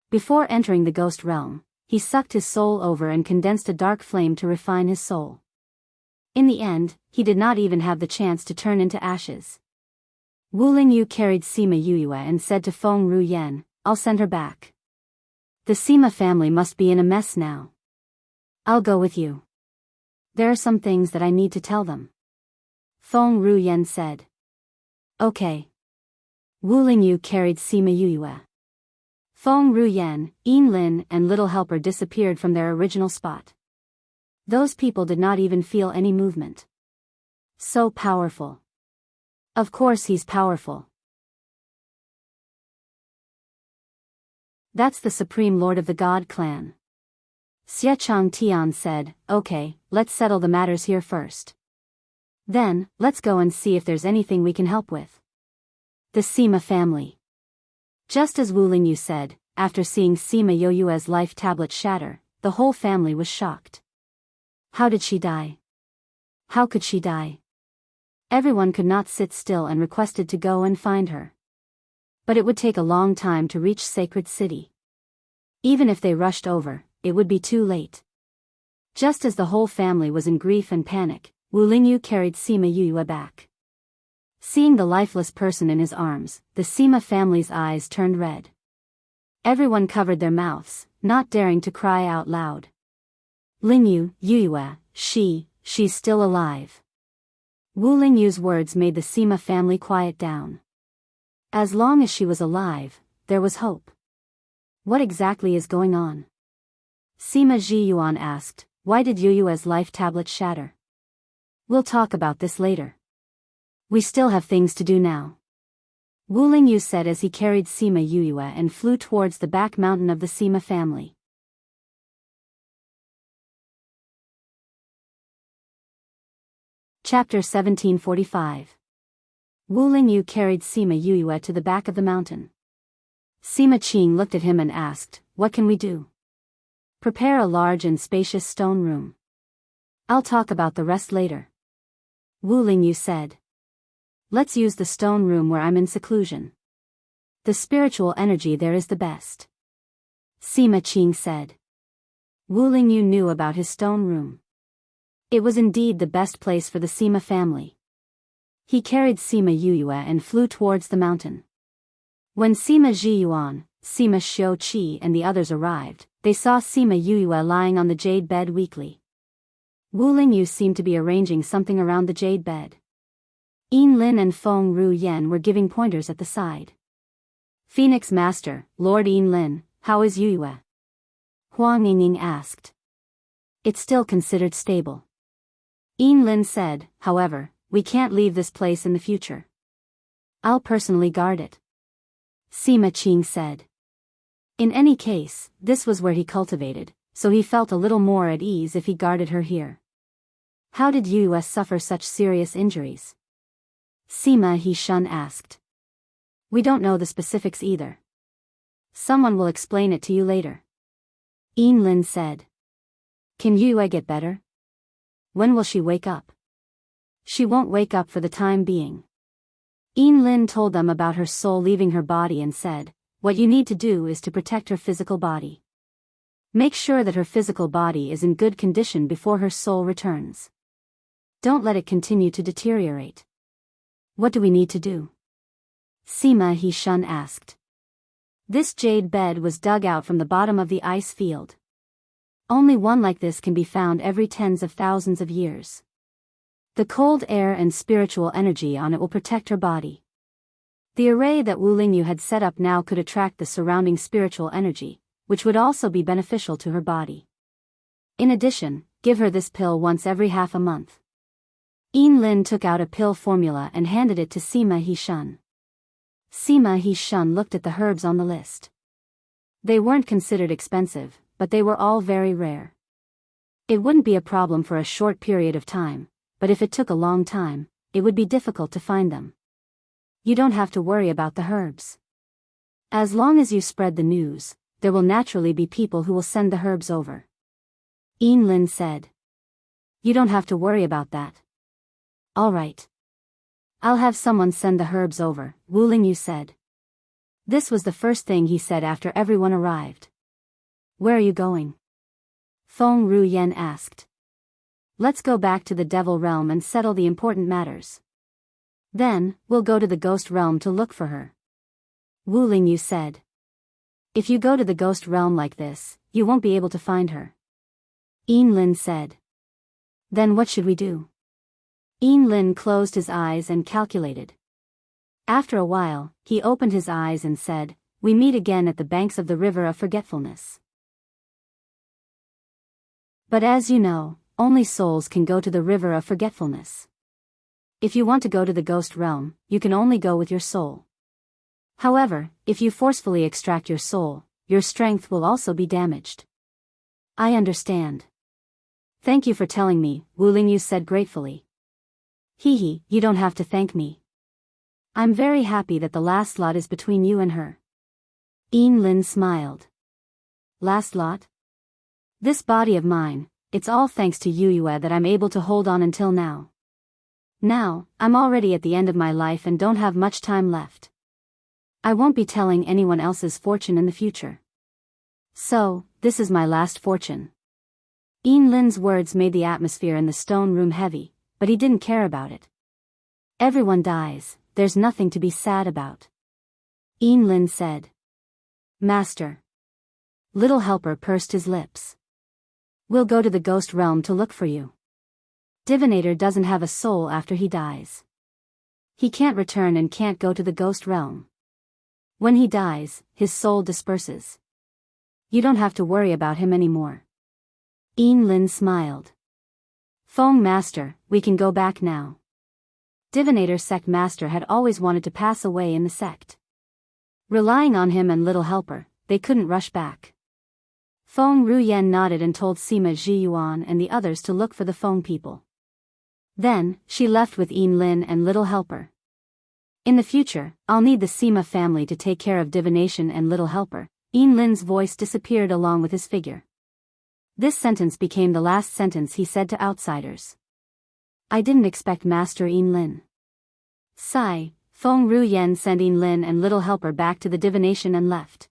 Before entering the ghost realm, he sucked his soul over and condensed a dark flame to refine his soul. In the end, he did not even have the chance to turn into ashes. Wu Lingyu carried Sima Yu Yue and said to Feng Ruyen, I'll send her back. The Sima family must be in a mess now. I'll go with you. There are some things that I need to tell them. Feng Ruyen said. Okay. Wu Lingyu carried Sima Yuyue. Feng Ruyen, Yin Lin and Little Helper disappeared from their original spot. Those people did not even feel any movement. So powerful. Of course he's powerful. That's the Supreme Lord of the God Clan. Xie Chang Tian said, okay, let's settle the matters here first. Then, let's go and see if there's anything we can help with. The Sima family. Just as Wu Lingyu said, after seeing Sima Yoyue's life tablet shatter, the whole family was shocked. How did she die? How could she die? Everyone could not sit still and requested to go and find her. But it would take a long time to reach Sacred City. Even if they rushed over, it would be too late. Just as the whole family was in grief and panic, Wu Lingyu carried Sima Yuyue back. Seeing the lifeless person in his arms, the Sima family's eyes turned red. Everyone covered their mouths, not daring to cry out loud. Lingyu, Yuyue, she's still alive. Wu Lingyu's words made the Sima family quiet down. As long as she was alive, there was hope. What exactly is going on? Sima Zhiyuan asked, why did Yuyue's life tablet shatter? We'll talk about this later. We still have things to do now. Wu Lingyu said as he carried Sima Yuyue and flew towards the back mountain of the Sima family. Chapter 1745. Wu Lingyu carried Sima Yuyue to the back of the mountain. Sima Qing looked at him and asked, what can we do? Prepare a large and spacious stone room. I'll talk about the rest later. Wu Lingyu said. Let's use the stone room where I'm in seclusion. The spiritual energy there is the best. Sima Qing said. Wu Lingyu knew about his stone room. It was indeed the best place for the Sima family. He carried Sima Yuyue and flew towards the mountain. When Sima Zhiyuan, Sima Xiuqi and the others arrived, they saw Sima Yuyue lying on the jade bed weakly. Wu Lingyu seemed to be arranging something around the jade bed. Yin Lin and Feng Ruyen were giving pointers at the side. Phoenix Master, Lord Yin Lin, how is Yuyue? Huang Yingning asked. It's still considered stable. Yin Lin said, however, we can't leave this place in the future. I'll personally guard it. Sima Qing said. In any case, this was where he cultivated, so he felt a little more at ease if he guarded her here. How did Yuyue suffer such serious injuries? Sima He-shun asked. We don't know the specifics either. Someone will explain it to you later. Yin Lin said. Can Yuyue get better? When will she wake up? She won't wake up for the time being. Yin Lin told them about her soul leaving her body and said, what you need to do is to protect her physical body. Make sure that her physical body is in good condition before her soul returns. Don't let it continue to deteriorate. What do we need to do? Sima He-shun asked. This jade bed was dug out from the bottom of the ice field. Only one like this can be found every tens of thousands of years. The cold air and spiritual energy on it will protect her body. The array that Wu Lingyu had set up now could attract the surrounding spiritual energy, which would also be beneficial to her body. In addition, give her this pill once every half a month. Yin Lin took out a pill formula and handed it to Sima He-shun. Sima He-shun looked at the herbs on the list. They weren't considered expensive, but they were all very rare. It wouldn't be a problem for a short period of time, but if it took a long time, it would be difficult to find them. You don't have to worry about the herbs. As long as you spread the news, there will naturally be people who will send the herbs over. Yin Lin said. You don't have to worry about that. All right. I'll have someone send the herbs over, Wu Lingyu said. This was the first thing he said after everyone arrived. Where are you going? Feng Ruyen asked. Let's go back to the Devil Realm and settle the important matters. Then, we'll go to the Ghost Realm to look for her. Wu Lingyu said. If you go to the Ghost Realm like this, you won't be able to find her. Lin said. Then what should we do? Lin closed his eyes and calculated. After a while, he opened his eyes and said, we meet again at the banks of the river of forgetfulness. But as you know, only souls can go to the river of forgetfulness. If you want to go to the ghost realm, you can only go with your soul. However, if you forcefully extract your soul, your strength will also be damaged. I understand. Thank you for telling me, Wu Lingyu said gratefully. Hee, you don't have to thank me. I'm very happy that the last lot is between you and her. Lin smiled. Last lot? This body of mine, it's all thanks to Yue that I'm able to hold on until now. Now, I'm already at the end of my life and don't have much time left. I won't be telling anyone else's fortune in the future. So, this is my last fortune. Lin's words made the atmosphere in the stone room heavy, but he didn't care about it. Everyone dies, there's nothing to be sad about. Lin said. Master. Little Helper pursed his lips. We'll go to the ghost realm to look for you. Divinator doesn't have a soul after he dies. He can't return and can't go to the ghost realm. When he dies, his soul disperses. You don't have to worry about him anymore. Lin smiled. Feng Master, we can go back now. Divinator Sect Master had always wanted to pass away in the sect. Relying on him and Little Helper, they couldn't rush back. Feng Ruyen nodded and told Sima Zhiyuan and the others to look for the Feng people. Then, she left with Lin and Little Helper. In the future, I'll need the Sima family to take care of divination and Little Helper. Lin's voice disappeared along with his figure. This sentence became the last sentence he said to outsiders. I didn't expect Master Lin. Sigh, Feng Ruyen sent Lin and Little Helper back to the divination and left.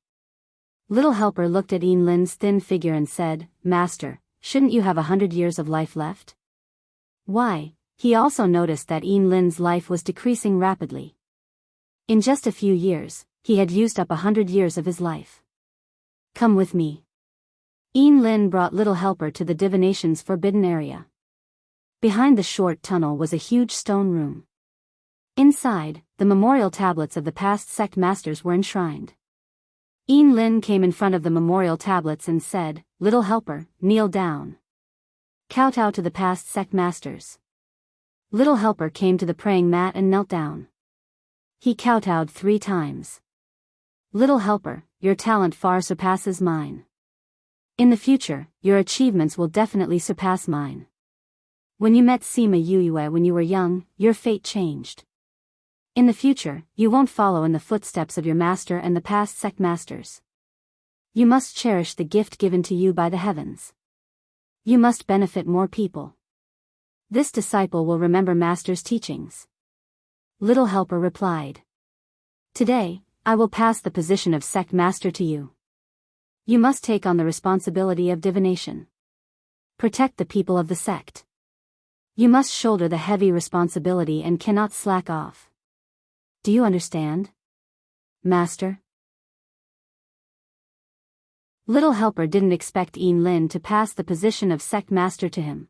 Little Helper looked at Lin's thin figure and said, Master, shouldn't you have 100 years of life left? Why? He also noticed that Lin's life was decreasing rapidly. In just a few years, he had used up 100 years of his life. Come with me. Lin brought Little Helper to the divination's forbidden area. Behind the short tunnel was a huge stone room. Inside, the memorial tablets of the past sect masters were enshrined. Lin came in front of the memorial tablets and said, Little Helper, kneel down. Kowtow to the past sect masters. Little Helper came to the praying mat and knelt down. He kowtowed 3 times. Little Helper, your talent far surpasses mine. In the future, your achievements will definitely surpass mine. When you met Sima Yue when you were young, your fate changed. In the future, you won't follow in the footsteps of your master and the past sect masters. You must cherish the gift given to you by the heavens. You must benefit more people. This disciple will remember Master's teachings. Little Helper replied. Today, I will pass the position of sect master to you. You must take on the responsibility of divination. Protect the people of the sect. You must shoulder the heavy responsibility and cannot slack off. Do you understand? Master? Little Helper didn't expect Lin to pass the position of sect master to him.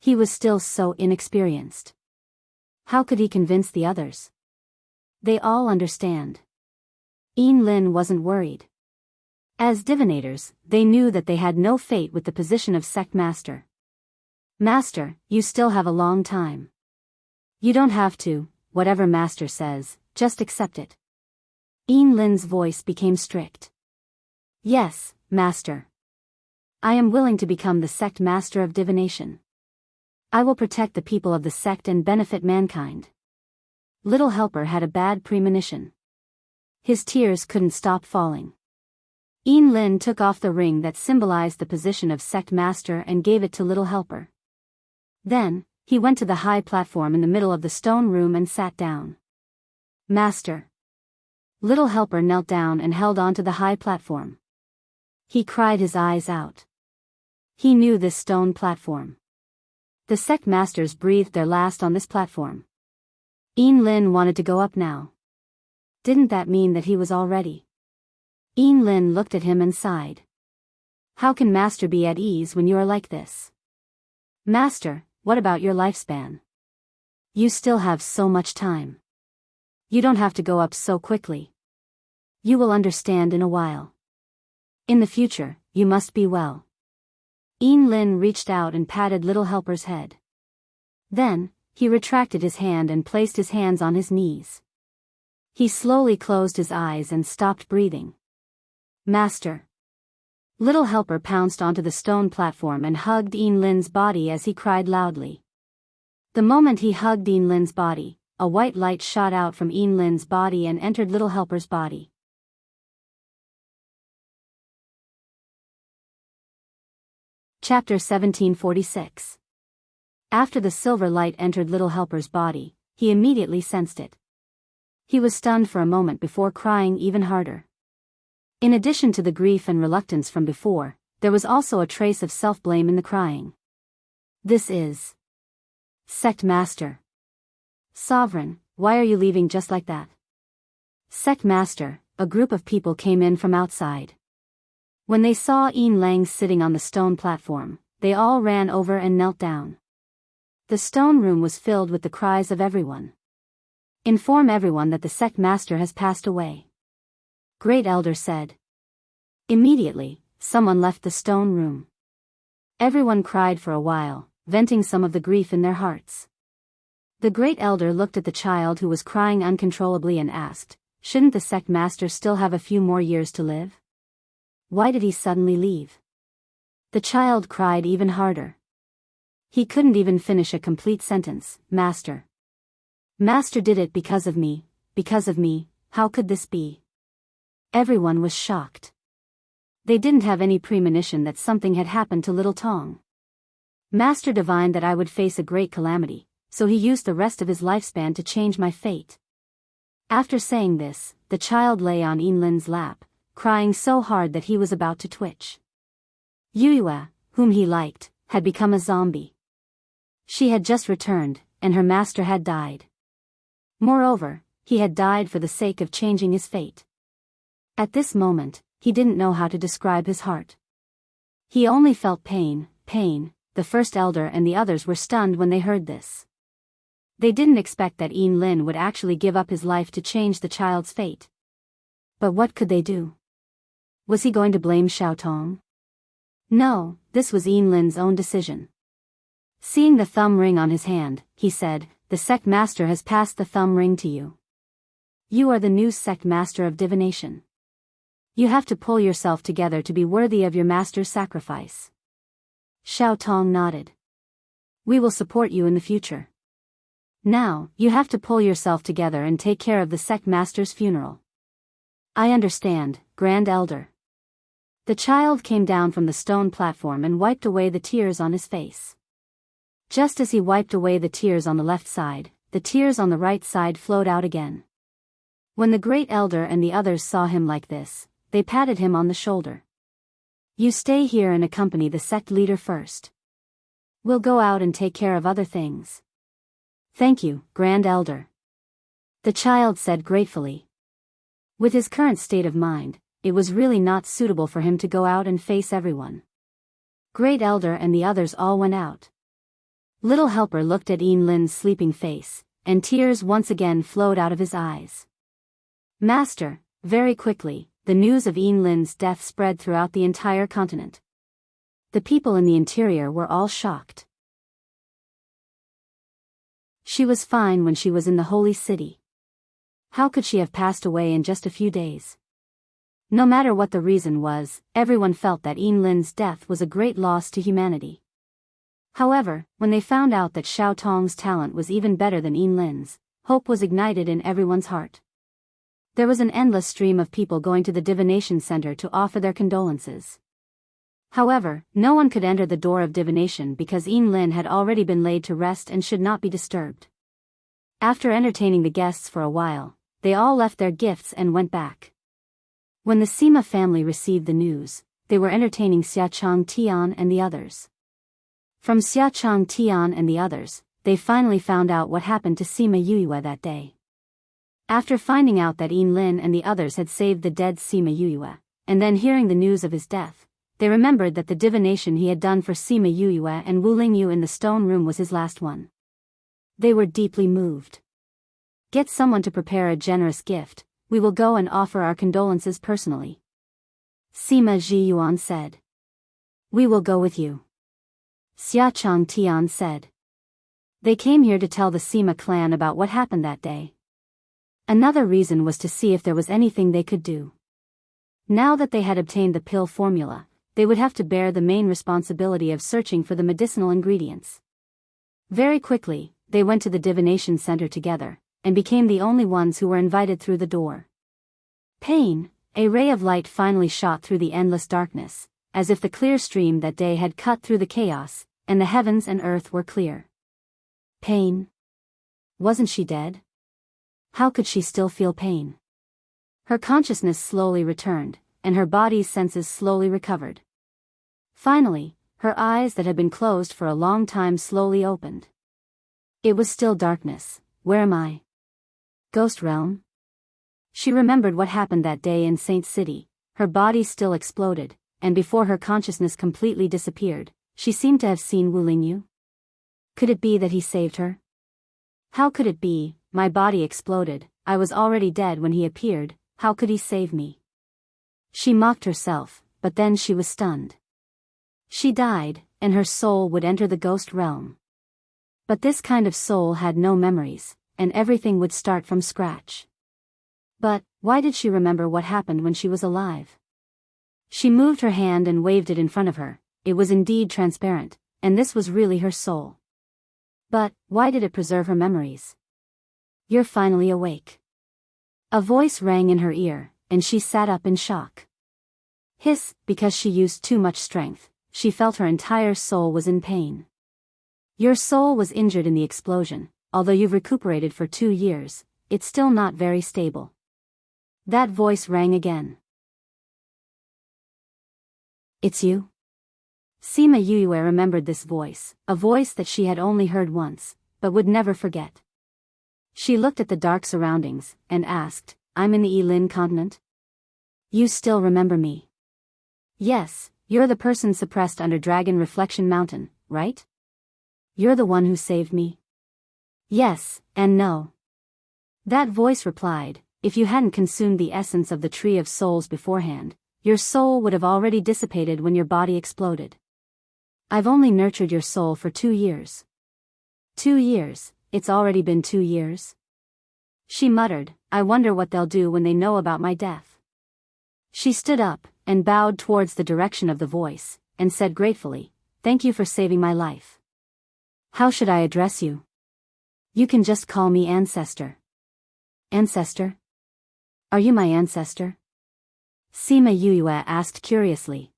He was still so inexperienced. How could he convince the others? They all understand. Lin wasn't worried. As divinators, they knew that they had no fate with the position of sect master. Master, you still have a long time. You don't have to, whatever Master says, just accept it. Lin's voice became strict. Yes, Master. I am willing to become the sect master of divination. I will protect the people of the sect and benefit mankind. Little Helper had a bad premonition. His tears couldn't stop falling. Lin took off the ring that symbolized the position of sect master and gave it to Little Helper. Then, he went to the high platform in the middle of the stone room and sat down. Master. Little Helper knelt down and held on to the high platform. He cried his eyes out. He knew this stone platform. The sect masters breathed their last on this platform. Lin wanted to go up now. Didn't that mean that he was all ready? Lin looked at him and sighed. How can Master be at ease when you are like this? Master, what about your lifespan? You still have so much time. You don't have to go up so quickly. You will understand in a while. In the future, you must be well. Lin reached out and patted little helper's head. Then, he retracted his hand and placed his hands on his knees. He slowly closed his eyes and stopped breathing. Master. Little helper pounced onto the stone platform and hugged Lin's body as he cried loudly. The moment he hugged Lin's body, a white light shot out from Lin's body and entered little helper's body. Chapter 1746. After the silver light entered little helper's body, he immediately sensed it. He was stunned for a moment before crying even harder. In addition to the grief and reluctance from before, there was also a trace of self-blame in the crying. This is Sect Master. Sovereign, why are you leaving just like that? Sect Master, a group of people came in from outside. When they saw Lang sitting on the stone platform, they all ran over and knelt down. The stone room was filled with the cries of everyone. Inform everyone that the Sect Master has passed away. Great Elder said. Immediately, someone left the stone room. Everyone cried for a while, venting some of the grief in their hearts. The Great Elder looked at the child who was crying uncontrollably and asked, shouldn't the Sect Master still have a few more years to live? Why did he suddenly leave? The child cried even harder. He couldn't even finish a complete sentence. Master. Master did it because of me, how could this be? Everyone was shocked. They didn't have any premonition that something had happened to little Tong. Master divined that I would face a great calamity, so he used the rest of his lifespan to change my fate. After saying this, the child lay on Lin's lap, crying so hard that he was about to twitch. Yue, whom he liked, had become a zombie. She had just returned, and her master had died. Moreover, he had died for the sake of changing his fate. At this moment, he didn't know how to describe his heart. He only felt pain. The first elder and the others were stunned when they heard this. They didn't expect that Lin would actually give up his life to change the child's fate. But what could they do? Was he going to blame Xiaotong? No, this was Lin's own decision. Seeing the thumb ring on his hand, he said, the Sect Master has passed the thumb ring to you. You are the new Sect Master of Divination. You have to pull yourself together to be worthy of your master's sacrifice. Xiaotong nodded. We will support you in the future. Now, you have to pull yourself together and take care of the Sect Master's funeral. I understand, Grand Elder. The child came down from the stone platform and wiped away the tears on his face. Just as he wiped away the tears on the left side, the tears on the right side flowed out again. When the Great Elder and the others saw him like this, they patted him on the shoulder. You stay here and accompany the sect leader first. We'll go out and take care of other things. Thank you, Grand Elder. The child said gratefully. With his current state of mind, it was really not suitable for him to go out and face everyone. Great Elder and the others all went out. Little helper looked at Lin's sleeping face, and tears once again flowed out of his eyes. Master, very quickly, the news of Lin's death spread throughout the entire continent. The people in the interior were all shocked. She was fine when she was in the holy city. How could she have passed away in just a few days? No matter what the reason was, everyone felt that Lin's death was a great loss to humanity. However, when they found out that Xiaotong's talent was even better than Lin's, hope was ignited in everyone's heart. There was an endless stream of people going to the divination center to offer their condolences. However, no one could enter the door of divination because Lin had already been laid to rest and should not be disturbed. After entertaining the guests for a while, they all left their gifts and went back. When the Sima family received the news, they were entertaining Xiachang Tian and the others. From Xiachang Tian and the others, they finally found out what happened to Sima Yue that day. After finding out that Lin and the others had saved the dead Sima Yue, and then hearing the news of his death, they remembered that the divination he had done for Sima Yue and Wu Lingyu in the stone room was his last one. They were deeply moved. Get someone to prepare a generous gift, we will go and offer our condolences personally. Sima Zhiyuan said. We will go with you. Xia Chang Tian said. They came here to tell the Sima clan about what happened that day. Another reason was to see if there was anything they could do. Now that they had obtained the pill formula, they would have to bear the main responsibility of searching for the medicinal ingredients. Very quickly, they went to the divination center together, and became the only ones who were invited through the door. Pain, a ray of light finally shot through the endless darkness, as if the clear stream that day had cut through the chaos, and the heavens and earth were clear. Pain? Wasn't she dead? How could she still feel pain? Her consciousness slowly returned, and her body's senses slowly recovered. Finally, her eyes that had been closed for a long time slowly opened. It was still darkness. Where am I? Ghost realm? She remembered what happened that day in Saint City. Her body still exploded, and before her consciousness completely disappeared, she seemed to have seen Wu Lingyu. Could it be that he saved her? How could it be? My body exploded, I was already dead when he appeared, how could he save me? She mocked herself, but then she was stunned. She died, and her soul would enter the ghost realm. But this kind of soul had no memories, and everything would start from scratch. But, why did she remember what happened when she was alive? She moved her hand and waved it in front of her. It was indeed transparent, and this was really her soul. But, why did it preserve her memories? You're finally awake. A voice rang in her ear, and she sat up in shock. Hiss, because she used too much strength, she felt her entire soul was in pain. Your soul was injured in the explosion, although you've recuperated for 2 years, it's still not very stable. That voice rang again. It's you? Sima Yue remembered this voice, a voice that she had only heard once, but would never forget. She looked at the dark surroundings, and asked, I'm in the Yilin continent? You still remember me? Yes, you're the person suppressed under Dragon Reflection Mountain, right? You're the one who saved me? Yes, and no. That voice replied, if you hadn't consumed the essence of the Tree of Souls beforehand, your soul would have already dissipated when your body exploded. I've only nurtured your soul for 2 years. 2 years, it's already been 2 years? She muttered, I wonder what they'll do when they know about my death. She stood up, and bowed towards the direction of the voice, and said gratefully, thank you for saving my life. How should I address you? You can just call me Ancestor. Ancestor? Are you my ancestor? Sima Yue asked curiously.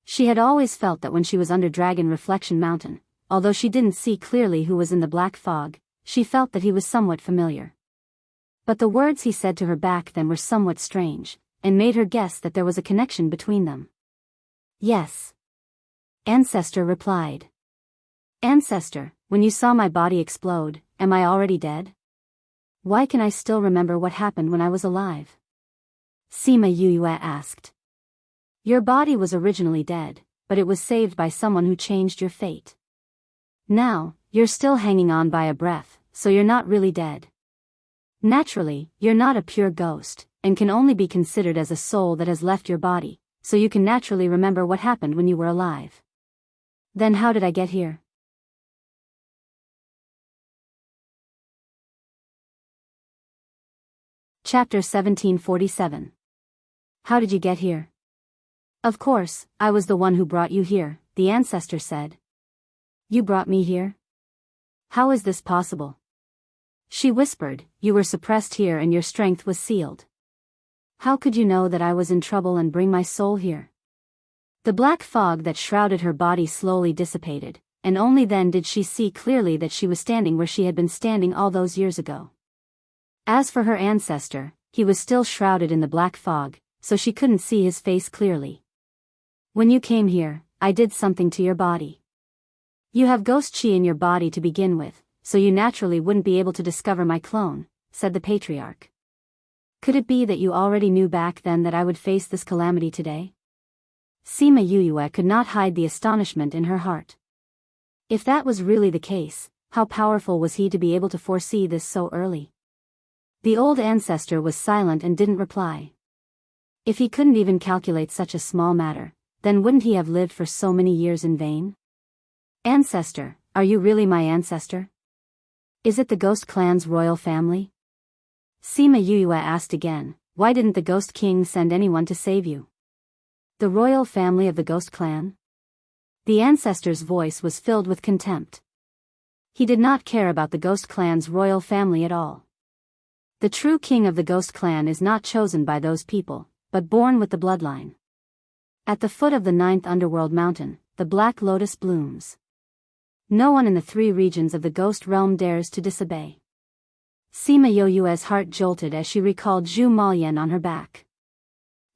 She had always felt that when she was under Dragon Reflection Mountain, although she didn't see clearly who was in the black fog, she felt that he was somewhat familiar. But the words he said to her back then were somewhat strange, and made her guess that there was a connection between them. Yes. Ancestor replied. Ancestor, when you saw my body explode, am I already dead? Why can I still remember what happened when I was alive? Sima Yue asked. Your body was originally dead, but it was saved by someone who changed your fate. Now, you're still hanging on by a breath, so you're not really dead. Naturally, you're not a pure ghost, and can only be considered as a soul that has left your body, so you can naturally remember what happened when you were alive. Then how did I get here? Chapter 1747. How did you get here? Of course, I was the one who brought you here, the ancestor said. You brought me here? How is this possible? She whispered, you were suppressed here and your strength was sealed. How could you know that I was in trouble and bring my soul here? The black fog that shrouded her body slowly dissipated, and only then did she see clearly that she was standing where she had been standing all those years ago. As for her ancestor, he was still shrouded in the black fog, so she couldn't see his face clearly. When you came here, I did something to your body. You have ghost chi in your body to begin with, so you naturally wouldn't be able to discover my clone, said the patriarch. Could it be that you already knew back then that I would face this calamity today? Sima Yuyue could not hide the astonishment in her heart. If that was really the case, how powerful was he to be able to foresee this so early? The old ancestor was silent and didn't reply. If he couldn't even calculate such a small matter, then wouldn't he have lived for so many years in vain? Ancestor, are you really my ancestor? Is it the Ghost Clan's royal family? Sima Yuyue asked again, why didn't the Ghost King send anyone to save you? The royal family of the Ghost Clan? The ancestor's voice was filled with contempt. He did not care about the Ghost Clan's royal family at all. The true king of the Ghost Clan is not chosen by those people, but born with the bloodline. At the foot of the 9th underworld mountain, the black lotus blooms. No one in the 3 regions of the ghost realm dares to disobey. Sima Yoyue's heart jolted as she recalled Zhu Maoyan on her back.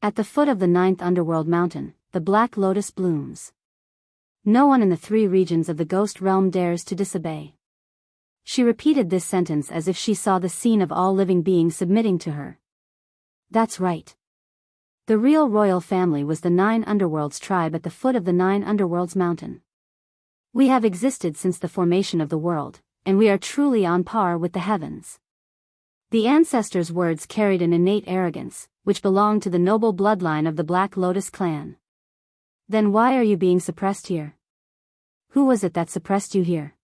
At the foot of the 9th underworld mountain, the black lotus blooms. No one in the 3 regions of the ghost realm dares to disobey. She repeated this sentence as if she saw the scene of all living beings submitting to her. That's right. The real royal family was the 9 underworlds tribe at the foot of the 9 underworlds mountain. We have existed since the formation of the world, and we are truly on par with the heavens. The ancestors' words carried an innate arrogance, which belonged to the noble bloodline of the Black Lotus clan. Then why are you being suppressed here? Who was it that suppressed you here?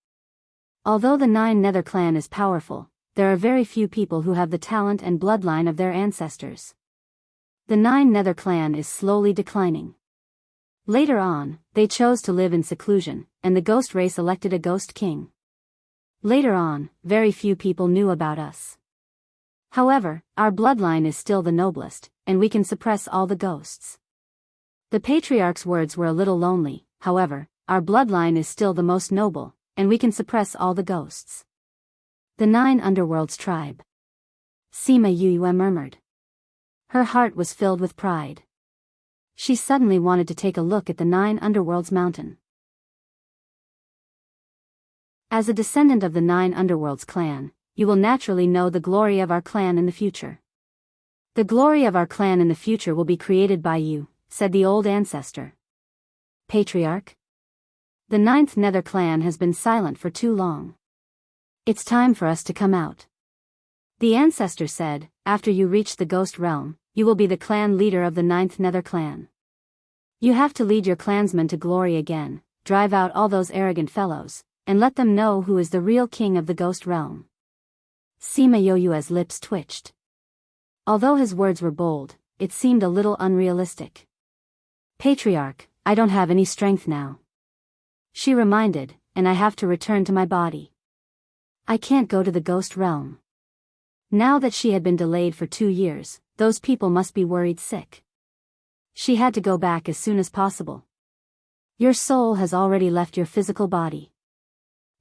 Although the 9 Nether clan is powerful, there are very few people who have the talent and bloodline of their ancestors. The 9 Nether clan is slowly declining. Later on, they chose to live in seclusion, and the ghost race elected a ghost king. Later on, very few people knew about us. However, our bloodline is still the noblest, and we can suppress all the ghosts. The patriarch's words were a little lonely, however, our bloodline is still the most noble, and we can suppress all the ghosts. The 9 underworlds tribe. Sima Yuyue murmured. Her heart was filled with pride. She suddenly wanted to take a look at the 9 underworlds mountain. As a descendant of the 9 underworlds clan, you will naturally know the glory of our clan in the future. The glory of our clan in the future will be created by you, said the old ancestor. Patriarch? The 9th Nether clan has been silent for too long. It's time for us to come out. The ancestor said, after you reach the ghost realm, you will be the clan leader of the 9th Nether clan. You have to lead your clansmen to glory again, drive out all those arrogant fellows, and let them know who is the real king of the ghost realm. Sima Yoyue's lips twitched. Although his words were bold, it seemed a little unrealistic. Patriarch, I don't have any strength now. She reminded, and I have to return to my body. I can't go to the ghost realm. Now that she had been delayed for 2 years, those people must be worried sick. She had to go back as soon as possible. Your soul has already left your physical body.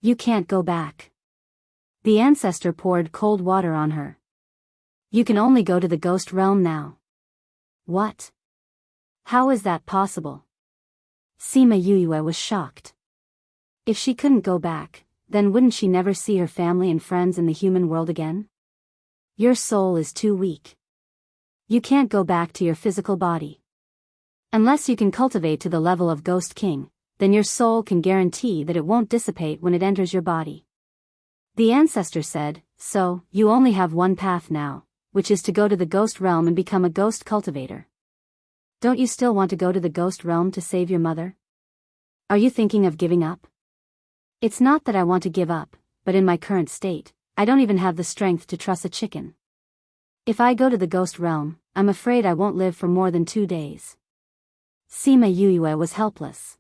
You can't go back. The ancestor poured cold water on her. You can only go to the ghost realm now. What? How is that possible? Sima Yuyue was shocked. If she couldn't go back, then wouldn't she never see her family and friends in the human world again? Your soul is too weak. You can't go back to your physical body. Unless you can cultivate to the level of Ghost King, then your soul can guarantee that it won't dissipate when it enters your body. The ancestor said, so, you only have one path now, which is to go to the ghost realm and become a ghost cultivator. Don't you still want to go to the ghost realm to save your mother? Are you thinking of giving up? It's not that I want to give up, but in my current state, I don't even have the strength to truss a chicken. If I go to the ghost realm, I'm afraid I won't live for more than 2 days. Sima Yuyue was helpless.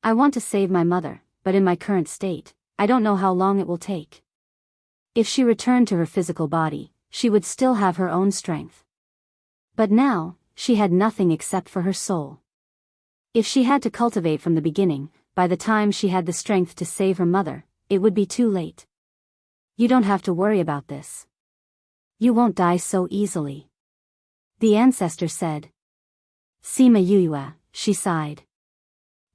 I want to save my mother, but in my current state, I don't know how long it will take. If she returned to her physical body, she would still have her own strength. But now, she had nothing except for her soul. If she had to cultivate from the beginning, by the time she had the strength to save her mother, it would be too late. You don't have to worry about this. You won't die so easily. The ancestor said. Sima Yuyue, she sighed.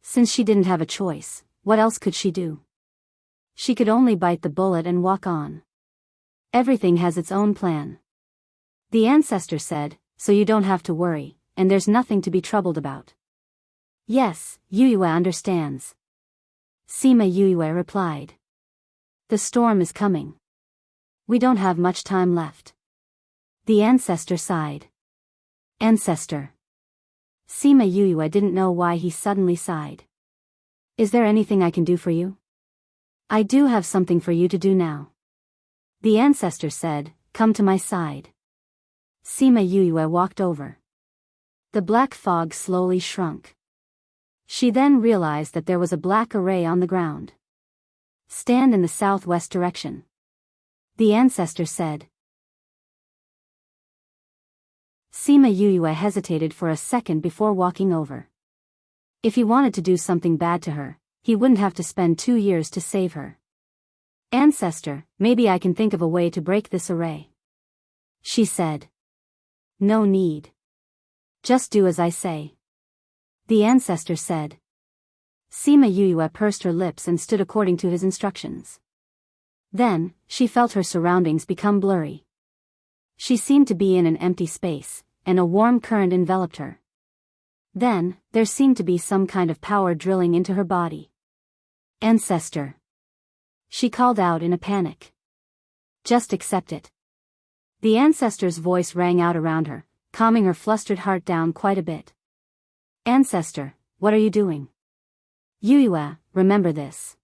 Since she didn't have a choice, what else could she do? She could only bite the bullet and walk on. Everything has its own plan. The ancestor said, so you don't have to worry, and there's nothing to be troubled about. Yes, Yue understands. Sima Yue replied. The storm is coming. We don't have much time left. The ancestor sighed. Ancestor. Sima Yue didn't know why he suddenly sighed. Is there anything I can do for you? I do have something for you to do now. The ancestor said, come to my side. Sima Yue walked over. The black fog slowly shrunk. She then realized that there was a black array on the ground. Stand in the southwest direction. The ancestor said. Sima Yue hesitated for a second before walking over. If he wanted to do something bad to her, he wouldn't have to spend 2 years to save her. Ancestor, maybe I can think of a way to break this array. She said. No need. Just do as I say. The ancestor said. Sima Yue pursed her lips and stood according to his instructions. Then, she felt her surroundings become blurry. She seemed to be in an empty space, and a warm current enveloped her. Then, there seemed to be some kind of power drilling into her body. Ancestor. She called out in a panic. Just accept it. The ancestor's voice rang out around her, calming her flustered heart down quite a bit. Ancestor, what are you doing? Yue, remember this.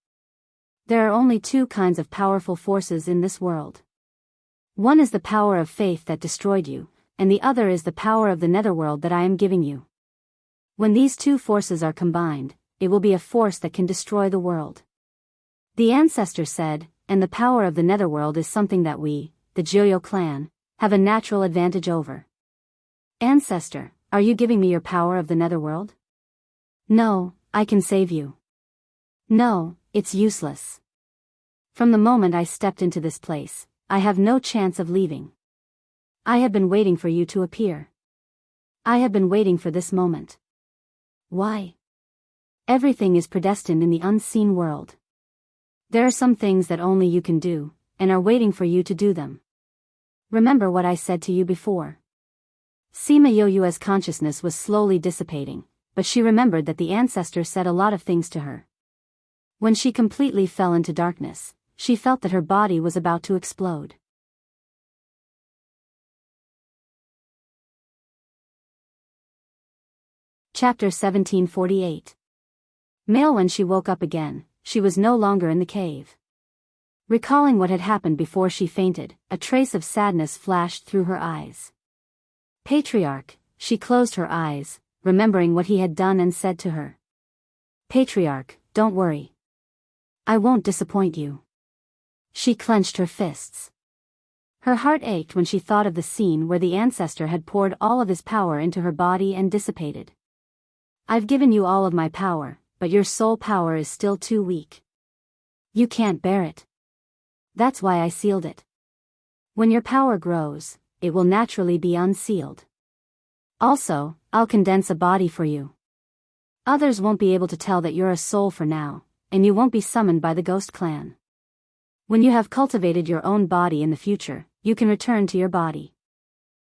There are only 2 kinds of powerful forces in this world. One is the power of faith that destroyed you, and the other is the power of the netherworld that I am giving you. When these 2 forces are combined, it will be a force that can destroy the world. The ancestor said, and the power of the netherworld is something that we, the Joyo clan, have a natural advantage over. Ancestor, are you giving me your power of the netherworld? No, I can save you. No, it's useless. From the moment I stepped into this place, I have no chance of leaving. I have been waiting for you to appear. I have been waiting for this moment. Why? Everything is predestined in the unseen world. There are some things that only you can do, and are waiting for you to do them. Remember what I said to you before. Sima Yue's consciousness was slowly dissipating, but she remembered that the ancestor said a lot of things to her. When she completely fell into darkness, she felt that her body was about to explode. Chapter 1748. When she woke up again, she was no longer in the cave. Recalling what had happened before she fainted, a trace of sadness flashed through her eyes. Patriarch, she closed her eyes, remembering what he had done and said to her. Patriarch, don't worry. I won't disappoint you. She clenched her fists. Her heart ached when she thought of the scene where the ancestor had poured all of his power into her body and dissipated. I've given you all of my power, but your soul power is still too weak. You can't bear it. That's why I sealed it. When your power grows, it will naturally be unsealed. Also, I'll condense a body for you. Others won't be able to tell that you're a soul for now, and you won't be summoned by the ghost clan. When you have cultivated your own body in the future, you can return to your body.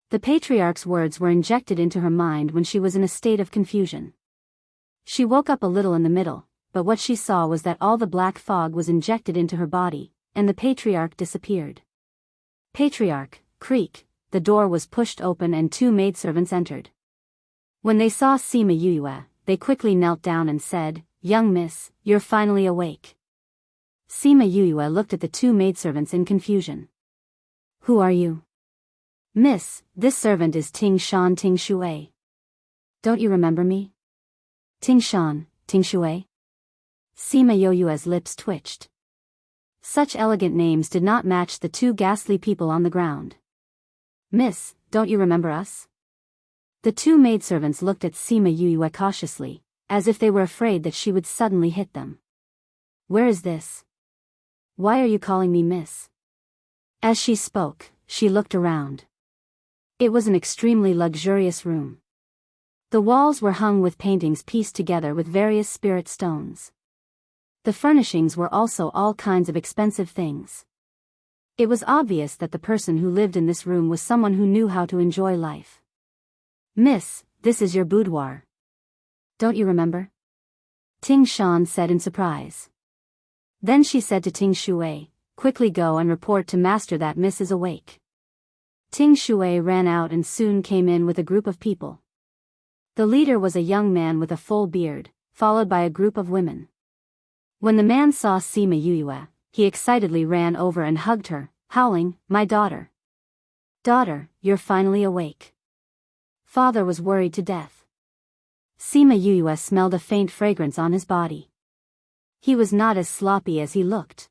The patriarch's words were injected into her mind when she was in a state of confusion. She woke up a little in the middle, but what she saw was that all the black fog was injected into her body, and the patriarch disappeared. Patriarch, creak, the door was pushed open and 2 maidservants entered. When they saw Sima Yue, they quickly knelt down and said, Young miss, you're finally awake. Sima Yue looked at the 2 maidservants in confusion. Who are you? Miss, this servant is Ting Shan Ting Shui. Don't you remember me? Ting Shan, Ting Shui? Sima Yue's lips twitched. Such elegant names did not match the 2 ghastly people on the ground. Miss, don't you remember us? The 2 maidservants looked at Sima Yue cautiously, as if they were afraid that she would suddenly hit them. Where is this? Why are you calling me miss? As she spoke, she looked around. It was an extremely luxurious room. The walls were hung with paintings pieced together with various spirit stones. The furnishings were also all kinds of expensive things. It was obvious that the person who lived in this room was someone who knew how to enjoy life. Miss, this is your boudoir. Don't you remember? Ting Shan said in surprise. Then she said to Ting Shui, quickly go and report to master that Miss is awake. Ting Shui ran out and soon came in with a group of people. The leader was a young man with a full beard, followed by a group of women. When the man saw Sima Yuyue, he excitedly ran over and hugged her, howling, "My daughter! Daughter, you're finally awake." Father was worried to death. Sima Yuyue smelled a faint fragrance on his body. He was not as sloppy as he looked.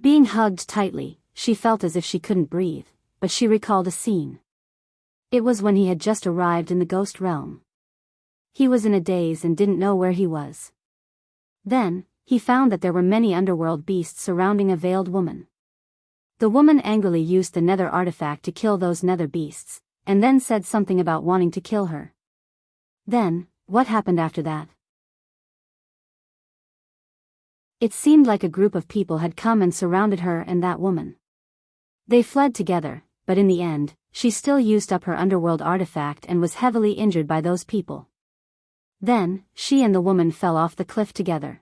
Being hugged tightly, she felt as if she couldn't breathe, but she recalled a scene. It was when he had just arrived in the ghost realm. He was in a daze and didn't know where he was. Then, he found that there were many underworld beasts surrounding a veiled woman. The woman angrily used the nether artifact to kill those nether beasts, and then said something about wanting to kill her. Then, what happened after that? It seemed like a group of people had come and surrounded her and that woman. They fled together, but in the end, she still used up her underworld artifact and was heavily injured by those people. Then, she and the woman fell off the cliff together.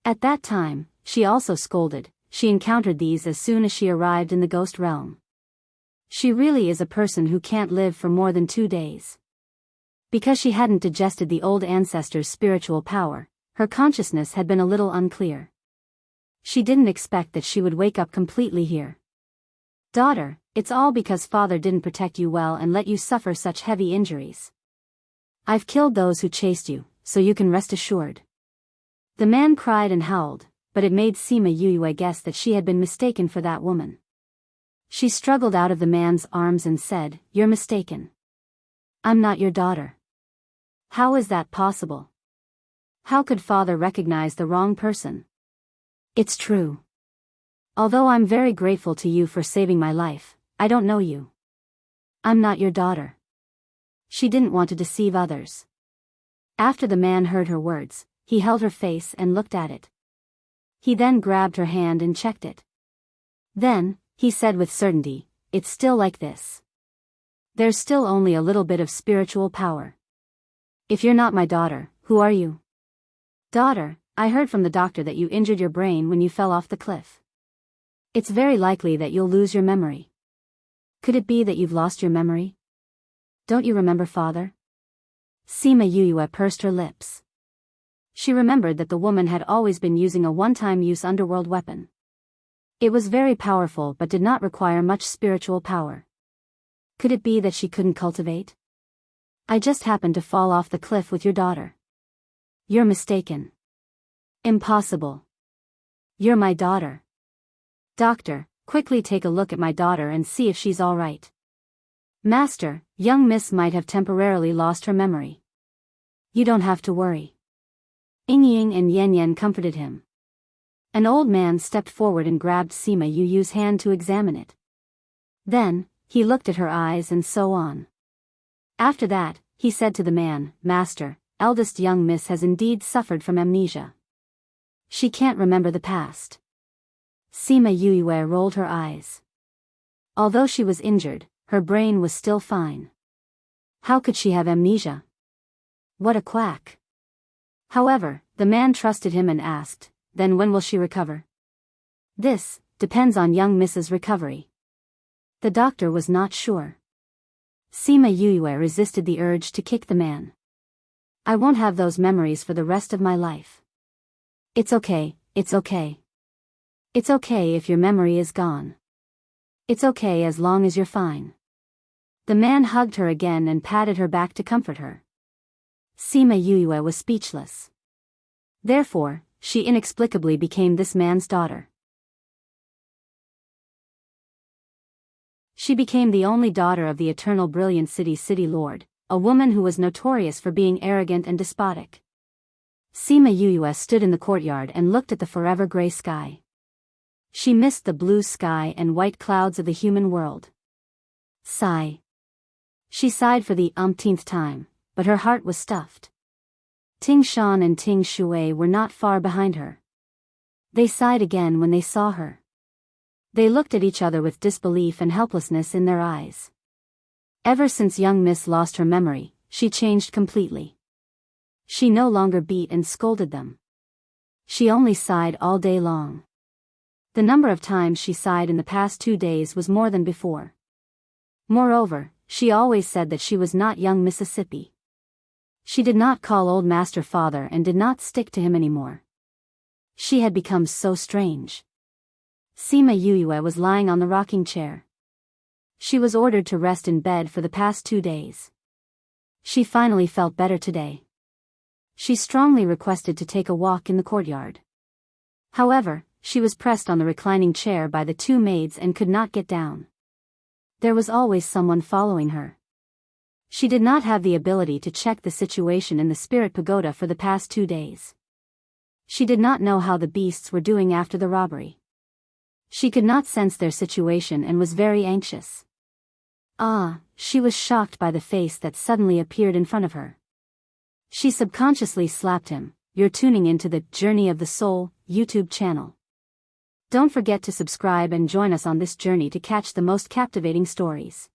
At that time, she also scolded. She encountered these as soon as she arrived in the ghost realm. She really is a person who can't live for more than 2 days. Because she hadn't digested the old ancestors' spiritual power, her consciousness had been a little unclear. She didn't expect that she would wake up completely here. Daughter, it's all because father didn't protect you well and let you suffer such heavy injuries. I've killed those who chased you, so you can rest assured. The man cried and howled, but it made Sima Yuyue guess that she had been mistaken for that woman. She struggled out of the man's arms and said, "You're mistaken. I'm not your daughter." "How is that possible? How could father recognize the wrong person?" "It's true. Although I'm very grateful to you for saving my life, I don't know you. I'm not your daughter." She didn't want to deceive others. After the man heard her words, he held her face and looked at it. He then grabbed her hand and checked it. Then, he said with certainty, "It's still like this. There's still only a little bit of spiritual power. If you're not my daughter, who are you?" "Daughter, I heard from the doctor that you injured your brain when you fell off the cliff. It's very likely that you'll lose your memory." "Could it be that you've lost your memory? Don't you remember father?" Sima Yuyue pursed her lips. She remembered that the woman had always been using a one-time use underworld weapon. It was very powerful but did not require much spiritual power. Could it be that she couldn't cultivate? "I just happened to fall off the cliff with your daughter." "You're mistaken. Impossible. You're my daughter. Doctor, quickly take a look at my daughter and see if she's all right." "Master, young miss might have temporarily lost her memory. You don't have to worry." Ying and Yen Yen comforted him. An old man stepped forward and grabbed Sima Yuyu's hand to examine it. Then, he looked at her eyes and so on. After that, he said to the man, "Master, eldest young miss has indeed suffered from amnesia. She can't remember the past." Sima Yuyue rolled her eyes. Although she was injured, her brain was still fine. How could she have amnesia? What a quack. However, the man trusted him and asked, "Then when will she recover?" "This depends on young Mrs. recovery." The doctor was not sure. Sima Yuyue resisted the urge to kick the man. "I won't have those memories for the rest of my life." "It's okay, it's okay. It's okay if your memory is gone. It's okay as long as you're fine." The man hugged her again and patted her back to comfort her. Sima Yuyue was speechless. Therefore, she inexplicably became this man's daughter. She became the only daughter of the eternal brilliant city lord, a woman who was notorious for being arrogant and despotic. Sima Yuyue stood in the courtyard and looked at the forever gray sky. She missed the blue sky and white clouds of the human world. Sigh. She sighed for the umpteenth time, but her heart was stuffed. Ting Shan and Ting Shui were not far behind her. They sighed again when they saw her. They looked at each other with disbelief and helplessness in their eyes. Ever since young miss lost her memory, she changed completely. She no longer beat and scolded them. She only sighed all day long. The number of times she sighed in the past 2 days was more than before. Moreover, she always said that she was not young Mississippi. She did not call old master father and did not stick to him anymore. She had become so strange. Sima Yue was lying on the rocking chair. She was ordered to rest in bed for the past 2 days. She finally felt better today. She strongly requested to take a walk in the courtyard. However, she was pressed on the reclining chair by the 2 maids and could not get down. There was always someone following her. She did not have the ability to check the situation in the spirit pagoda for the past 2 days. She did not know how the beasts were doing after the robbery. She could not sense their situation and was very anxious. She was shocked by the face that suddenly appeared in front of her. She subconsciously slapped him. You're tuning into the Journey of the Soul YouTube channel. Don't forget to subscribe and join us on this journey to catch the most captivating stories.